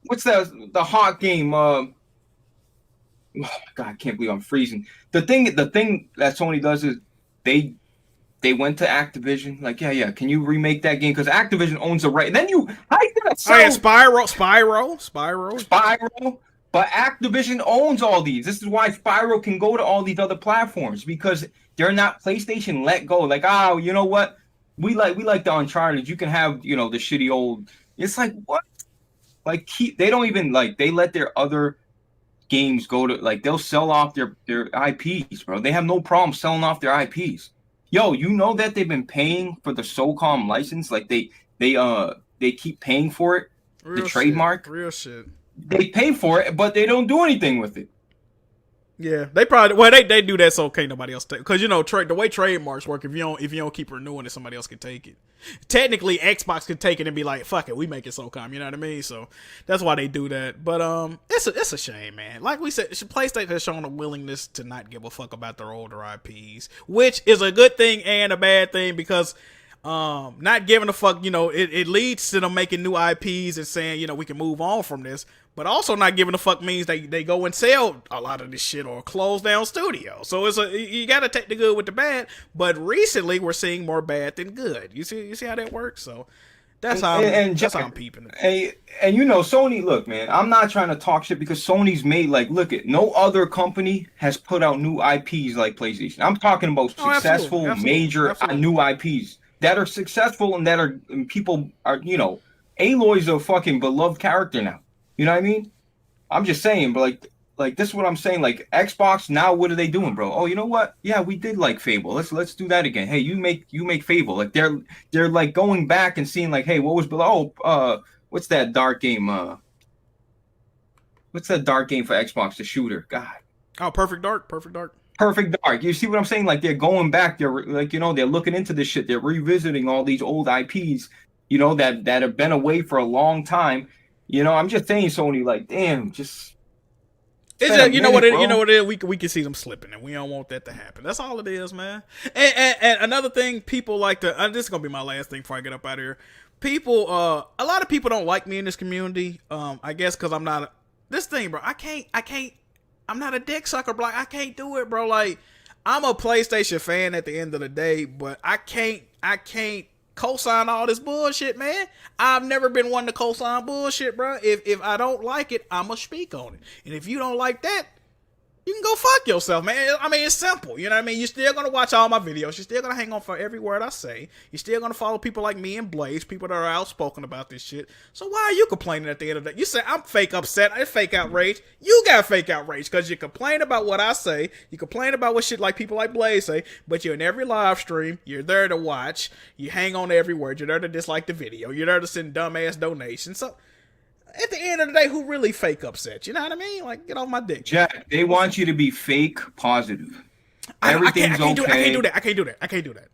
[SPEAKER 2] what's the hot game? God, I can't believe I'm freezing. The thing that Sony does is they they went to Activision, like, yeah, can you remake that game? Because Activision owns the right. And then how you gonna
[SPEAKER 1] Oh yeah,
[SPEAKER 2] sell
[SPEAKER 1] Spyro.
[SPEAKER 2] Spyro? But Activision owns all these. This is why Spyro can go to all these other platforms because they're not PlayStation let go. Like, oh, you know what? We like the Uncharted. You can have, the shitty old. It's like what? Like they don't even like they let their other games go to like they'll sell off their IPs, bro. They have no problem selling off their IPs. Yo, you know that they've been paying for the SOCOM license, like they keep paying for it, the
[SPEAKER 1] Real shit.
[SPEAKER 2] trademark.
[SPEAKER 1] Real shit.
[SPEAKER 2] They pay for it, but they don't do anything with it.
[SPEAKER 1] Yeah, they probably they do that so can't nobody else take because the way trademarks work, if you don't keep renewing it, somebody else can take it. Technically, Xbox could take it and be like, "Fuck it, we make it SOCOM." You know what I mean? So that's why they do that. But it's a shame, man. Like we said, PlayStation has shown a willingness to not give a fuck about their older IPs, which is a good thing and a bad thing because not giving a fuck, it leads to them making new IPs and saying, we can move on from this. But also not giving a fuck means they go and sell a lot of this shit or close down studios. So you gotta take the good with the bad. But recently we're seeing more bad than good. You see how that works? So that's how I'm peeping it.
[SPEAKER 2] And Sony, look, man, I'm not trying to talk shit because Sony's made look at no other company has put out new IPs like PlayStation. I'm talking about successful, major new IPs that are successful and that are and people are, Aloy's a fucking beloved character now. You know what I mean? I'm just saying, but like this is what I'm saying. Like Xbox now, what are they doing, bro? Oh, you know what? Yeah, we did like Fable. Let's do that again. Hey, you make Fable. Like they're like going back and seeing like, hey, what was below? What's that dark game? What's that dark game for Xbox? The shooter. God.
[SPEAKER 1] Oh, Perfect Dark.
[SPEAKER 2] Perfect Dark. You see what I'm saying? Like they're going back. They're like they're looking into this shit. They're revisiting all these old IPs. That have been away for a long time. I'm just saying, Sony, like, damn, just.
[SPEAKER 1] It's just, you know what it is. We can see them slipping, and we don't want that to happen. That's all it is, man. And another thing, people like to. This is gonna be my last thing before I get up out of here. People, a lot of people don't like me in this community. I guess because I'm not this thing, bro. I can't. I'm not a dick sucker, bro. I can't do it, bro. Like, I'm a PlayStation fan at the end of the day, but I can't co-sign all this bullshit, man. I've never been one to co-sign bullshit, bro. If I don't like it, I'ma speak on it. And if you don't like that, you can go fuck yourself, man. I mean, it's simple. You know what I mean? You're still going to watch all my videos. You're still going to hang on for every word I say. You're still going to follow people like me and Blaze, people that are outspoken about this shit. So why are you complaining at the end of the day? You say, I'm fake upset. I fake outrage. You got fake outrage because you complain about what I say. You complain about what shit like people like Blaze say, but you're in every live stream. You're there to watch. You hang on to every word. You're there to dislike the video. You're there to send dumbass donations. So at the end of the day, who really fake upset? You know what I mean? Like, get off my dick.
[SPEAKER 2] Jack, they want you to be fake positive.
[SPEAKER 1] Everything's okay. I can't do that.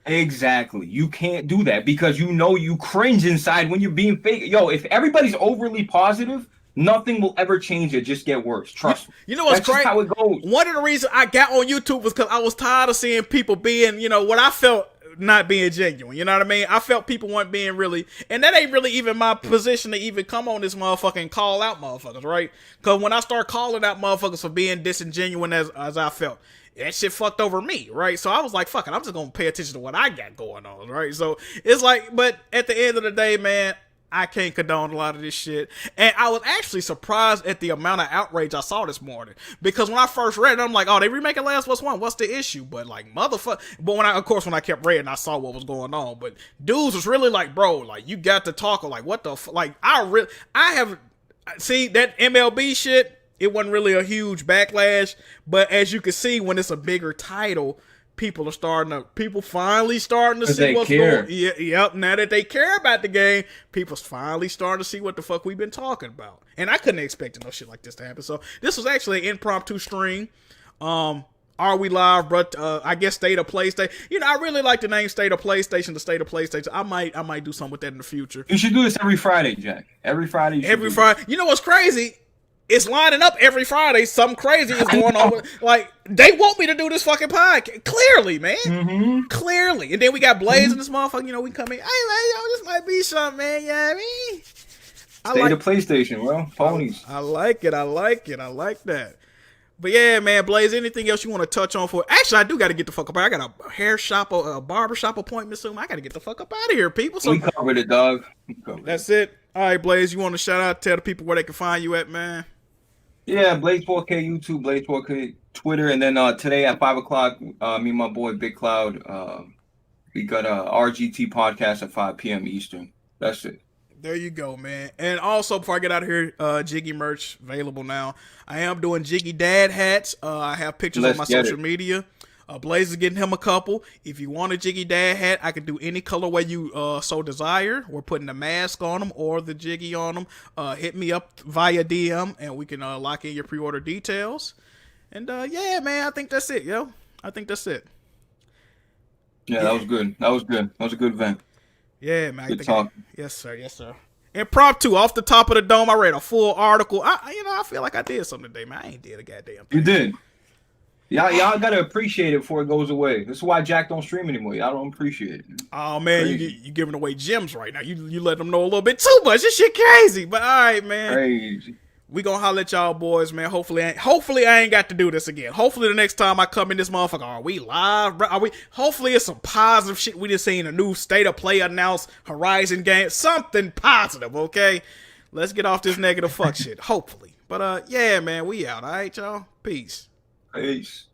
[SPEAKER 2] Exactly. You can't do that because you cringe inside when you're being fake. Yo, if everybody's overly positive, nothing will ever change. It just get worse. Trust me.
[SPEAKER 1] You know what's crazy?
[SPEAKER 2] That's just how it goes.
[SPEAKER 1] One of the reasons I got on YouTube was because I was tired of seeing people being, what I felt not being genuine. You know what I mean? I felt people weren't being really, and that ain't really even my position to even come on this motherfucker and call out motherfuckers, right? Because when I start calling out motherfuckers for being disingenuous as I felt, that shit fucked over me, right? So I was like, fuck it, I'm just gonna pay attention to what I got going on, right? So it's like, but at the end of the day, man, I can't condone a lot of this shit. And I was actually surprised at the amount of outrage I saw this morning. Because when I first read it, I'm like, oh, they remaking Last of Us 1. What's the issue? But like, motherfucker. But when I kept reading, I saw what was going on. But dudes was really like, bro, like, you got to talk. Like, what the like, see, that MLB shit, it wasn't really a huge backlash. But as you can see, when it's a bigger title, people finally starting to see what's going on. Yep, now that they care about the game, people's finally starting to see what the fuck we've been talking about. And I couldn't expect no shit like this to happen. So this was actually an impromptu stream. Are we live, bro? I guess State of PlayStation. I really like the name State of PlayStation, the State of PlayStation. I might do something with that in the future.
[SPEAKER 2] You should do this every Friday, Jack. Every Friday.
[SPEAKER 1] Every Friday. You know what's crazy? It's lining up every Friday. Something crazy is going on. Like, they want me to do this fucking podcast. Clearly, man. Mm-hmm. Clearly. And then we got Blaze in this motherfucker. We come in. Hey, man, this might be something, man. You know what I mean?
[SPEAKER 2] State of PlayStation, bro. Ponies.
[SPEAKER 1] I like it. I like that. But yeah, man, Blaze, anything else you want to touch on for? Actually, I do got to get the fuck up. I got a hair shop, a barber shop appointment soon. I got to get the fuck up out of here, people. So
[SPEAKER 2] We covered it, dog. We covered
[SPEAKER 1] that's it. All right, Blaze, you want to shout out, tell the people where they can find you at, man?
[SPEAKER 2] Yeah, Blaze 4K YouTube, Blaze 4K Twitter, and then today at 5 o'clock, me and my boy Big Cloud, we got a RGT podcast at 5 p.m. Eastern. That's it.
[SPEAKER 1] There you go, man. And also, before I get out of here, Jiggy merch available now. I am doing Jiggy Dad hats. I have pictures on my social media. Blaze is getting him a couple. If you want a Jiggy Dad hat, I can do any colorway you so desire. We're putting the mask on them or the Jiggy on them. Hit me up via DM, and we can lock in your pre-order details. And yeah, man, I think that's it, yo. I think that's it.
[SPEAKER 2] Yeah, that was good. That was good. That was a good event.
[SPEAKER 1] Yeah, man.
[SPEAKER 2] Good talk.
[SPEAKER 1] Yes, sir. Yes, sir. Impromptu, off the top of the dome. I read a full article. I feel like I did something today, man. I ain't did a goddamn thing.
[SPEAKER 2] You did. Y'all gotta appreciate it before it goes away. This is why Jack don't stream anymore. Y'all don't appreciate it.
[SPEAKER 1] Oh man, you giving away gems right now. You let them know a little bit too much. This shit crazy. But all right, man.
[SPEAKER 2] Crazy.
[SPEAKER 1] We gonna holler at y'all boys, man. Hopefully I ain't got to do this again. Hopefully the next time I come in this motherfucker, are we live, bro? Hopefully it's some positive shit. We just seen a new state of play announced, Horizon game, something positive, okay? Let's get off this negative fuck shit. Hopefully. But yeah, man, we out, all right, y'all? Peace.
[SPEAKER 2] Peace.